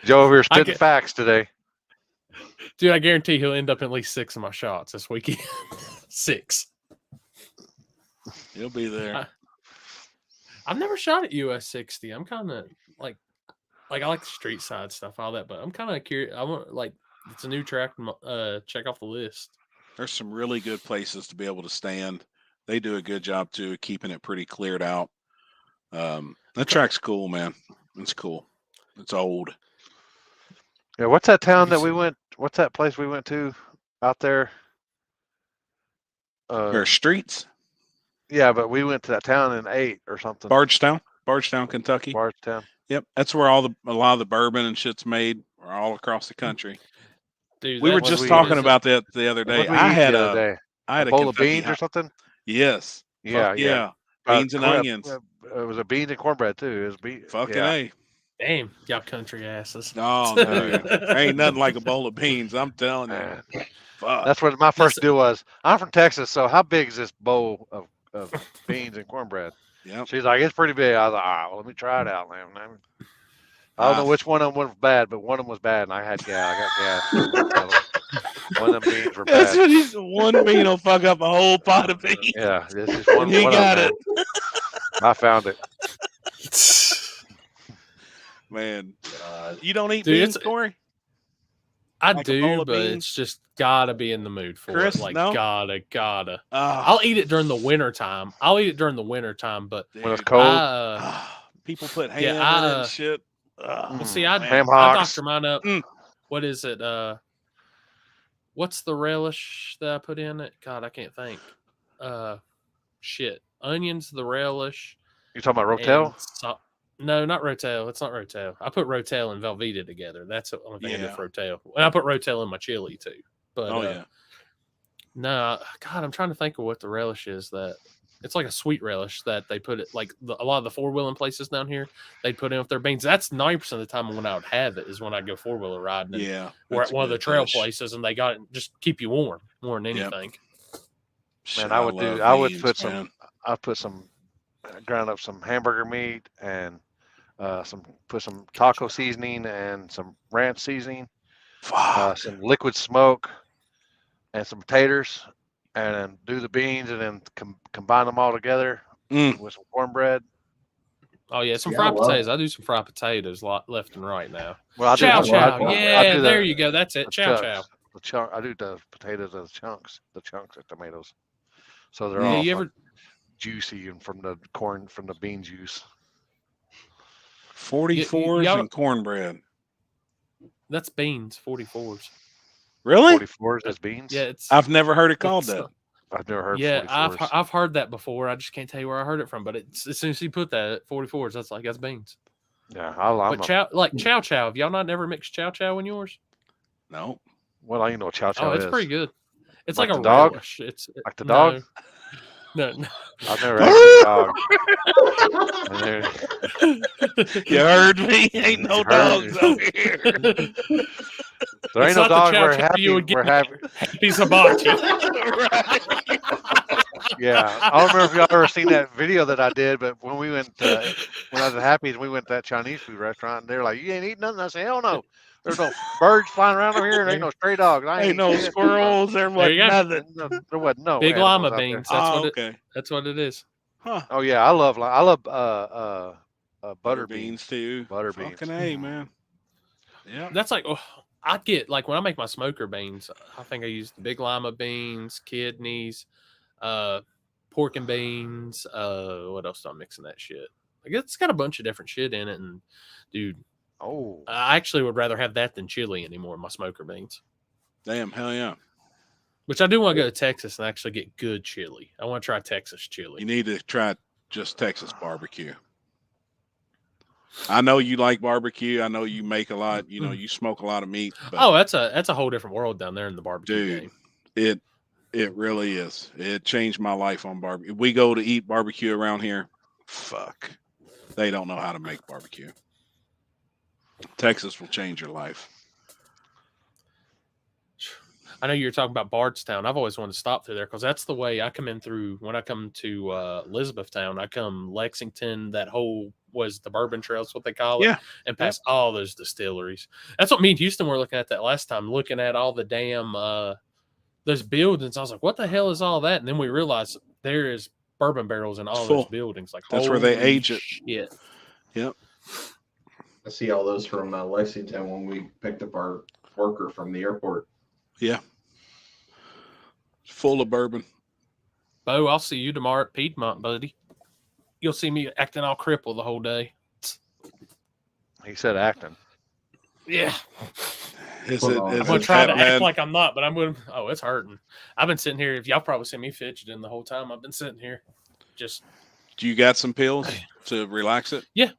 Joe over here spitting facts today. Dude, I guarantee he'll end up in at least 6 of my shots this weekend. 6. He'll be there. I've never shot at US 60. I'm kind of like I like the street side stuff, all that, but I'm kind of curious. I want it's a new track. Check off the list. There's some really good places to be able to stand. They do a good job too, keeping it pretty cleared out. That track's cool, man. It's cool. It's old. Yeah, what's that town that we went? What's that place we went to out there? There are streets. Yeah, but we went to that town in 8 or something. Bardstown, Kentucky. Bardstown. Yep, that's where a lot of the bourbon and shit's made, all across the country. Dude, we were just talking about that the other day. I had a bowl of beans or something. Yes. Yeah. Beans and onions. It was a beans and cornbred too. It was beans. Fucking A. Damn, y'all country asses. Oh, dude. Ain't nothing like a bowl of beans. I'm telling you. Fuck. That's what my first deal was. I'm from Texas, so how big is this bowl of beans and cornbread? Yeah. She's like, it's pretty big. I was like, all right, well, let me try it out, man. I don't know which one of them was bad, but one of them was bad, and I got gas. One of them beans were bad. That's what one bean will fuck up a whole pot of beans. Yeah, this is one. He got it. I found it. Man, you don't eat beans, Corey? I do, but it's just gotta be in the mood for Chris, it. Like, no? gotta. I'll eat it during the winter time. But when it's cold, People put ham in it Yeah, and shit. well, see, I Ham I hocks. doctor mine up. What is it? What's the relish that I put in it? God, I can't think. Shit. Onions, the relish. You talking about Rotel? No, not Rotel. It's not Rotel. I put Rotel and Velveeta together. That's the only thing I do Yeah. for Rotel. And I put Rotel in my chili too. But yeah. no, God, I'm trying to think of what the relish is. That it's like a sweet relish that they put it like a lot of the four-wheeling places down here. They put in with their beans. That's 90% of the time when I would have it is when I go four-wheeler riding. And Yeah, we're at one of the trail dish. places, and they got it just keep you warm more than anything. Shit, Man, I would put some ground up some hamburger meat and put some taco seasoning and some ranch seasoning, some liquid smoke, and some potatoes, and then do the beans, and then combine them all together with some cornbread. Oh yeah, some Yeah, fried I love potatoes. it. I do some fried potatoes left and right now. Well, I do Chow the- chow. I Yeah, do the- there you go. That's it. the Chow chunks. chow. I do the potatoes as chunks, the tomatoes, so they're Yeah, all you ever juicy and from the corn, from the bean juice. 44s y'all- and cornbread. that's beans, 44s. Really? 44s as beans? Yeah, it's I've never heard it called it's- that. I've never heard Yeah, 44s. I've heard that before. I just can't tell you where I heard it from. But it's, as soon as you put that at 44s, that's beans. Yeah, But chow chow. Have y'all not never mixed chow chow in yours? No. well, you know what chow chow Oh, it's is. pretty good. It's Like like, the a dog? relish. It's Like the dog? No. I've never had a dog. You heard me? Ain't no You heard dogs me. over here. There ain't It's no not the dogs. chow We're chow happy. you would We're get. happy. Happy hibachi. Yeah, I don't remember if y'all ever seen that video that I did, but when we went, when I was at Happy's, we went to that Chinese food restaurant, and they're like, "You ain't eating nothing." I said, "Hell no. There's no birds flying around over here, and there ain't no stray dogs. I Ain't no shit." squirrels. There There wasn't you go. nothing. No, there wasn't no Big animals lima out there. beans. That's Oh, what okay. That's what it is. Huh. Oh yeah, I love butter beans too. Butter Fucking beans. A, man. Yeah. That's I get when I make my smoker beans. I think I use the big lima beans, kidneys, pork and beans. What else do I mix in that shit? It's got a bunch of different shit in it, and dude, I actually would rather have that than chili anymore in my smoker beans. Damn, hell yeah. Which I do want to go to Texas and actually get good chili. I want to try Texas chili. You need to try just Texas barbecue. I know you like barbecue. I know you make a lot. You know, you smoke a lot of meat. But Oh, that's a whole different world down there in the barbecue game. It really is. It changed my life on barbecue. We go to eat barbecue around here. Fuck. They don't know how to make barbecue. Texas will change your life. I know you're talking about Bardstown. I've always wanted to stop through there because that's the way I come in through when I come to Elizabethtown. I come Lexington, that whole was the Bourbon Trail, is what they call it. Yeah. And past all those distilleries. That's what me and Houston were looking at that last time, looking at all the damn those buildings. I was like, what the hell is all that? And then we realized there is bourbon barrels in all those buildings. Like, that's where they holy age it. Shit. Yep. I see all those from Lexington when we picked up our worker from the airport. Yeah. Full of bourbon. Bo, I'll see you tomorrow at Piedmont, buddy. You'll see me acting all crippled the whole day. He said acting. Yeah. Is I'm it going to try to Batman? act like I'm not, but I'm going to. Oh, it's hurting. I've been sitting here. If y'all probably see me fidgeting the whole time I've been sitting here. Just. Do you got some pills to relax it? Yeah.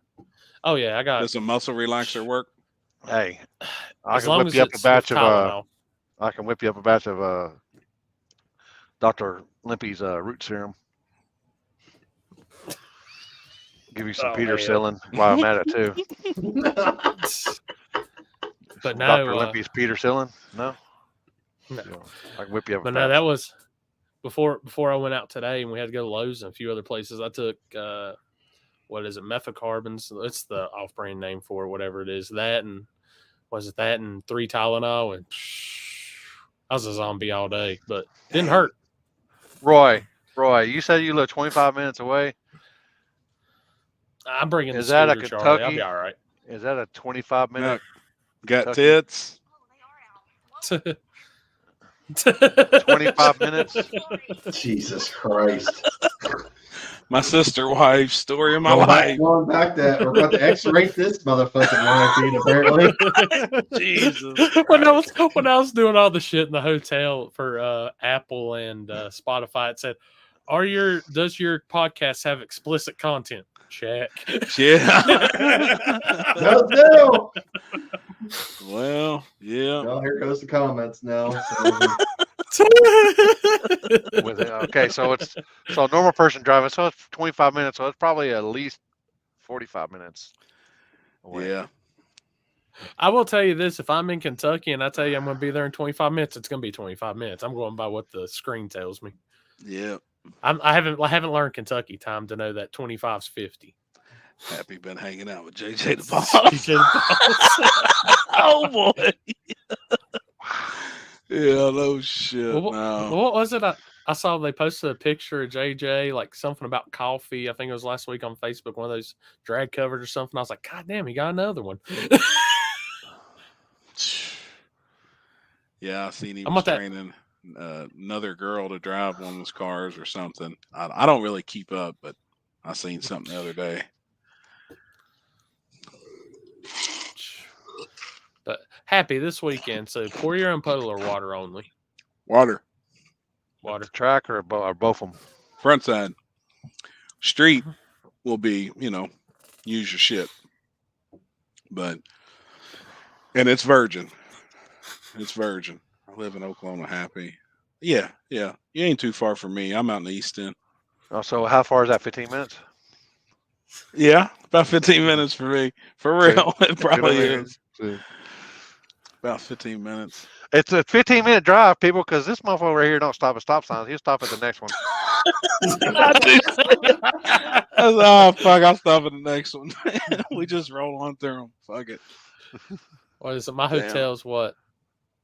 Oh, yeah. I got. Does a muscle relaxer work? Hey, I As can long whip as you up a it's batch with of Tylenol. I can whip you up a batch of Dr. Limpy's root serum. Give you some Petersilin while I'm at it too. But no, Dr. Limpy's Petersilin? No. No. I can whip you up. But no, that was before I went out today, and we had to go to Lowe's and a few other places. I took what is it, methocarbons? It's the off-brand name for it, whatever it is. That and 3 Tylenol, and I was a zombie all day, but didn't hurt. Roy, you said you live 25 minutes away. I'm bringing Is the that a scooter, Charlie. I'll Kentucky? be all right. Is that a 25-minute? Got Kentucky? tits. 25 minutes. Jesus Christ. My sister wife's story of my life. Going back to, we're about to X-rate this motherfucking live feed, apparently. Jesus. when I was doing all the shit in the hotel for Apple and Spotify, it said, does your podcast have explicit content? Check. Yeah. No. Well, yeah. Well, here goes the comments now. Okay, so a normal person driving, so it's 25 minutes, so it's probably at least 45 minutes away. Yeah. I will tell you this: if I'm in Kentucky and I tell you I'm going to be there in 25 minutes, it's going to be 25 minutes. I'm going by what the screen tells me. Yeah. I haven't learned Kentucky time to know that 25's 50. Happy been hanging out with JJ the Boss. Oh boy. Yeah, no shit. Well, no. What was it? I saw they posted a picture of JJ, like something about coffee. I think it was last week on Facebook, one of those drag covers or something. I was like, God damn, he got another one. Yeah, I seen he was training another girl to drive one of his cars or something. I don't really keep up, but I seen something the other day. But happy this weekend, so pour your own puddle or water only. Water. The track or both of them? Front side. Street will be, use your shit. And it's virgin. It's virgin. I live in Oklahoma, happy. Yeah. You ain't too far from me. I'm out in the East End. Oh, so how far is that? 15 minutes? Yeah, about 15 minutes for me. For real, it probably is. About 15 minutes. It's a 15-minute drive, people, because this motherfucker over here don't stop at stop signs. He'll stop at the next one. Oh, fuck, I'll stop at the next one. We just roll on through them. Fuck it. What is it? My hotel's what?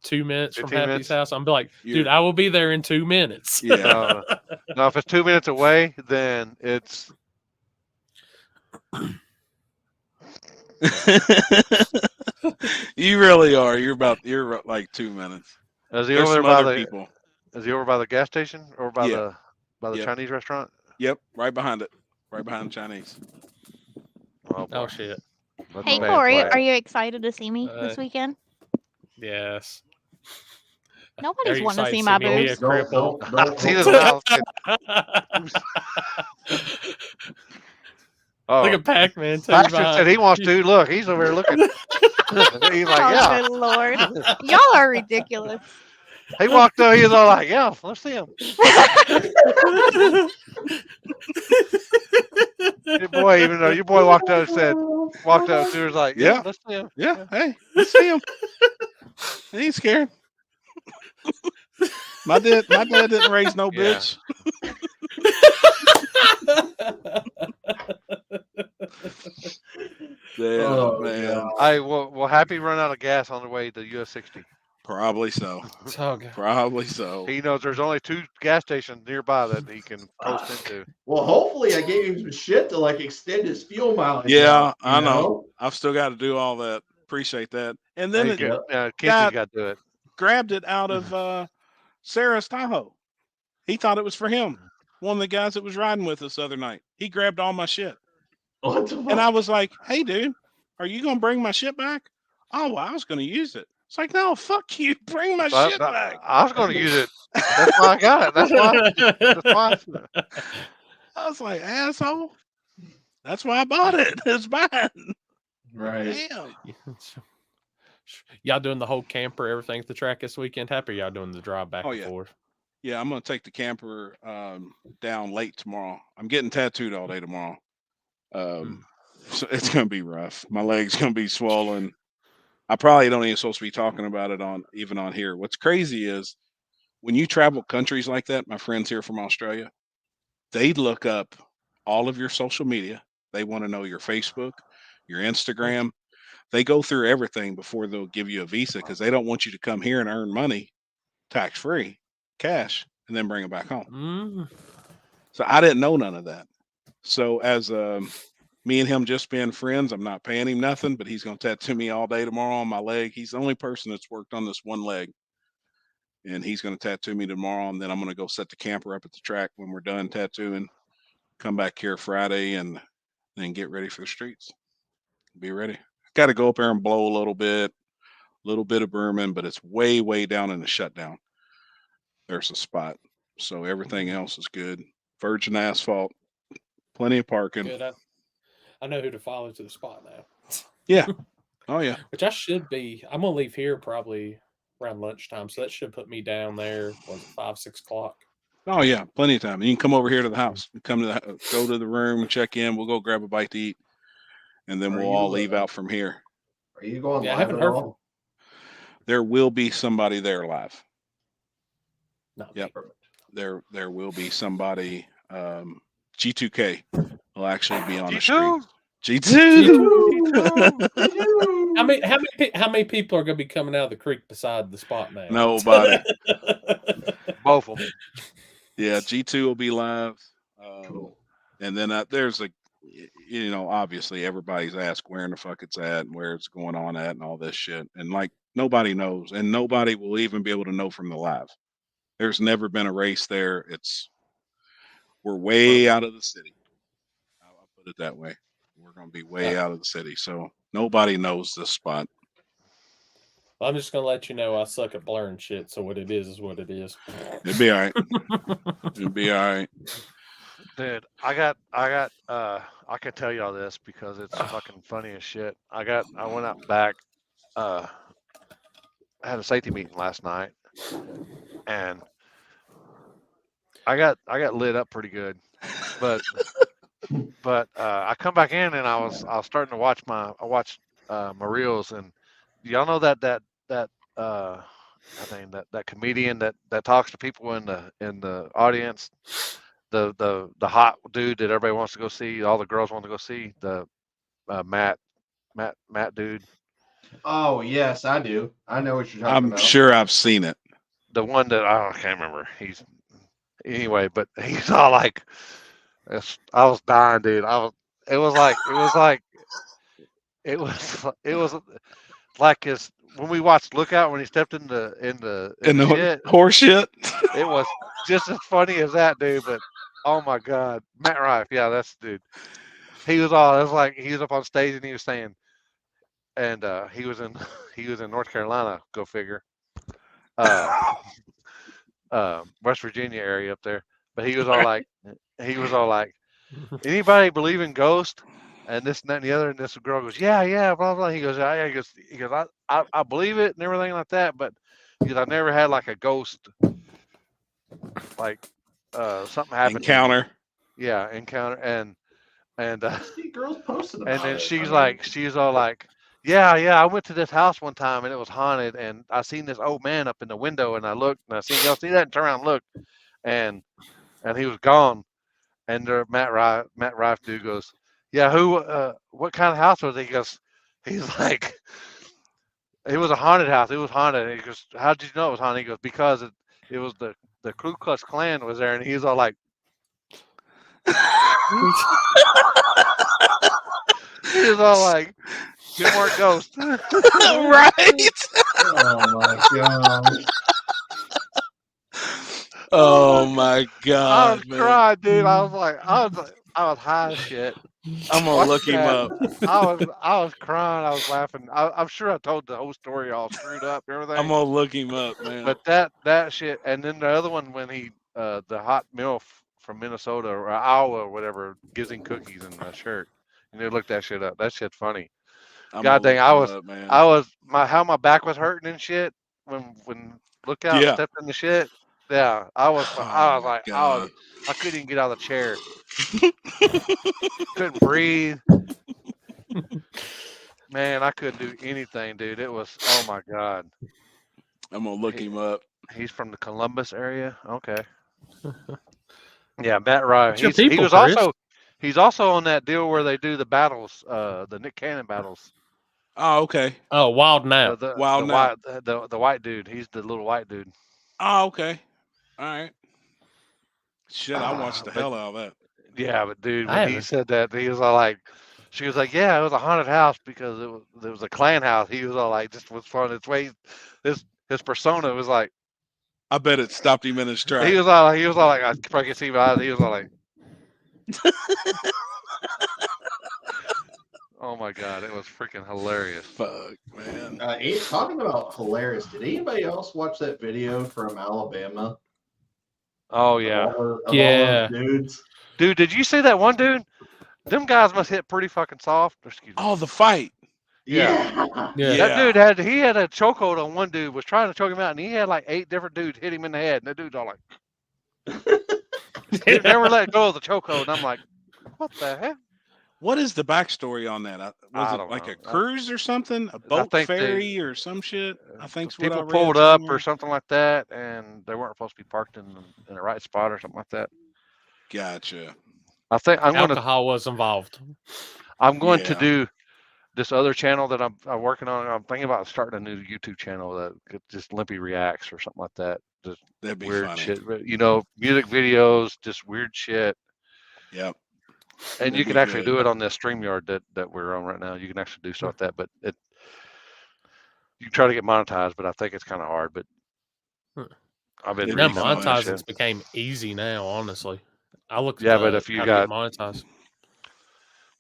2 minutes from 15 Happy's minutes? house? I'm like, dude, I will be there in 2 minutes. Yeah. No, if it's 2 minutes away, then it's... You really are. You're like 2 minutes. Is he There's over some by other the people. Is he over by the gas station or by Yeah. the Chinese restaurant? Yep, right behind it. Right behind the Chinese. Oh shit. Hey Corey, are you excited to see me this weekend? Yes. Nobody's wanting to see my boobs. Don't see his mouth. Oh, look at Pac-Man. Pac-Man said he wants to. Look, he's over here looking. He's like, yeah. Good Lord. Y'all are ridiculous. He walked up, he was all like, yeah, let's see him. Your boy walked up to her, was like, yeah, let's see him. Yeah, hey, let's see him. He ain't scared. My dad didn't raise no bitch. Damn, man. Will Happy run out of gas on the way to US 60? Probably so. Probably so. He knows there's only 2 gas stations nearby that he can post into. Well, hopefully I gave him some shit to like extend his fuel mileage. Yeah, I know. I've still got to do all that. Appreciate that. And then Kenzie's got to do it. Grabbed it out of Sarah's Tahoe. He thought it was for him. One of the guys that was riding with us the other night. He grabbed all my shit. And I was like, hey, dude, are you going to bring my shit back? Oh, well, I was going to use it. It's like, no, fuck you. Bring my shit back. I was going to use it. That's why I got it. That's why. I was like, asshole. That's why I bought it. It's mine. Right. Damn. Y'all doing the whole camper, everything at the track this weekend? Happy y'all doing the drive back and forth? Yeah, I'm going to take the camper down late tomorrow. I'm getting tattooed all day tomorrow. So it's going to be rough. My leg's going to be swollen. I probably don't even supposed to be talking about it on here. What's crazy is when you travel countries like that, my friends here from Australia, they look up all of your social media. They want to know your Facebook, your Instagram. They go through everything before they'll give you a visa because they don't want you to come here and earn money tax-free, cash, and then bring it back home. So I didn't know none of that. So as me and him just being friends, I'm not paying him nothing, but he's going to tattoo me all day tomorrow on my leg. He's the only person that's worked on this one leg. And he's going to tattoo me tomorrow, and then I'm going to go set the camper up at the track when we're done tattooing. come back here Friday and then get ready for the streets. Be ready. Got to go up there and blow a little bit of Berman, but it's way, way down in the shutdown. There's a spot. So everything else is good. Virgin asphalt, plenty of parking. Good. I know who to follow to the spot now. Yeah. Oh, yeah. Which I should be. I'm going to leave here probably around lunchtime. So that should put me down there, 5, 6 o'clock. Oh, yeah. Plenty of time. You can come over here to the house. Come to go to the room, check in. We'll go grab a bite to eat. And then we'll all leave out from here. Are you going live? I haven't heard from. There will be somebody there live. No. Yep. There will be somebody. G2K will actually be on the street. G2. How many people are going to be coming out of the creek beside the spot now? Nobody. Both of them. Yeah, G2 will be live. And then there's obviously everybody's asked where in the fuck it's at and where it's going on at and all this shit. And like nobody knows, and nobody will even be able to know from the live. There's never been a race there. We're way out of the city. I'll put it that way. We're going to be way out of the city. So nobody knows this spot. I'm just going to let you know I suck at blurring shit. So what it is what it is. It'll be all right. It'll be all right. Dude, I can tell y'all this because it's fucking funny as shit. I went out back, I had a safety meeting last night, and I got lit up pretty good, but I come back in and I was starting to watch my reels, and y'all know that comedian that talks to people in the audience. The hot dude that everybody wants to go see, all the girls want to go see, the Matt dude. Oh yes, I do. I know what you're talking about. I'm sure I've seen it. The one that I can't remember. But he's all like, I was dying, dude. It was like his when we watched Lookout when he stepped in the shit. Horse shit. It was just as funny as that, dude. But oh my God, Matt Rife, yeah, that's the dude. It was like he was up on stage and he was saying, and he was in North Carolina, go figure, West Virginia area up there. But he was all like, anybody believe in ghosts? And this and that and the other, and this girl goes, yeah, blah blah. He goes, yeah, he goes, I believe it and everything like that, but because I never had like a ghost, like something happened. Encounter. Yeah, encounter, and see girls posted about and then it. she's all like, yeah, I went to this house one time and it was haunted, and I seen this old man up in the window, and I looked and I seen y'all see that and turn around and look, and he was gone, and Matt Rife dude goes, yeah, what kind of house was it? He's like, it was a haunted house. It was haunted. He goes, how did you know it was haunted? He goes, because it was the Ku Klux Klan was there, and he's all like, he was all like, you weren't ghosts. Right. Oh my God. Oh my God. I was crying, dude. I was high as shit. I'm gonna look him up. I was crying. I was laughing. I'm sure I told the whole story all screwed up and everything. I'm gonna look him up, man. But that shit, and then the other one when he the hot MILF from Minnesota or Iowa or whatever gives him cookies in a shirt. You know, look that shit up. That shit's funny. God dang, how my back was hurting and shit when Lookout stepped in the shit. Yeah, I was like, I couldn't even get out of the chair. Couldn't breathe. Man, I couldn't do anything, dude. It was, oh my God. I'm gonna look him up. He's from the Columbus area. Okay. Yeah, Matt Ryan. He's also on that deal where they do the battles, the Nick Cannon battles. Oh, okay. Oh, Wild Now. The white dude. He's the little white dude. Oh, okay. All right. Shit, I watched the hell out of that. Yeah, but dude, when he said that, he was all like, she was like, yeah, it was a haunted house because it was a Klan house. He was all like, just was fun. Its way, his persona was like, I bet it stopped him in his tracks. He was all like, I probably can see my eyes. He was all like, Oh my god, it was freaking hilarious. Fuck, man. Talking about hilarious, did anybody else watch that video from Alabama? Oh yeah. Of all those dudes? Dude, did you see that one dude? Them guys must hit pretty fucking soft. Excuse me. Oh, the fight. Yeah. That dude had a chokehold on one dude, was trying to choke him out, and he had like 8 different dudes hit him in the head. And that dude's all like, he never let go of the chokehold. And I'm like, what the heck? What is the backstory on that? Was it like a cruise or something? A boat ferry or some shit? I think people pulled up or something like that, and they weren't supposed to be parked in the right spot or something like that. Gotcha. I think alcohol was involved. I'm going to do this other channel that I'm working on. I'm thinking about starting a new YouTube channel that just Limpy reacts or something like that. Just that'd be weird funny. shit, music videos, just weird shit. Yep. And that'd you can be actually good. do it on this StreamYard that we're on right now. You can actually do stuff like that, but you can try to get monetized, but I think it's kind of hard. But I've been now monetizing's became easy now. Honestly, I look. But if you got monetized.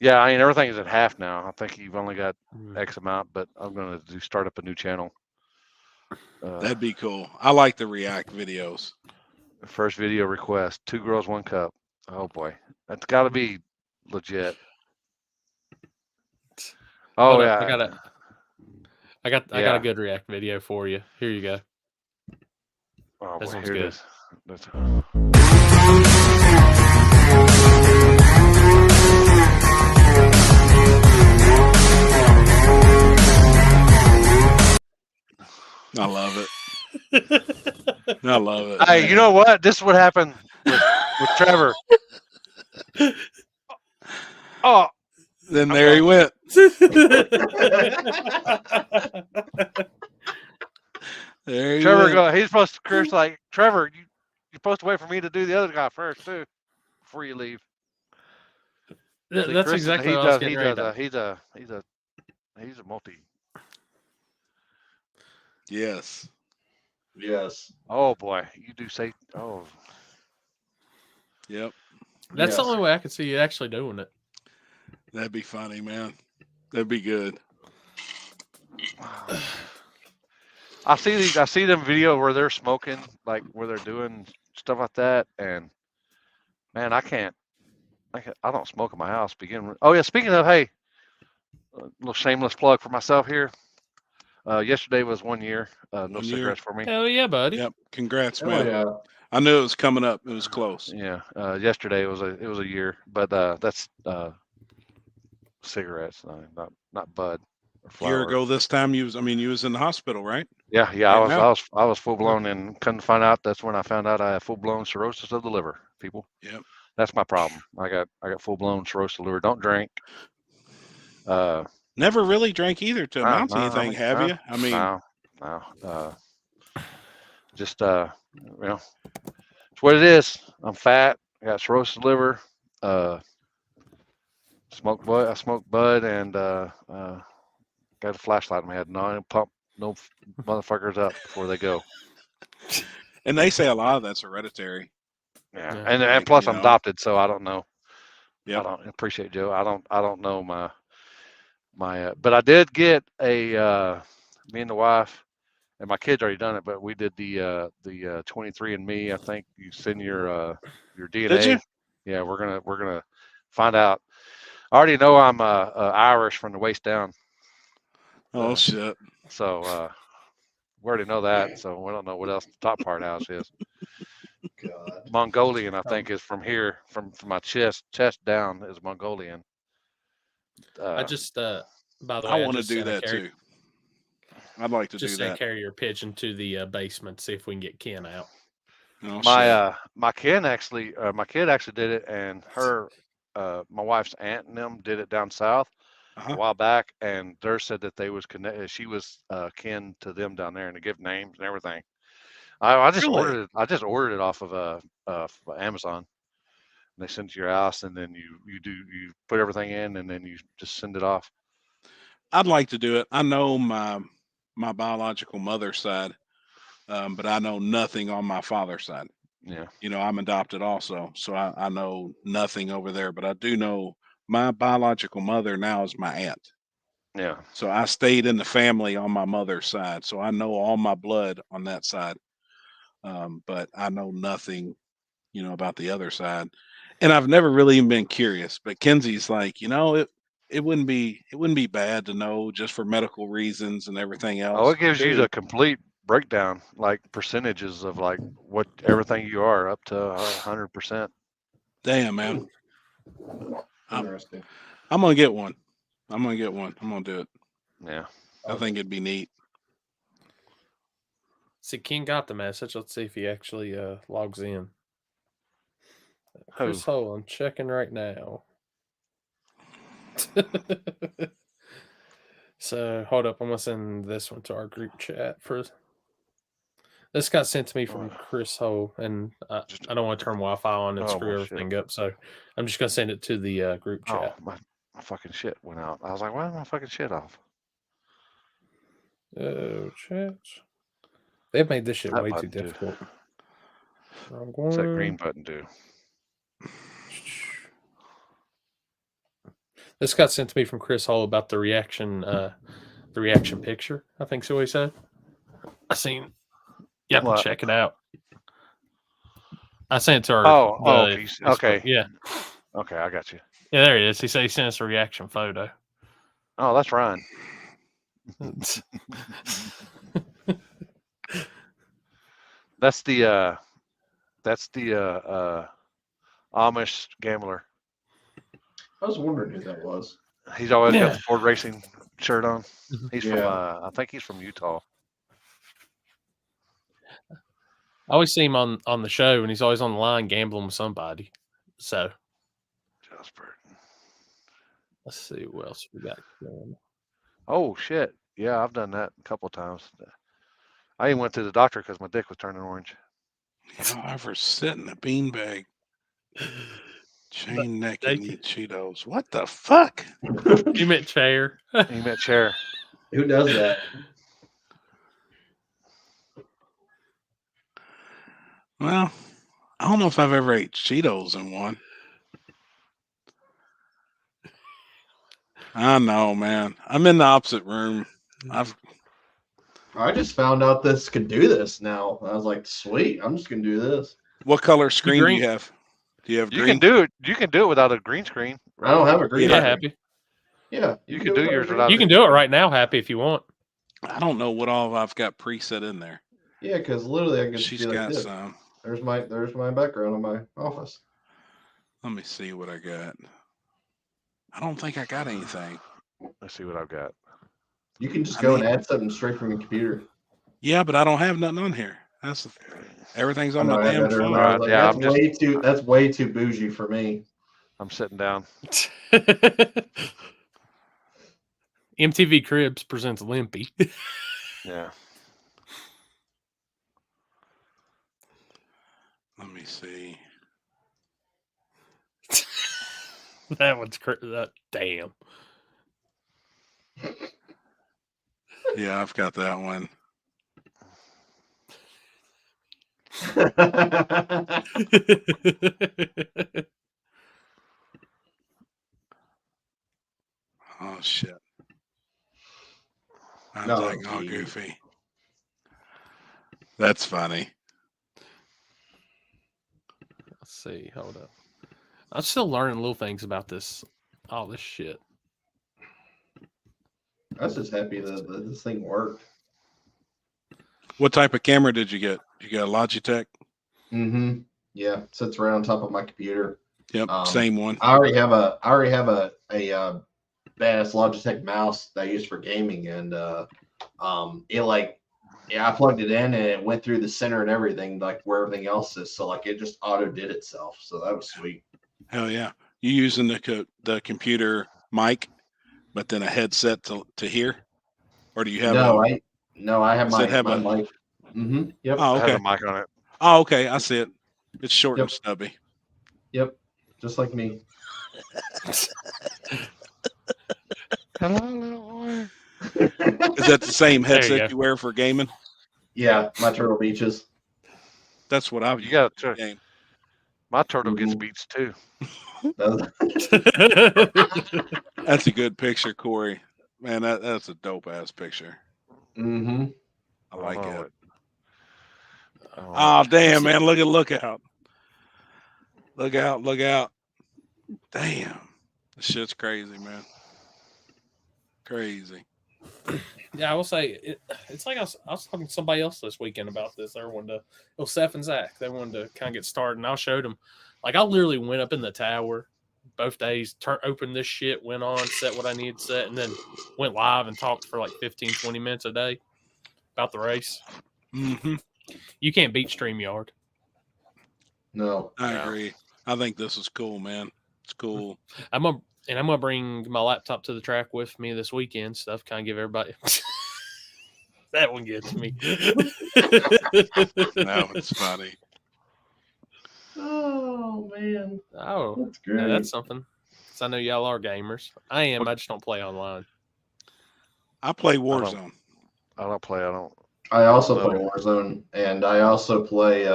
Yeah, I mean everything is at half now. I think you've only got X amount, but I'm going to start up a new channel. That'd be cool. I like the react videos. First video request: 2 girls, 1 cup. Oh boy, that's got to be legit. Oh yeah, I got a good react video for you. Here you go. Oh, this boy, one's here good. It is. I love it. I love it. Hey, you know what? This is what happened with Trevor. Oh, then there he went. There he went. He's supposed to. Chris like Trevor. You're supposed to wait for me to do the other guy first too, before you leave. That's Chris, exactly what I was getting ready to. He's a multi. Yes. Yes. Oh boy, you do say. Oh. Yep. That's the only way I could see you actually doing it. That'd be funny, man. That'd be good. I see them video where they're smoking, like where they're doing stuff like that, and man, I don't smoke in my house. Oh yeah, speaking of, hey, a little shameless plug for myself here. Yesterday was 1 year. No cigarettes for me. Hell yeah, buddy. Yep. Congrats, Hell man. yeah. I knew it was coming up. It was close. Yeah. Yesterday it was a year, but that's cigarettes, not bud. A year ago this time you was in the hospital, right? Yeah. Right I was full blown, and couldn't find out. That's when I found out I had full blown cirrhosis of the liver. People. Yep. That's my problem. I got full blown cirrhosis of the liver. Don't drink. Never really drank either to amount to anything, have you? I mean, no. Just it's what it is. I'm fat. I got cirrhosis of the liver. I smoked bud, and got a flashlight in my head. No pump, no motherfuckers up before they go. And they say a lot of that's hereditary. Yeah. And plus I'm adopted, so I don't know. Yeah. I don't appreciate Joe. I don't know my but I did get a me and the wife, and my kids already done it, but we did the 23andMe. I think you send your DNA. Did you? Yeah, we're gonna find out. I already know I'm Irish from the waist down. Oh shit! So we already know that. So we don't know what else the top part house is. God. Mongolian, I think, is from here, from my chest down is Mongolian. I just by the way, I want to do that too. I'd like to do that. Carry your pigeon to the basement, see if we can get Ken out. Oh, my kid actually did it, and my wife's aunt and them did it down south a while back, and they said that they was connected. She was kin to them down there, and to give names and everything. I just ordered it. I just ordered it off of Amazon. They send it to your house, and then you put everything in, and then you just send it off. I'd like to do it. I know my biological mother's side, but I know nothing on my father's side. Yeah. You know, I'm adopted also, so I know nothing over there, but I do know my biological mother now is my aunt. Yeah. So I stayed in the family on my mother's side, so I know all my blood on that side. But I know nothing, you know, about the other side, and I've never really even been curious. But Kenzie's like, you know, it wouldn't be bad to know just for medical reasons and everything Oh, else. it gives you Dude, the complete breakdown, like percentages of like what everything you are up to 100%. damn man, I'm, Interesting. I'm gonna get one. I'm gonna get one. I'm gonna do it. Yeah. I think it'd be neat. See, King got the message. Let's see if he actually logs in. Chris Hull, I'm checking right now. So hold up, I'm gonna send this one to our group chat first. This got sent to me from Chris Hull, and I don't want to turn Wi-Fi on and screw everything up, so I'm just gonna send it to the group chat. Oh, my fucking shit went out. I was like, why is my fucking shit off? Oh, chat. They've made this shit That way too button do. difficult. What's that green button do? This got sent to me from Chris Hall about the reaction picture. I think so. He said. I seen. Yep, What? check it out. I sent it to our. Okay. Yeah. Okay, I got you. Yeah, there it is. He said he sent us a reaction photo. Oh, that's Ryan. That's the Amish gambler. I was wondering who that was. He's always got the Ford Racing shirt on. He's from Yeah. I think he's from Utah. I always see him on the show, and he's always on the line gambling with somebody. So, let's see what else we got going. Oh shit! Yeah, I've done that a couple of times. I even went to the doctor because my dick was turning orange. You know, I ever sit in a beanbag, chain neck, and eat Cheetos. What the fuck? You meant chair. You meant chair. Who does that? Well, I don't know if I've ever ate Cheetos in one. I know, man. I'm in the opposite room. I just found out this could do this now. I was like, sweet, I'm just gonna do this. What color screen do you have? Do you have green? You can do it. You can do it without a green screen. I don't have a green screen. Happy. Yeah, you can do yours without. You can do it right now, Happy, if you want. I don't know what all I've got preset in there. Yeah, because literally I can She's be like got this. some. There's my background in my office. Let me see what I got. I don't think I got anything. Let's see what I've got. You can just go and add something straight from your computer. Yeah, but I don't have nothing on here. Everything's on my damn phone. Like, yeah, that's way too bougie for me. I'm sitting down. MTV Cribs presents Limpy. Yeah. Let me see. That one's damn. Yeah, I've got that one. Oh shit. I was like, oh, goofy. That's funny. Let's see. Hold up. I'm still learning little things about this. All this shit. I was just happy that this thing worked. What type of camera did you get? You got a Logitech? Mm-hmm. Yeah, sits right on top of my computer. Yep, same one. I already have a badass Logitech mouse that I use for gaming, and I plugged it in and it went through the center and everything, like where everything else is. So like it just auto did itself. So that was sweet. Hell yeah! You using the computer mic, but then a headset to hear, or do you have? I have my mic. Mm-hmm. Yep. Oh, okay. I have a mic on it. Oh, okay. I see it. It's short and stubby. Yep. Just like me. Hello, little boy. Is that the same headset you wear for gaming? Yeah, my Turtle Beaches. That's what I've You got to. game. My turtle gets beats too. That's a good picture, Corey. Man, that's a dope ass picture. Mm-hmm. I like it. Oh, Oh damn, man! Look out! Look out! Damn, this shit's crazy, man. Crazy. Yeah, I will say it's like I was talking to somebody else this weekend about this. They wanted to, it was Seth and Zach. They wanted to kind of get started, and I showed them. Like I literally went up in the tower both days, opened this shit, went on, set what I needed set, and then went live and talked for like 15, 20 minutes a day about the race. Mm-hmm. You can't beat StreamYard. No, I agree. I think this is cool, man. It's cool. I'm gonna bring my laptop to the track with me this weekend. Stuff kind of give everybody. That one gets me. No, it's funny. Oh man. Oh, that's great. now that's something. Because I know y'all are gamers. I am. I just don't play online. I play Warzone. I don't play. I also play Warzone, and I also play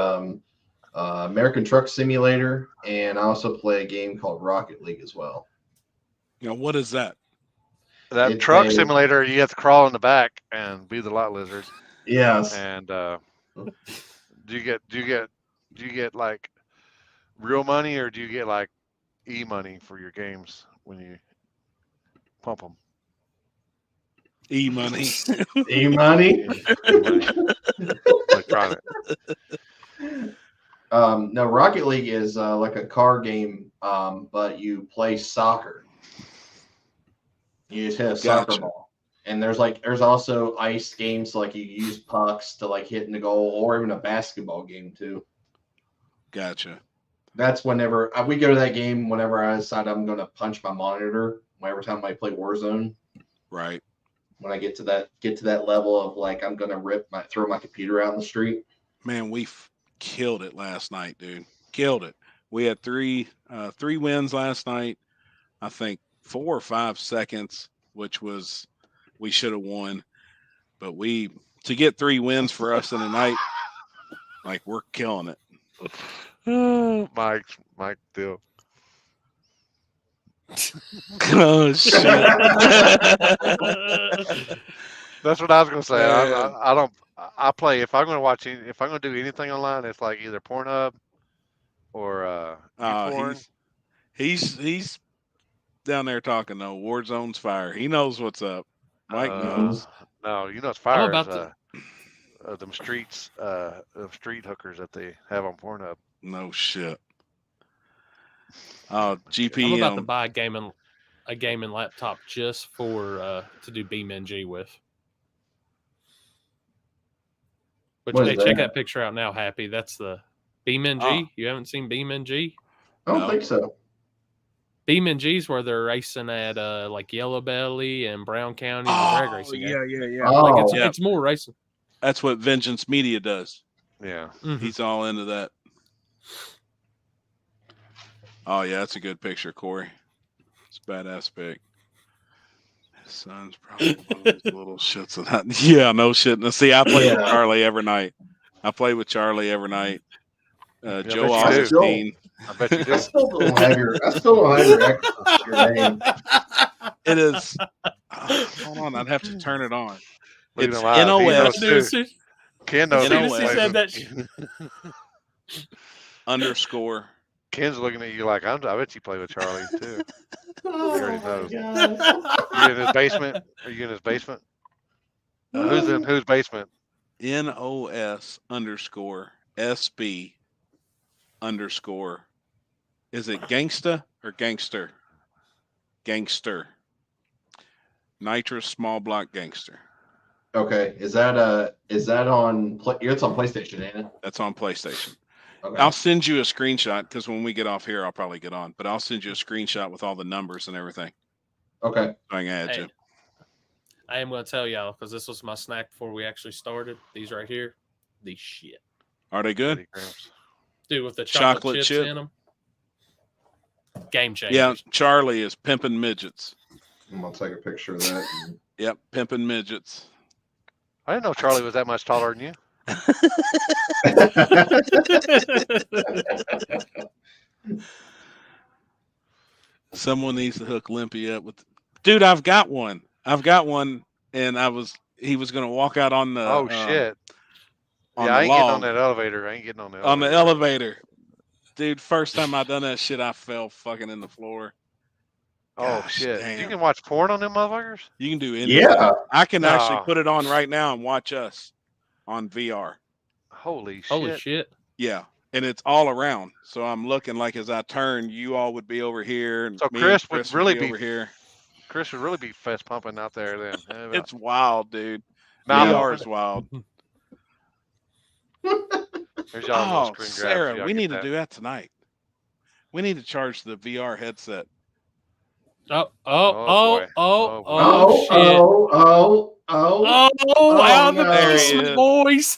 American Truck Simulator, and I also play a game called Rocket League as well. You know, what is that? That truck simulator, you have to crawl in the back and be the lot lizard. Yes. And do you get like real money, or do you get like e-money for your games when you pump them? E-money. E-money. Electronic. No, Rocket League is like a car game, but you play soccer. You just hit a soccer ball, and there's also ice games, like you use pucks to like hit in the goal, or even a basketball game too. Gotcha. That's whenever we go to that game. Whenever I decide I'm going to punch my monitor, every time I play Warzone. Right. When I get to that level of like I'm going to throw my computer out in the street. Man, we killed it last night, dude. Killed it. We had three wins last night. I think 4 or 5 seconds, which was we should have won. But to get 3 wins for us in a night, like we're killing it. Mike deal. Oh shit. That's what I was gonna say. I play if I'm gonna do anything online, it's like either Pornhub or porn. He's down there talking though. Warzone's fire. He knows what's up. Mike knows. No, you know it's fire. Them street hookers that they have on Pornhub. No shit. GP. I'm about to buy a gaming laptop just for to do BeamNG with. But hey, check that picture out now, Happy. That's the BeamNG. You haven't seen BeamNG? I don't think so. BeamNG's where they're racing at like Yellow Belly and Brown County drag racing. Yeah. Like it's more racing. That's what Vengeance Media does. Yeah. Mm-hmm. He's all into that. Oh yeah, that's a good picture, Corey. It's a badass pic. His son's probably one of those little shits of that. Yeah, no shit. Now, see, I play with Charlie every night. Joe Augustine. I bet you do. I still don't have your name. It is. Hold on, I'd have to turn it on. It's NOS. Ken knows _. Ken's looking at you like I bet you play with Charlie too. Oh, he already knows. You in his basement? Are you in his basement? Who's in whose basement? NOS _SB _ Is it Gangsta or Gangster? Gangster. Nitrous Small Block Gangster. Okay, is that on? It's on PlayStation, ain't it? That's on PlayStation. Okay. I'll send you a screenshot because when we get off here, I'll probably get on. But I'll send you a screenshot with all the numbers and everything. Okay. So I can add you. I am going to tell y'all because this was my snack before we actually started. These right here, these shit. Are they good? Dude, with the chocolate chips in them. Game changer. Yeah, Charlie is pimping midgets. I'm gonna take a picture of that. Yep, pimping midgets. I didn't know Charlie was that much taller than you. Someone needs to hook Limpy up with. Dude, I've got one. And he was gonna walk out on the. Oh shit! On Yeah, the I ain't getting on log. that elevator. I ain't getting on the elevator. On the elevator. Dude, first time I done that shit, I fell fucking in the floor. Oh Gosh, shit! damn. You can watch porn on them motherfuckers? You can do anything. Yeah. I can actually No. put it on right now and watch us on VR. Holy shit! Holy shit! Yeah, and it's all around. So I'm looking like as I turn, you all would be over here, and So me Chris and would Chris really be be over here. Chris would really be fist pumping out there then. It's wild, dude. Mouth VR open. is wild. There's y'all's little Oh, screen grabs. Sarah, Y'all we get need that. to do that tonight. We need to charge the VR headset. Oh boy. shit! Wow, the no. There he basement is. boys.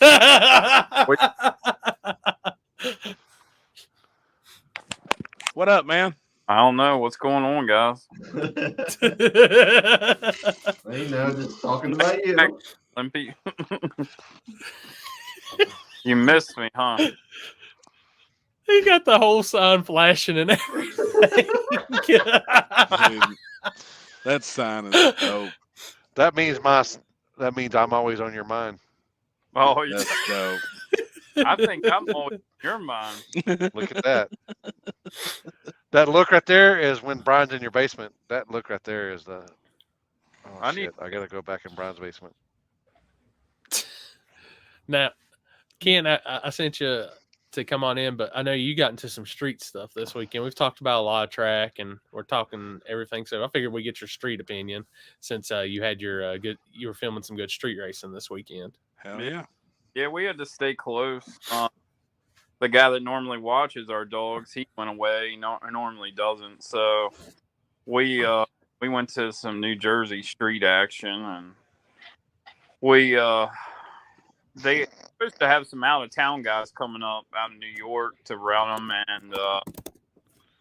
What up, man? I don't know what's going on, guys. You know, just talking about you. Limpy. You missed me, huh? He got the whole sign flashing and everything. Dude, that sign is dope. That means I'm always on your mind. Oh, That's dope. I think I'm always in your mind. Look at that. That look right there is when Brian's in your basement. That look right there is the. Oh I shit! I gotta go back in Brian's basement. Now, Ken, I sent you to come on in, but I know you got into some street stuff this weekend. We've talked about a lot of track, and we're talking everything. So I figured we get your street opinion since you had your you were filming some good street racing this weekend. Hell yeah. Yeah, we had to stay close. The guy that normally watches our dogs, he went away. He normally doesn't. So we went to some New Jersey street action, and they were supposed to have some out of town guys coming up out of New York to run them, and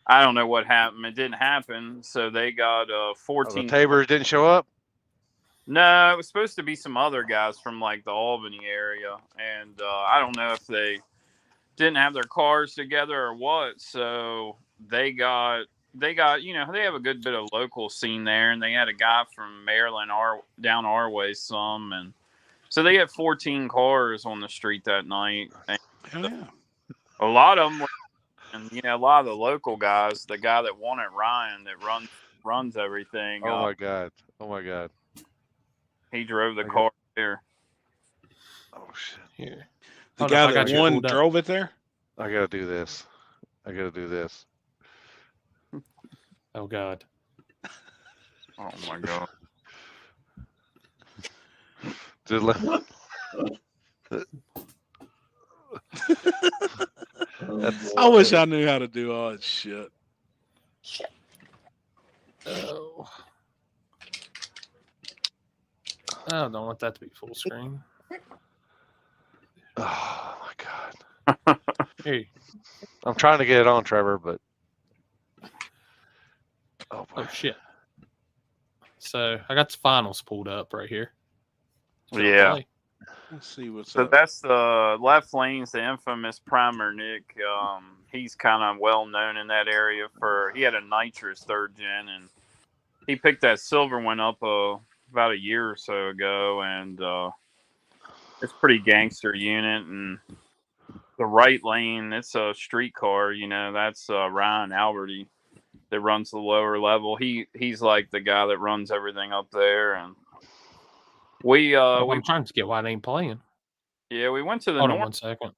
I don't know what happened. It didn't happen. So they got 14. The Tabers didn't show up. No, it was supposed to be some other guys from like the Albany area, and I don't know if they didn't have their cars together or what. So they got they have a good bit of local scene there, and they had a guy from Maryland down our way some, and so they had 14 cars on the street that night. And Hell yeah. a lot of them were, and a lot of the local guys. The guy that won it, Ryan, that runs everything. Oh my god! He drove the car there. Oh shit! Here, The guy that won drove it there? I gotta do this. Oh god. Oh my god. I wish I knew how to do all that shit. Oh. I don't want that to be full screen. Oh my god! Hey, I'm trying to get it on, Trevor, but oh shit! So I got the finals pulled up right here. Yeah. Let's see what's So up. that's the left lane's the infamous Primer Nick. He's kind of well known in that area he had a nitrous third gen, and he picked that silver one up about a year or so ago, and it's a pretty gangster unit. And the right lane, it's a street car, that's Ryan Alberty that runs the lower level. He's like the guy that runs everything up there, and I'm trying to get why it ain't playing. Yeah, we went to the Hold on 1 second.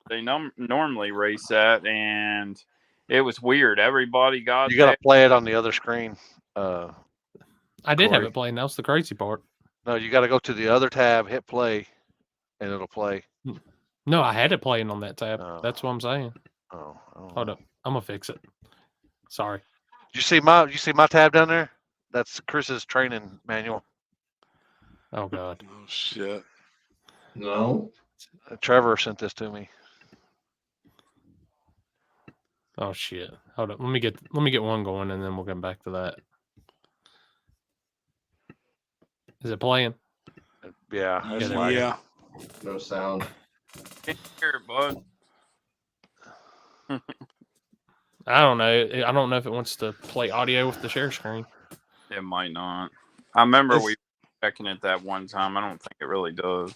They normally race at, and it was weird. Everybody got you gotta play it on the other screen. I did have it playing. That was the crazy part. No, you got to go to the other tab, hit play, and it'll play. No, I had it playing on that tab. That's what I'm saying. Oh, hold up. I'm gonna fix it. Sorry. You see my tab down there? That's Chris's training manual. Oh god. Oh shit. No. Trevor sent this to me. Oh shit. Hold up. Let me get one going, and then we'll come back to that. Is it playing? Yeah. Yeah. No sound. Here, bud. I don't know. I don't know if it wants to play audio with the share screen. It might not. I remember we were checking it that one time. I don't think it really does.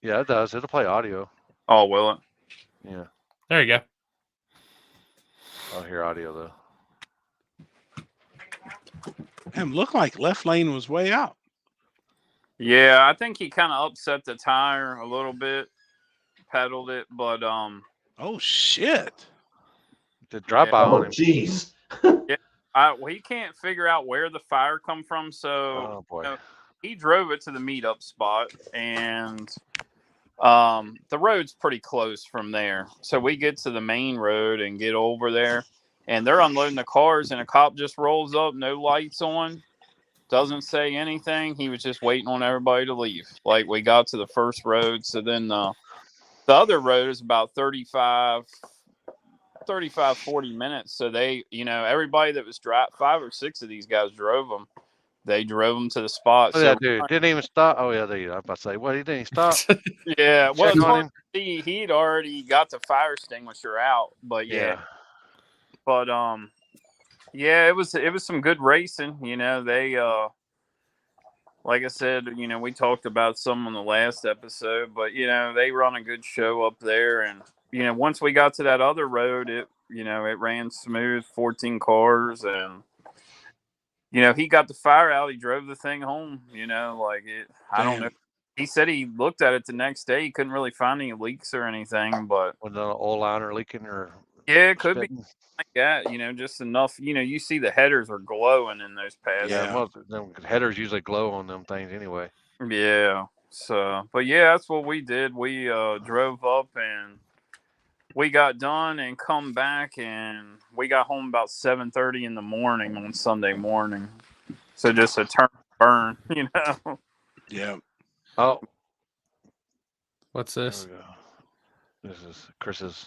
Yeah, it does. It'll play audio. Oh, will it? Yeah. There you go. I'll hear audio though. Him looked like left lane was way out. Yeah, I think he kind of upset the tire a little bit, pedaled it, but Oh shit! The drive by on him. Jeez. Yeah, he can't figure out where the fire come from. So Oh boy. He drove it to the meetup spot, and the road's pretty close from there. So we get to the main road and get over there, and they're unloading the cars, and a cop just rolls up, no lights on. Doesn't say anything. He was just waiting on everybody to leave. Like, we got to the first road. So then the other road is about 35, 40 minutes. So they, everybody that was 5 or 6 of these guys drove them. They drove them to the spot. Oh, yeah, dude. Didn't even stop. Oh, yeah, there you go. I was about to say, what? He didn't stop? Yeah. Well, it's on hard him. to see. He'd already got the fire extinguisher out. But yeah. But, yeah, it was some good racing. They, like I said, we talked about some on the last episode, but, they run a good show up there. And, once we got to that other road, it ran smooth, 14 cars. And, he got the fire out. He drove the thing home, I don't know. He said he looked at it the next day. He couldn't really find any leaks or anything, but. Was the oil liner leaking or? Yeah, it could be like that, just enough. You see the headers are glowing in those passes. Yeah, well, them headers usually glow on them things anyway. Yeah. So, but yeah, that's what we did. We drove up and we got done and come back, and we got home about 7:30 in the morning on Sunday morning. So just a turn burn, Yeah. Oh. What's this? There we go. This is Chris's.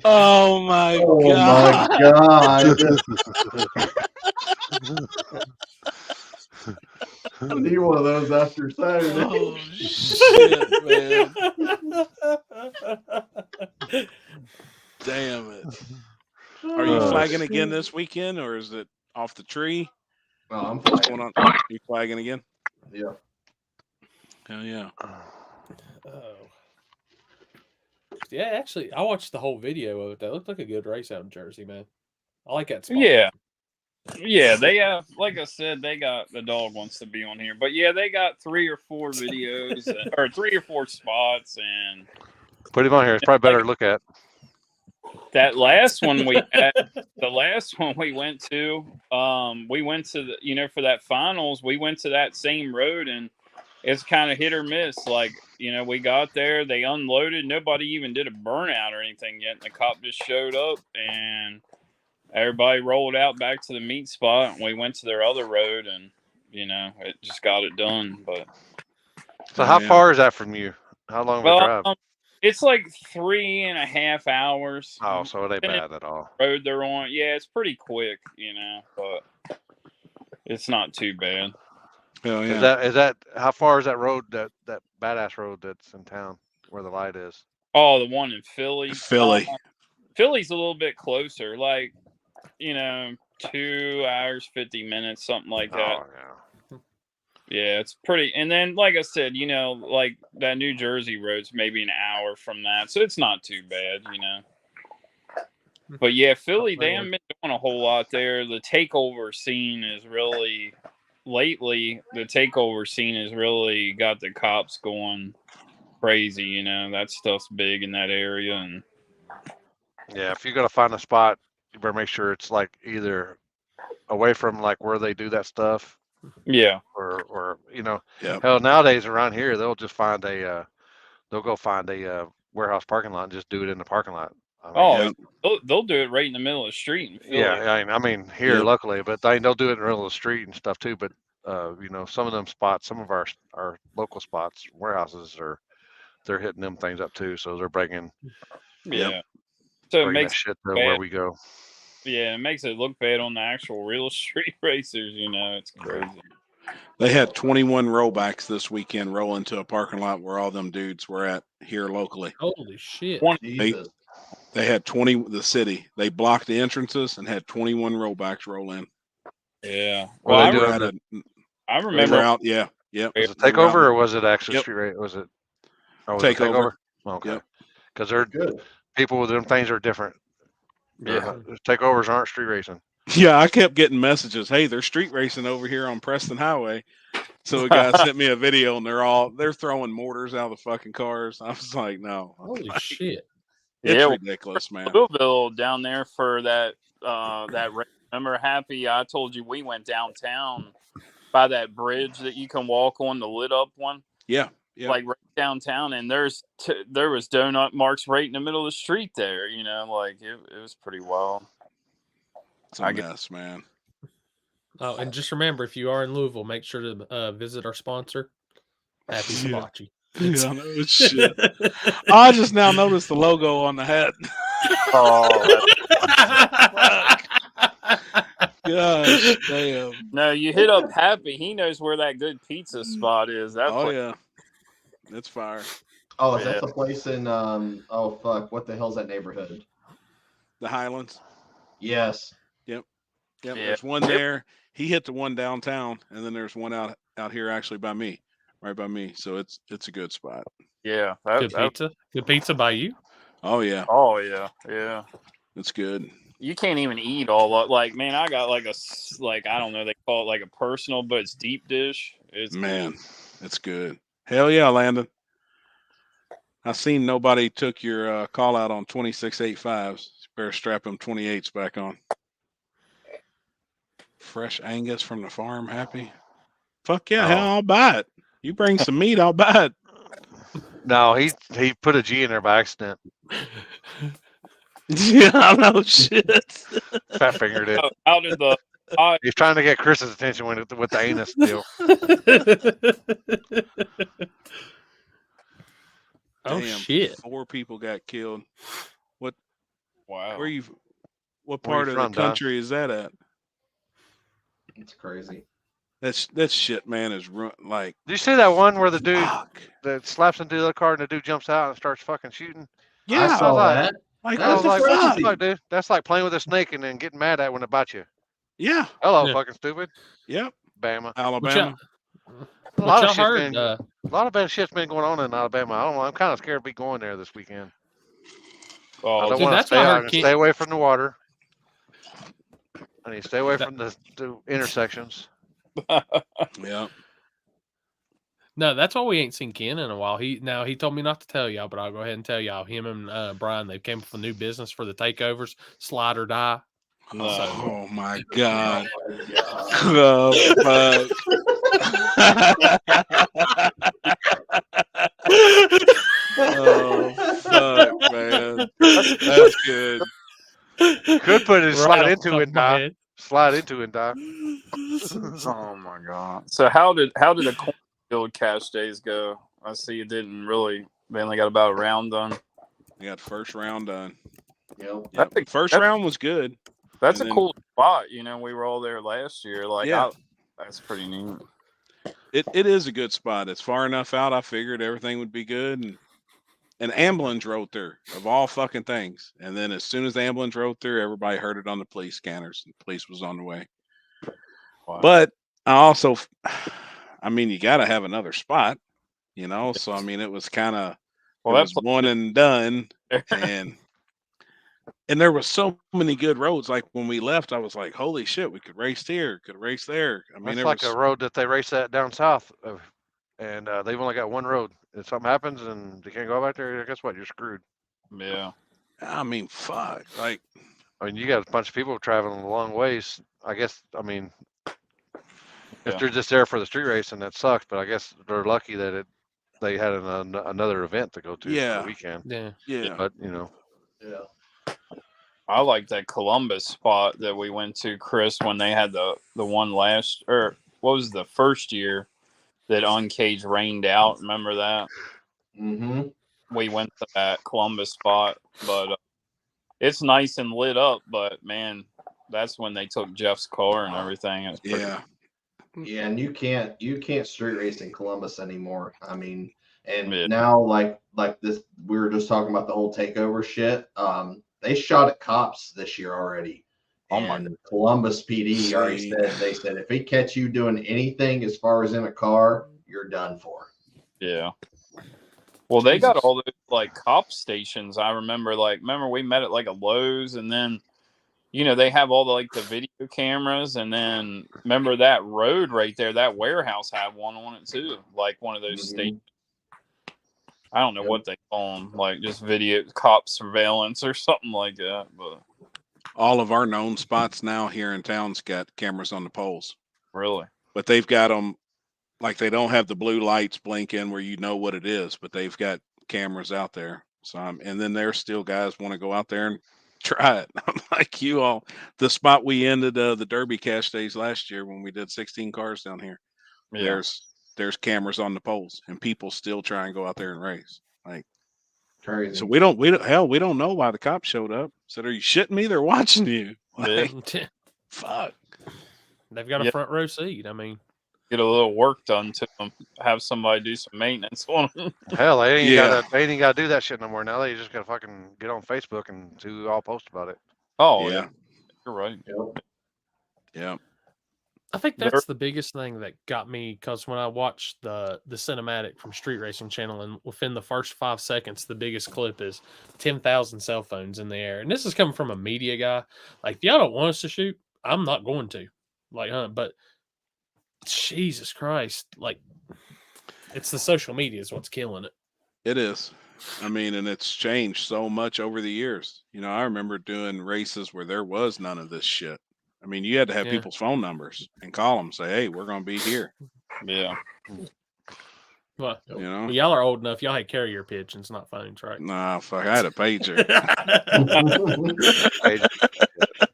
Oh my god! My god! I need one of those after Saturday. Oh shit, man! Damn it! Are you flagging again this weekend, or is it off the tree? No, I'm What's flagging. going on? You flagging again? Yeah. Hell yeah! Oh. Yeah, actually, I watched the whole video of it. That looked like a good race out in Jersey, man. I like that spot. Yeah, they have, like I said, they got the dog wants to be on here, but yeah, they got 3 or 4 videos or 3 or 4 spots, and put him on here. It's probably better to look at. That last one we had, the last one we went to the, for that finals, we went to that same road, and it's kind of hit or miss. Like, we got there, they unloaded, nobody even did a burnout or anything yet, and the cop just showed up, and everybody rolled out back to the meet spot, and we went to their other road, and it just got it done. But so, how far is that from you? How long of a drive? It's like 3.5 hours. Oh, so it ain't bad at all. Road they're on, yeah, it's pretty quick, but it's not too bad. Hell yeah. Is that how far is that road, that badass road that's in town where the light is? Oh, the one in Philly. Philly. Philly's a little bit closer, like 2 hours 50 minutes, something like that. Oh, yeah. Yeah, it's pretty. And then, like I said, like that New Jersey road's maybe an hour from that, so it's not too bad, But yeah, Philly, they haven't been doing a whole lot there. The takeover scene is really lately. The takeover scene has really got the cops going crazy. That stuff's big in that area, and yeah, if you're gonna find a spot, you better make sure it's like either away from like where they do that stuff. Yeah. Or Yep. hell, nowadays around here they'll just find they'll go find a warehouse parking lot and just do it in the parking lot. They'll do it right in the middle of the street in Philly. Yeah, I mean here luckily, but they'll do it in the middle of the street and stuff too. But some of them spots, some of our local spots, warehouses they're hitting them things up too. So they're bringing Yeah. Yep. So it Bring makes that shit to bad. where we go. Yeah, it makes it look bad on the actual real street racers. You know, it's crazy. They had 21 rollbacks this weekend roll into a parking lot where all them dudes were at here locally. Holy shit! Jesus. They had 20. The city. They blocked the entrances and had 21 rollbacks roll in. Yeah. Were Well, they I, doing Had the, I They were remember. out. Yeah. Yep. was it They were out. takeover or was it actually Yep. street race? Was it? Oh, was it Takeover. takeover? Okay. Yep. Because they're Good. people with them things are different. Yeah. Takeovers aren't street racing. Yeah, I kept getting messages. Hey, they're street racing over here on Preston Highway. So a guy sent me a video, and they're throwing mortars out of the fucking cars. I was like, no, Holy shit! it's Yeah, ridiculous, man. Louisville down there for that race. Remember, Happy? I told you we went downtown by that bridge that you can walk on, the lit up one. Yeah, yeah. Like right downtown, and there was donut marks right in the middle of the street there. You know, like it was pretty wild. It's a mess, man. Oh, and just remember, if you are in Louisville, make sure to visit our sponsor, Happy Hibachi. Yeah, no shit. I just now noticed the logo on the hat. Oh, gosh, damn. No, you hit up Happy. He knows where that good pizza spot is. That Oh place. yeah, it's fire. Oh, is that the place in oh fuck, what the hell's that neighborhood? The Highlands. Yes. Yep. Yeah. There's one there. He hit the one downtown, and then there's one out here actually by me, right by me. So it's a good spot. Yeah. Good pizza. Good pizza by you. Oh yeah. Oh yeah. Yeah. It's good. You can't even eat all of, like, man, I got like I don't know, they call it like a personal, but it's deep dish. It's Man, it's good. Hell yeah, Landon. I seen nobody took your call out on 2685s. Better strap them 28s back on. Fresh Angus from the farm, Happy. Fuck yeah, hell, I'll buy it. You bring some meat, I'll buy it. No, he put a G in there by accident. Yeah, I know shit. Fat fingered it. How did the He's trying to get Chris's attention with the anus deal. Oh Damn, shit! 4 people got killed. What? Wow. Where you? What Where part you of from, the country is that at? It's crazy. That shit, man, is like. Did you see that one where the dude Fuck. that slaps into the other car and the dude jumps out and starts fucking shooting? Yeah, I saw that. Like, I was what like, the what fuck? the fuck, dude? That's like playing with a snake and then getting mad at when it bites you. Yeah. Hello, Yeah. fucking stupid. Yep. Bama. Alabama. A lot of y'all heard? shit's been, a lot of bad shit's been going on in Alabama. I don't know. I'm kind of scared to be going there this weekend. I Oh, don't dude, want to that's stay why I out heard and Ken- stay away from the water. I need to stay away from the intersections. Yeah. No, that's why we ain't seen Ken in a while. He told me not to tell y'all, but I'll go ahead and tell y'all. Him and Brian, they came up with a new business for the takeovers, slide or die. Oh my god. Oh, Oh, fuck, man. That's good. Could put his Right slide off the into top it of my and die. head. Slide into it and die. oh my god. So how did the cornfield catch days go? I see you didn't really. They only got about a round done. We got first round done. Yep. Yep. First round was good. That's And a then- cool spot. You know, we were all there last year. Like, Yeah. that's pretty neat. It is a good spot. It's far enough out. I figured everything would be good. And ambulance rode through, of all fucking things. And then as soon as the ambulance rode through, everybody heard it on the police scanners. And the police was on the way. Wow. But I also, I mean, you got to have another spot, you know? So, I mean, it was kind of, Well, it that's was one and done. And there were so many good roads. Like when we left, I was like, holy shit, we could race here, could race there. I mean, That's like a road that they race at down south of, and they've only got one road. If something happens and they can't go back there, guess what? You're screwed. Yeah. I mean, fuck. Like, I mean, you got a bunch of people traveling a long ways. I guess, I mean, if they're just there for the street race, and that sucks, but I guess they're lucky that they had another event to go to for the weekend. Yeah. But, you know. Yeah. I like that Columbus spot that we went to, Chris, when they had the one last, or what was the first year that Uncaged rained out? Remember that? Mm-hmm. we went to that Columbus spot, but it's nice and lit up. But man, that's when they took Jeff's car and everything. It's pretty Yeah, and you can't street race in Columbus anymore. I mean, and Yeah. now like this, we were just talking about the whole takeover shit. They shot at cops this year already. Oh my And Columbus PD already said, they said if we catch you doing anything as far as in a car, you're done for. Yeah. Well, they got all those like cop stations. I remember we met at like a Lowe's, and then they have all the video cameras, and then remember that road right there, that warehouse had one on it too, like one of those stations. I don't know what they call them, like just video cop surveillance or something like that. But all of our known spots now here in town's got cameras on the poles. Really? But they've got them, like they don't have the blue lights blinking where you know what it is, but they've got cameras out there. So and then there's still guys want to go out there and try it. Like you all, the spot we ended the Derby cash days last year when we did 16 cars down here. Yeah. There's cameras on the poles, and people still try and go out there and race. Like crazy. So we don't know why the cops showed up. Said, "Are you shitting me? They're watching you." Like, fuck. They've got a front row seat. I mean, get a little work done to them. Have somebody do some maintenance on them. Hell, they ain't got to do that shit no more. Now they just got to fucking get on Facebook and see who all post about it. Oh yeah, you're right. Yeah. I think that's the biggest thing that got me, because when I watched the cinematic from Street Racing Channel, and within the first 5 seconds, the biggest clip is 10,000 cell phones in the air. And this is coming from a media guy. Like, if y'all don't want us to shoot, I'm not going to. Like, but Jesus Christ, like, it's the social media is what's killing it. It is. I mean, and it's changed so much over the years. I remember doing races where there was none of this shit. I mean, you had to have people's phone numbers and call them, say, "Hey, we're going to be here." Yeah. Well, y'all are old enough. Y'all had carrier pigeons, not phones, right? Nah, fuck. I had a pager.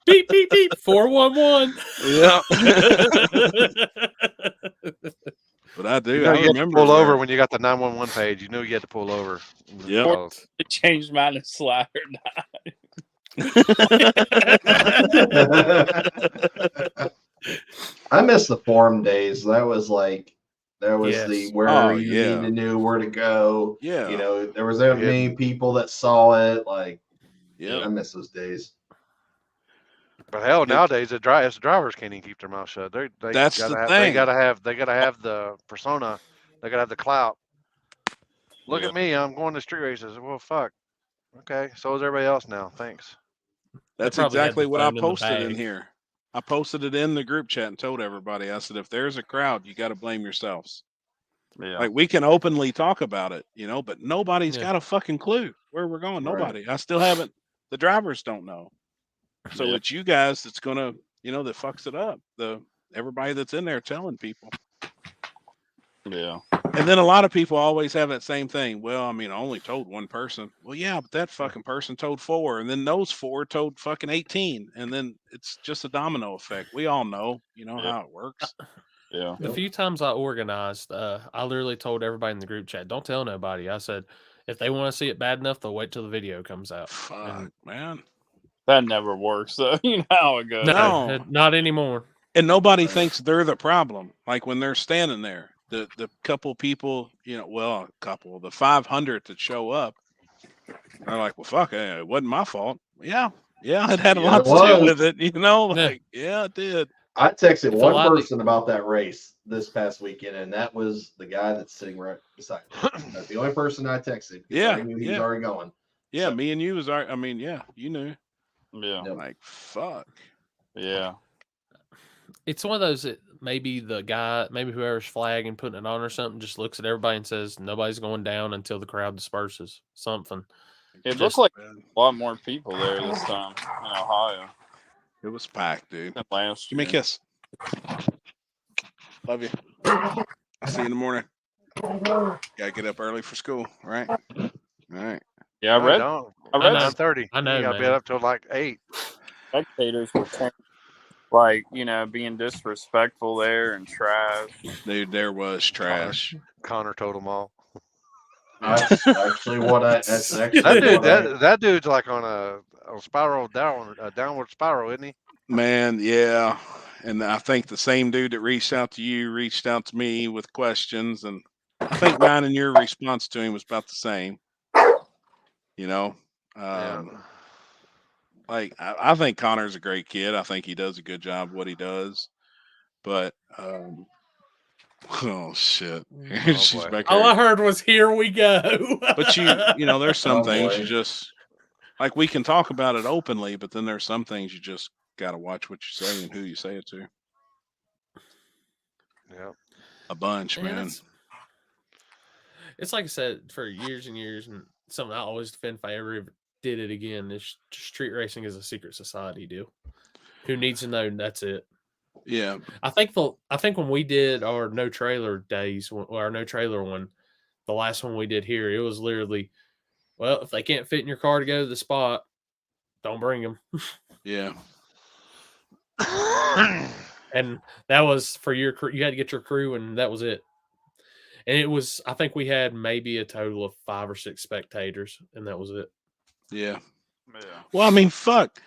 Beep, beep, beep. 411. Yeah. But I do. I remember you pull over when you got the 911 page. You knew you had to pull over. Yeah. It changed mine to slide or die. I miss the forum days. That was the where you need to know where to go. Yeah. There was that many people that saw it. Like, yeah, I miss those days. But hell, nowadays the drivers can't even keep their mouth shut. That's the thing. They gotta have the persona. They gotta have the clout. Look at me. I'm going to street races. Well, fuck. Okay, so is everybody else now. Thanks. That's exactly what I posted in here. I posted it in the group chat and told everybody. I said, if there's a crowd, you got to blame yourselves. Yeah. Like, we can openly talk about it, but nobody's got a fucking clue where we're going. Nobody. I still haven't. The drivers don't know. So it's you guys that's gonna, that fucks it up. Everybody that's in there telling people. Yeah. And then a lot of people always have that same thing. Well, I mean, I only told one person. Well, yeah, but that fucking person told 4, and then those 4 told fucking 18, and then it's just a domino effect. We all know, how it works. Yeah. The few times I organized, I literally told everybody in the group chat, "Don't tell nobody." I said, if they want to see it bad enough, they'll wait till the video comes out. Fuck, man. That never works. So you know how it goes. No, not anymore. And nobody thinks they're the problem. Like when they're standing there, the couple people, the 500 that show up, they're like, well, fuck, it wasn't my fault. Yeah, it had a lot to do with it. It did. I texted one person about that race this past weekend, and that was the guy that's sitting right beside me. That's the only person I texted. I knew he was already going. Yeah, so. Me and you you knew. Yeah. Like, fuck. Yeah. It's one of those that maybe the guy, maybe whoever's flagging, putting it on or something, just looks at everybody and says, nobody's going down until the crowd disperses. Something. It looked like a lot more people there this time in Ohio. It was packed, dude. Last year. Give me a kiss. Love you. I'll see you in the morning. Gotta get up early for school, right? All right. Yeah, I read 9:30. I know. You gotta be up till like 8. Spectators were being disrespectful there and trash. Dude, there was trash. Connor told them all. That's actually what I. That's actually that dude's like on a spiral downward spiral, isn't he? Man, yeah. And I think the same dude that reached out to you reached out to me with questions, and I think mine and your response to him was about the same. You know, like I think Connor's a great kid. I think he does a good job what he does, but oh shit, she's back All there. I heard was "Here we go." But you know, there's some things you just like. We can talk about it openly, but then there's some things you just got to watch what you say and who you say it to. Yeah, a bunch, man. It's like I said for years and years, and something I always defend if I ever did it again. This street racing is a secret society deal. Who needs to know? That's it. Yeah, I think when we did our no trailer days, or our no trailer one, the last one we did here, it was literally, well, if they can't fit in your car to go to the spot, don't bring them. Yeah. And that was for your crew. You had to get your crew, and that was it. And it was, I think we had maybe a total of 5 or 6 spectators, and that was it. Yeah. Well, I mean, fuck.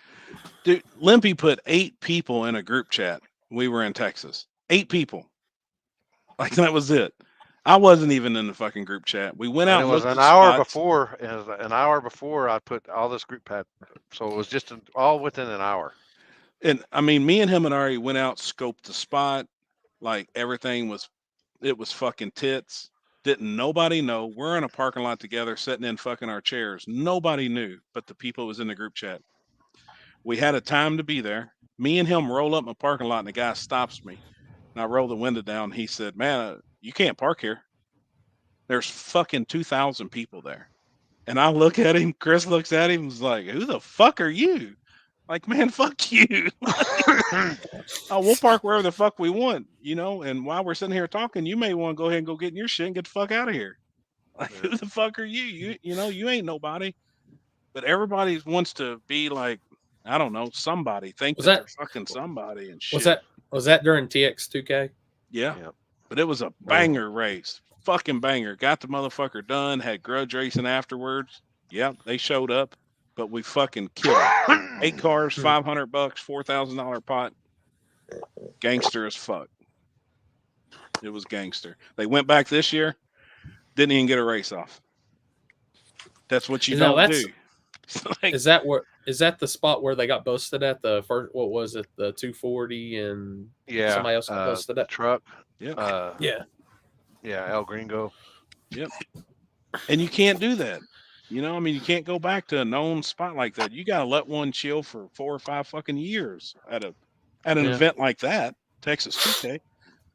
Dude, Limpy put 8 people in a group chat. We were in Texas. 8 people. Like, that was it. I wasn't even in the fucking group chat. We went out. And it was an hour before. An hour before I put all this group chat. So it was just all within an hour. And I mean, me and him and Ari went out, scoped the spot. Like, everything was, it was fucking tits. Didn't nobody know. We're in a parking lot together, sitting in fucking our chairs. Nobody knew but the people who was in the group chat. We had a time to be there. Me and him roll up in the parking lot, and the guy stops me. And I roll the window down. He said, man, you can't park here. There's fucking 2,000 people there. And I look at him. Chris looks at him and was like, who the fuck are you? Like, man, fuck you. Oh, we'll park wherever the fuck we want, you know? And while we're sitting here talking, you may want to go ahead and go get in your shit and get the fuck out of here. Like, who the fuck are you? You know, you ain't nobody. But everybody wants to be like, I don't know, somebody. Think that they're fucking somebody and shit. Was that during TX2K? Yeah. But it was a banger race. Fucking banger. Got the motherfucker done. Had Grudge racing afterwards. Yep, they showed up. But we fucking killed it. 8 cars, $500, $4,000 pot. Gangster as fuck. It was gangster. They went back this year. Didn't even get a race off. That's what you don't do. Like, is that the spot where they got busted at the first? What was it? The 240 and somebody else got busted at truck. Yeah. El Gringo. Yep. And you can't do that. You know, I mean, you can't go back to a known spot like that. You got to let one chill for 4 or 5 fucking years at an event like that, Texas 2K.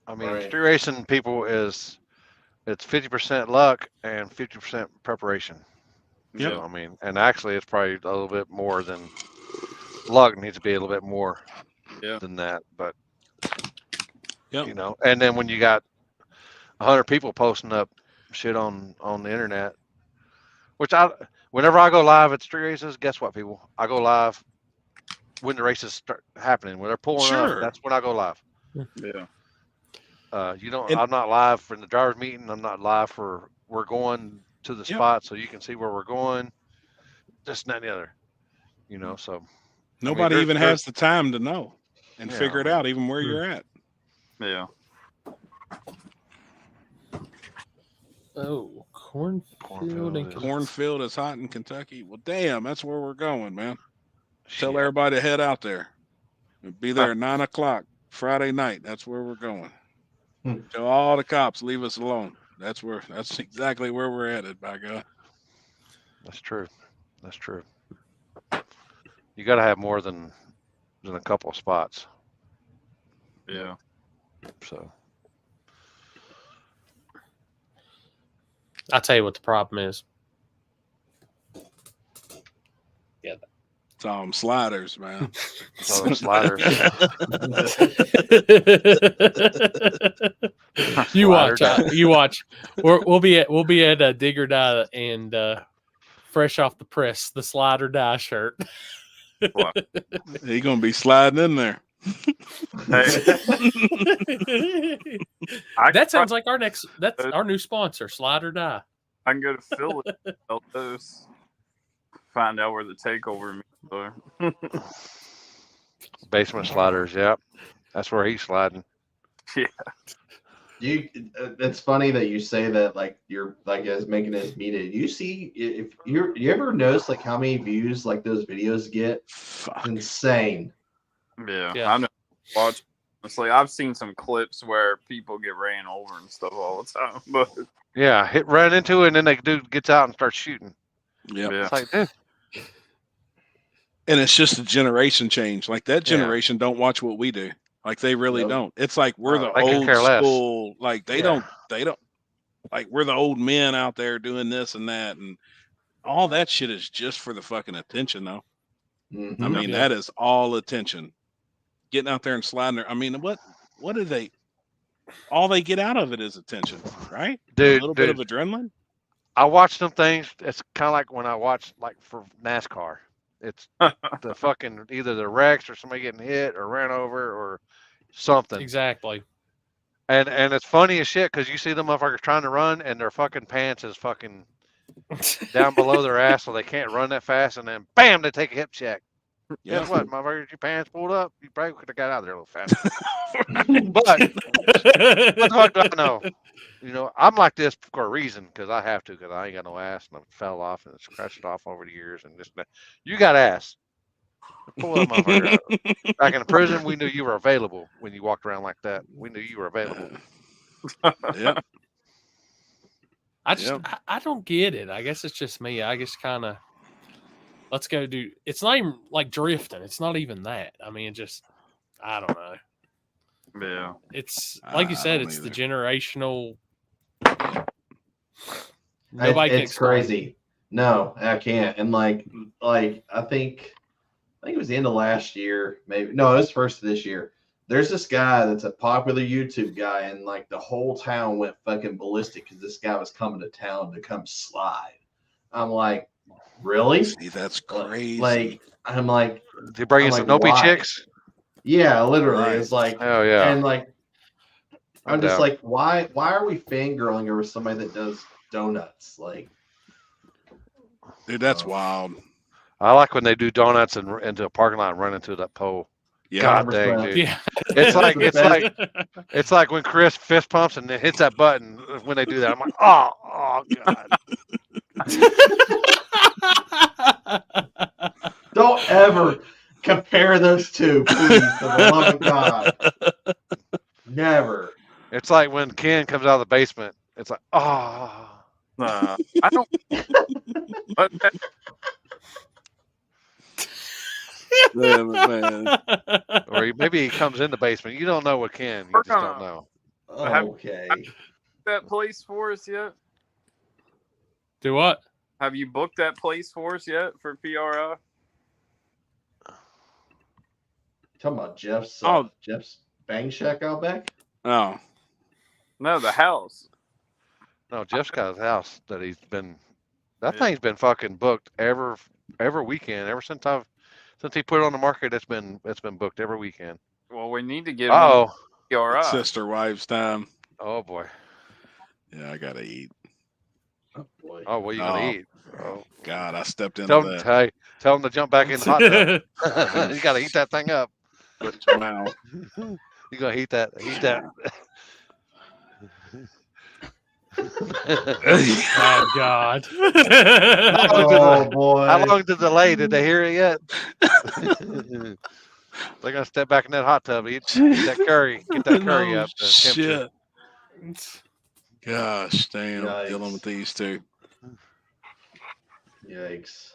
I mean, street racing people it's 50% luck and 50% preparation. Yeah. So, I mean, and actually it's probably a little bit more than luck. Needs to be a little bit more than that. But, you know, and then when you got 100 people posting up shit on the internet, which whenever I go live at street races, guess what, people? I go live when the races start happening. When they're pulling up, that's when I go live. Yeah. I'm not live for the driver's meeting. I'm not live for we're going to the spot so you can see where we're going. This and that and the other. You know, so nobody even has the time to know and figure it out, even where you're at. Yeah. Oh, cornfield is hot in Kentucky. Well, damn, that's where we're going, man. Tell everybody to head out there. We'll be there at 9 o'clock Friday night. That's where we're going. Tell all the cops, leave us alone. That's exactly where we're headed, by God. That's true. You got to have more than a couple of spots. Yeah. So. I'll tell you what the problem is. Yeah. It's all them sliders, man. It's all them sliders. You watch. We'll be at a Dig or Die and fresh off the press, the Slide or Die shirt. He's gonna be sliding in there. That sounds like our new sponsor, Slide or Die. I can go to Philly, sell those, find out where the takeover meets are. Basement sliders, yep. That's where he's sliding. Yeah. It's funny that you say that, like you're like as making it needed. You see, if you ever notice like how many views like those videos get? It's insane. Yeah. I know. Watch. Honestly, I've seen some clips where people get ran over and stuff all the time. But yeah, run into it, and then the dude gets out and starts shooting. Yep. It's like, dude. And it's just a generation change. Like that generation don't watch what we do. Like they really don't. It's like we're the old school. Like they don't. Like we're the old men out there doing this and that, and all that shit is just for the fucking attention, though. Mm-hmm. I mean, that is all attention. Getting out there and sliding there. I mean, what do they? All they get out of it is attention, right? Dude, a little bit of adrenaline. I watch them things. It's kind of like when I watch like for NASCAR. It's the fucking either the wrecks or somebody getting hit or ran over or something. Exactly. And it's funny as shit because you see them motherfuckers trying to run and their fucking pants is fucking down below their ass, so they can't run that fast. And then bam, they take a hip check. Guess what, motherfuckers? Your pants pulled up. You probably could have got out of there a little faster. But what the fuck do I know? You know, I'm like this for a reason because I have to, because I ain't got no ass and I fell off and scratched it off over the years and this and that. You got ass. Pull that motherfucker out. Back in the prison, we knew you were available when you walked around like that. We knew you were available. Yeah. I don't get it. I guess it's just me. I just kind of let's go do. It's not even like drifting. It's not even that. I mean, just I don't know. Yeah. It's like you said. It's the generational. It's crazy. No, I can't. And like I think it was the end of last year, maybe. No, it was first of this year. There's this guy that's a popular YouTube guy, and like the whole town went fucking ballistic because this guy was coming to town to come slide. I'm like, really? See, that's crazy. Like, I'm like, they bring in some dopey chicks. Yeah, literally. Right. It's like, oh yeah, and like, I'm just like, why are we fangirling over somebody that does donuts? Like, dude, that's wild. I like when they do donuts and into a parking lot and run into that pole. Yeah, God dang, dude. Yeah. It's like when Chris fist pumps and then hits that button when they do that. I'm like, oh God. Don't ever compare those two, please, for the love of God. Never. It's like when Ken comes out of the basement. It's like, I don't. Damn it, man. Or maybe he comes in the basement. You don't know what Ken. You just don't know. Okay. Have you booked that place for us yet? Do what? Have you booked that place for us yet for PRI? Talking about Jeff's Bang Shack out back? Oh. No, the house. No, Jeff's got his house that he's been. That thing's been fucking booked every weekend ever since he put it on the market. It's been booked every weekend. Well, we need to get PRI. Sister wives time. Oh boy. Yeah, I gotta eat. Oh boy. Oh, what are you gonna eat? Oh God, I stepped into that. Tell him to jump back in the hot tub. You gotta heat that thing up. Wow. You gonna heat that? Oh God. Boy. How long did the delay? Did they hear it yet? They're gonna step back in that hot tub, eat that curry, get that curry up. Shit. Gosh, damn, dealing with these two. Yikes.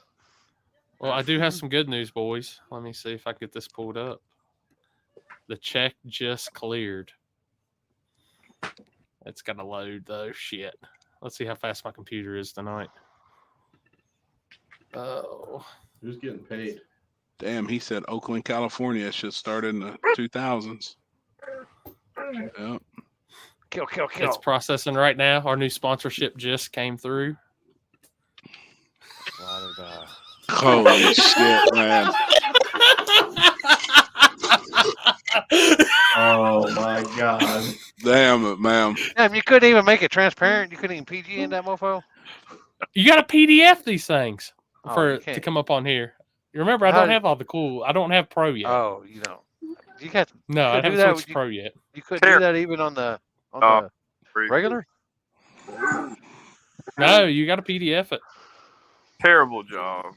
Well, I do have some good news, boys. Let me see if I get this pulled up. The check just cleared. It's got to load, though. Shit. Let's see how fast my computer is tonight. Oh. Who's getting paid? Damn, he said Oakland, California should start in the 2000s. Yep. Kill. It's processing right now. Our new sponsorship just came through. Holy shit, man. Oh my God. Damn it, man. Damn, you couldn't even make it transparent. You couldn't even PG in that mofo. You got to PDF these things Oh, to come up on here. You remember, I don't have all the cool. I don't have Pro yet. Oh, you know, you got no, I haven't switched Pro yet. You couldn't do that even on the regular. No, you got to PDF it. Terrible job.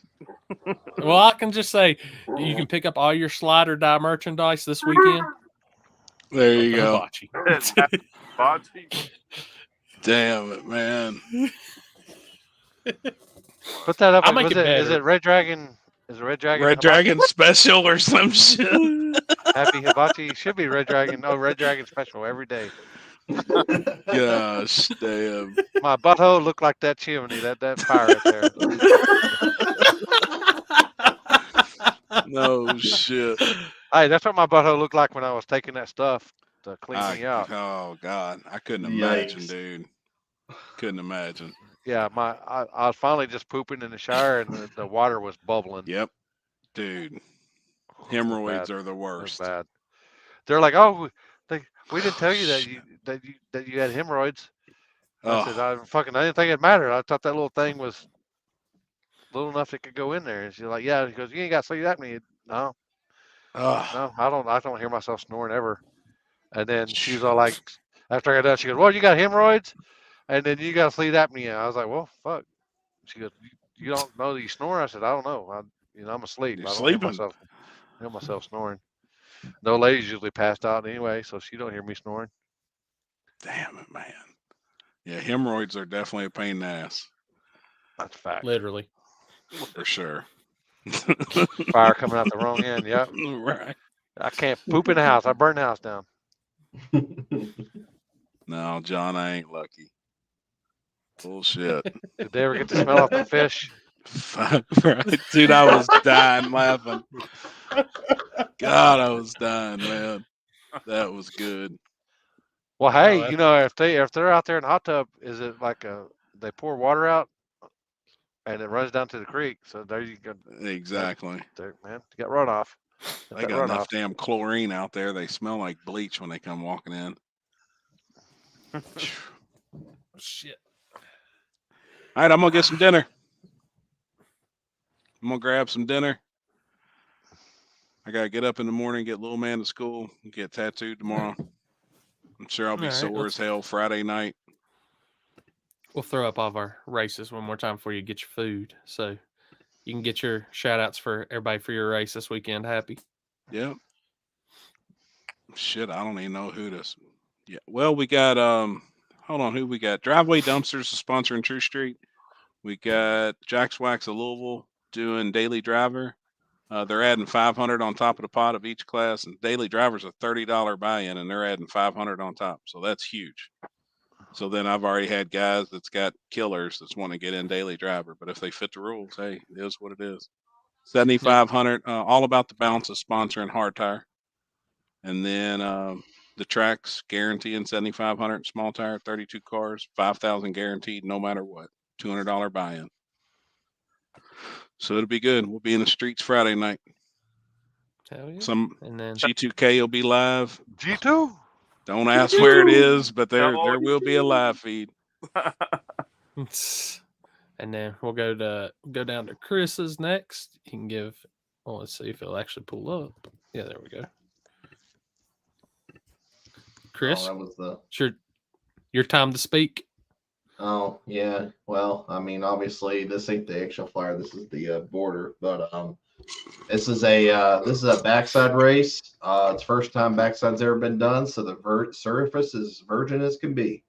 Well, I can just say you can pick up all your Slide or Die merchandise this weekend. There you go. Hibachi. Damn it, man. Put that up. I'll make it better. Is it Red Dragon? Is it Red Dragon? Red Dragon Special or some shit? Happy Hibachi should be Red Dragon. No, Red Dragon Special every day. Gosh, damn. My butthole looked like that chimney, that fire right there. No shit. Hey, that's what my butthole looked like when I was taking that stuff to clean me out. Oh God, I couldn't imagine, dude. Couldn't imagine. Yeah, I was finally just pooping in the shower and the water was bubbling. Yep, dude. Hemorrhoids are the worst. Bad. They're like, oh, we didn't tell you that you had hemorrhoids. I said, I didn't think it mattered. I thought that little thing was little enough it could go in there. And she's like, yeah. He goes, you ain't got sleep apnea. No, no, I don't hear myself snoring ever. And then she was all like, after I got done, she goes, well, you got hemorrhoids, and then you got sleep apnea. I was like, well, fuck. She goes, you don't know that you snore? I said, I don't know. I'm asleep. You're I don't sleeping. hear myself snoring. No lady's usually passed out anyway, so she don't hear me snoring. Damn it, man. Yeah, hemorrhoids are definitely a pain in the ass. That's a fact. Literally. For sure. Fire coming out the wrong end. Yep. Right. I can't poop in the house. I burn the house down. No, John, I ain't lucky. Bullshit. Did they ever get to smell out the fish? Right. Dude, I was dying laughing. God, I was dying, man. That was good. Well, hey, if they're out there in the hot tub, is it like they pour water out and it runs down to the creek? So there you go. Exactly. There, man, you got runoff. They got enough damn chlorine out there. They smell like bleach when they come walking in. Shit. All right, I'm gonna get some dinner. I'm gonna grab some dinner. I gotta get up in the morning, get little man to school, and get tattooed tomorrow. I'm sure I'll be sore as hell Friday night. We'll throw up all of our races one more time before you get your food, so you can get your shout outs for everybody for your race this weekend. Happy. Yep. Shit, I don't even know who this. Yeah. Well, we got hold on, who we got? Driveway Dumpsters is sponsoring True Street. We got Jack's Wax of Louisville doing Daily Driver. They're adding 500 on top of the pot of each class, and Daily Driver's a $30 buy-in, and they're adding 500 on top. So that's huge. So then I've already had guys that's got killers that's want to get in Daily Driver, but if they fit the rules, hey, it is what it is. 7,500. All About the Bounce is sponsoring Hard Tire, and then the Tracks guaranteeing 7,500 small tire, 32 cars, 5,000 guaranteed, no matter what. $200 buy-in. So it'll be good. We'll be in the streets Friday night. Hell yeah. And then G2K will be live. G2? Don't ask where it is, but there will be a live feed. And then we'll go down to Chris's next. You can give. Well, let's see if it'll actually pull up. Yeah, there we go. Chris, that was it's your time to speak. Oh yeah, well, I mean, obviously this ain't the actual flyer. This is the border, but this is a backside race. It's first time backside's ever been done, so the surface is virgin as can be.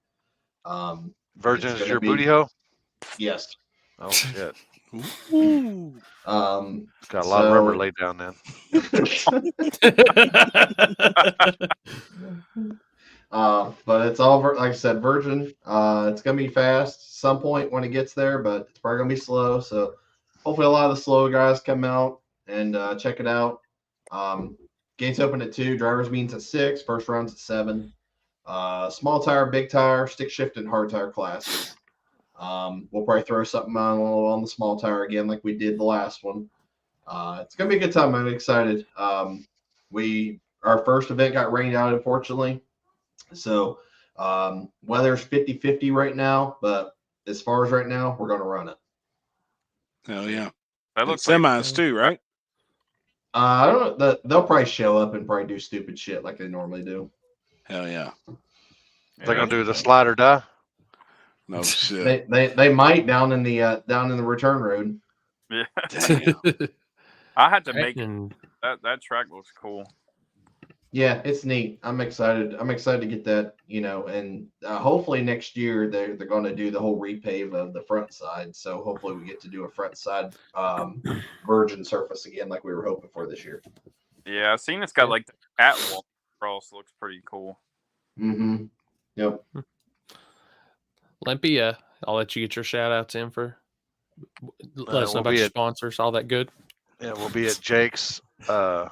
Virgin is your booty hole? Yes. Oh shit. Ooh. Got a lot of rubber laid down then. But it's all like I said, virgin. It's gonna be fast some point when it gets there, but it's probably gonna be slow. So hopefully a lot of the slow guys come out and check it out. Gates open at 2, drivers meetings at 6, first round's at 7. Small tire, big tire, stick shift, and hard tire classes. We'll probably throw something on the small tire again like we did the last one. It's gonna be a good time. I'm excited. Our first event got rained out, unfortunately. So weather's 50-50 right now, but as far as right now, we're going to run it. Hell yeah. That And looks like semis too, right? I don't know. They'll probably show up and probably do stupid shit like they normally do. Hell yeah. They're gonna do the slide or die. No shit. They might down in the return road. Yeah. Damn. I had to make that track looks cool. Yeah, it's neat. I'm excited. I'm excited to get that, and hopefully next year they're going to do the whole repave of the front side. So hopefully we get to do a front side virgin surface again, like we were hoping for this year. Yeah, I've seen it's got like the catwalk cross. Looks pretty cool. Mm-hmm. Yep. Limpy, I'll let you get your shout outs in for. Let us know about your sponsors, all that good. Yeah, we'll be at Jake's drag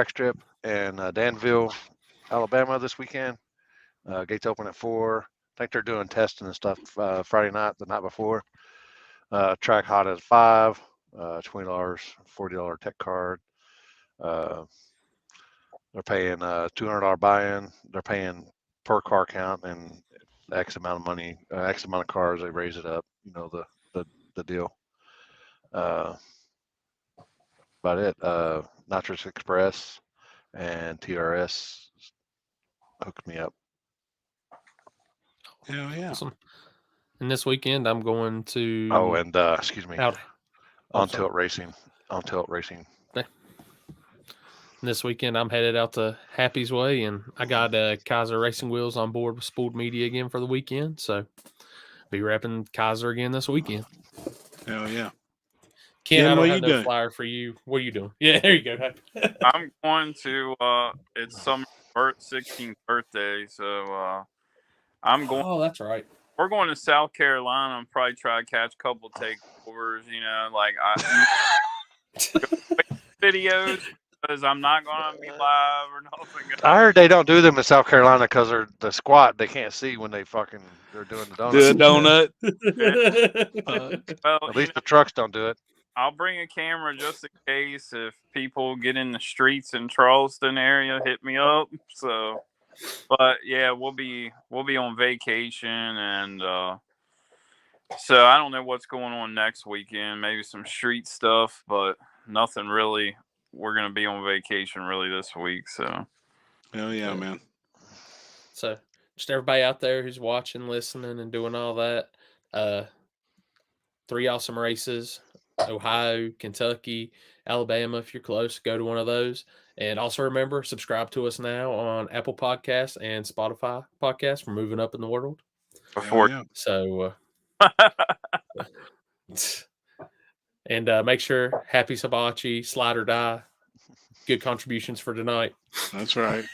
strip in Danville, Alabama this weekend. Gates open at 4. I think they're doing testing and stuff Friday night, the night before. Track hot at 5, $20, $40 tech card. They're paying $200 buy-in. They're paying per car count and X amount of money, X amount of cars. They raise it up. The deal. About it. Nitrous Express and TRS hooked me up. Hell yeah. Awesome. And this weekend I'm going to. Oh, and excuse me. On Tilt Racing. Okay. This weekend I'm headed out to Happy's Way, and I got Kaiser Racing Wheels on board with Spooled Media again for the weekend. So be repping Kaiser again this weekend. Hell yeah. Ken, I don't have no flyer for you. What are you doing? Yeah, there you go. I'm going to it's Summer's 16th birthday, so I'm going. Oh, that's right. We're going to South Carolina and probably try to catch a couple takeovers, like videos, because I'm not going to be live or nothing. I heard they don't do them in South Carolina because they're the squat. They can't see when they're doing the donut. Well, at least the trucks don't do it. I'll bring a camera just in case if people get in the streets in Charleston area, hit me up. So, but yeah, we'll be on vacation, and so I don't know what's going on next weekend. Maybe some street stuff, but nothing really. We're gonna be on vacation really this week. So, hell yeah, man. So, just everybody out there who's watching, listening, and doing all that. 3 awesome races. Ohio, Kentucky, Alabama. If you're close, go to one of those. And also remember, subscribe to us now on Apple Podcasts and Spotify Podcasts. We're moving up in the world. So, and make sure Happy Hibachi, Slide or Die. Good contributions for tonight. That's right.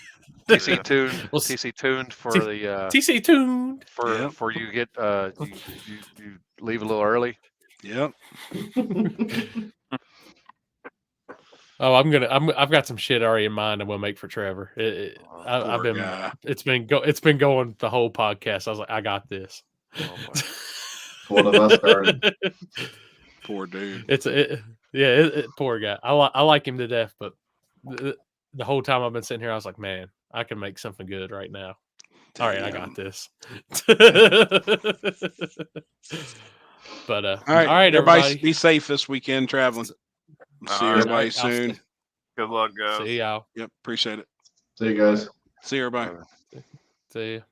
TC tuned. TC tuned for the TC tuned for you get you leave a little early. Yep. Oh, I've got some shit already in mind I'm gonna make for Trevor. It's been going the whole podcast. I was like, I got this. One of us started. Poor dude. Poor guy. I like him to death, but the whole time I've been sitting here, I was like, man, I can make something good right now. All right, I got this. But all right, everybody, be safe this weekend traveling. See everybody soon. Good luck, guys. See y'all. Yep, appreciate it. See you guys. See everybody. See you.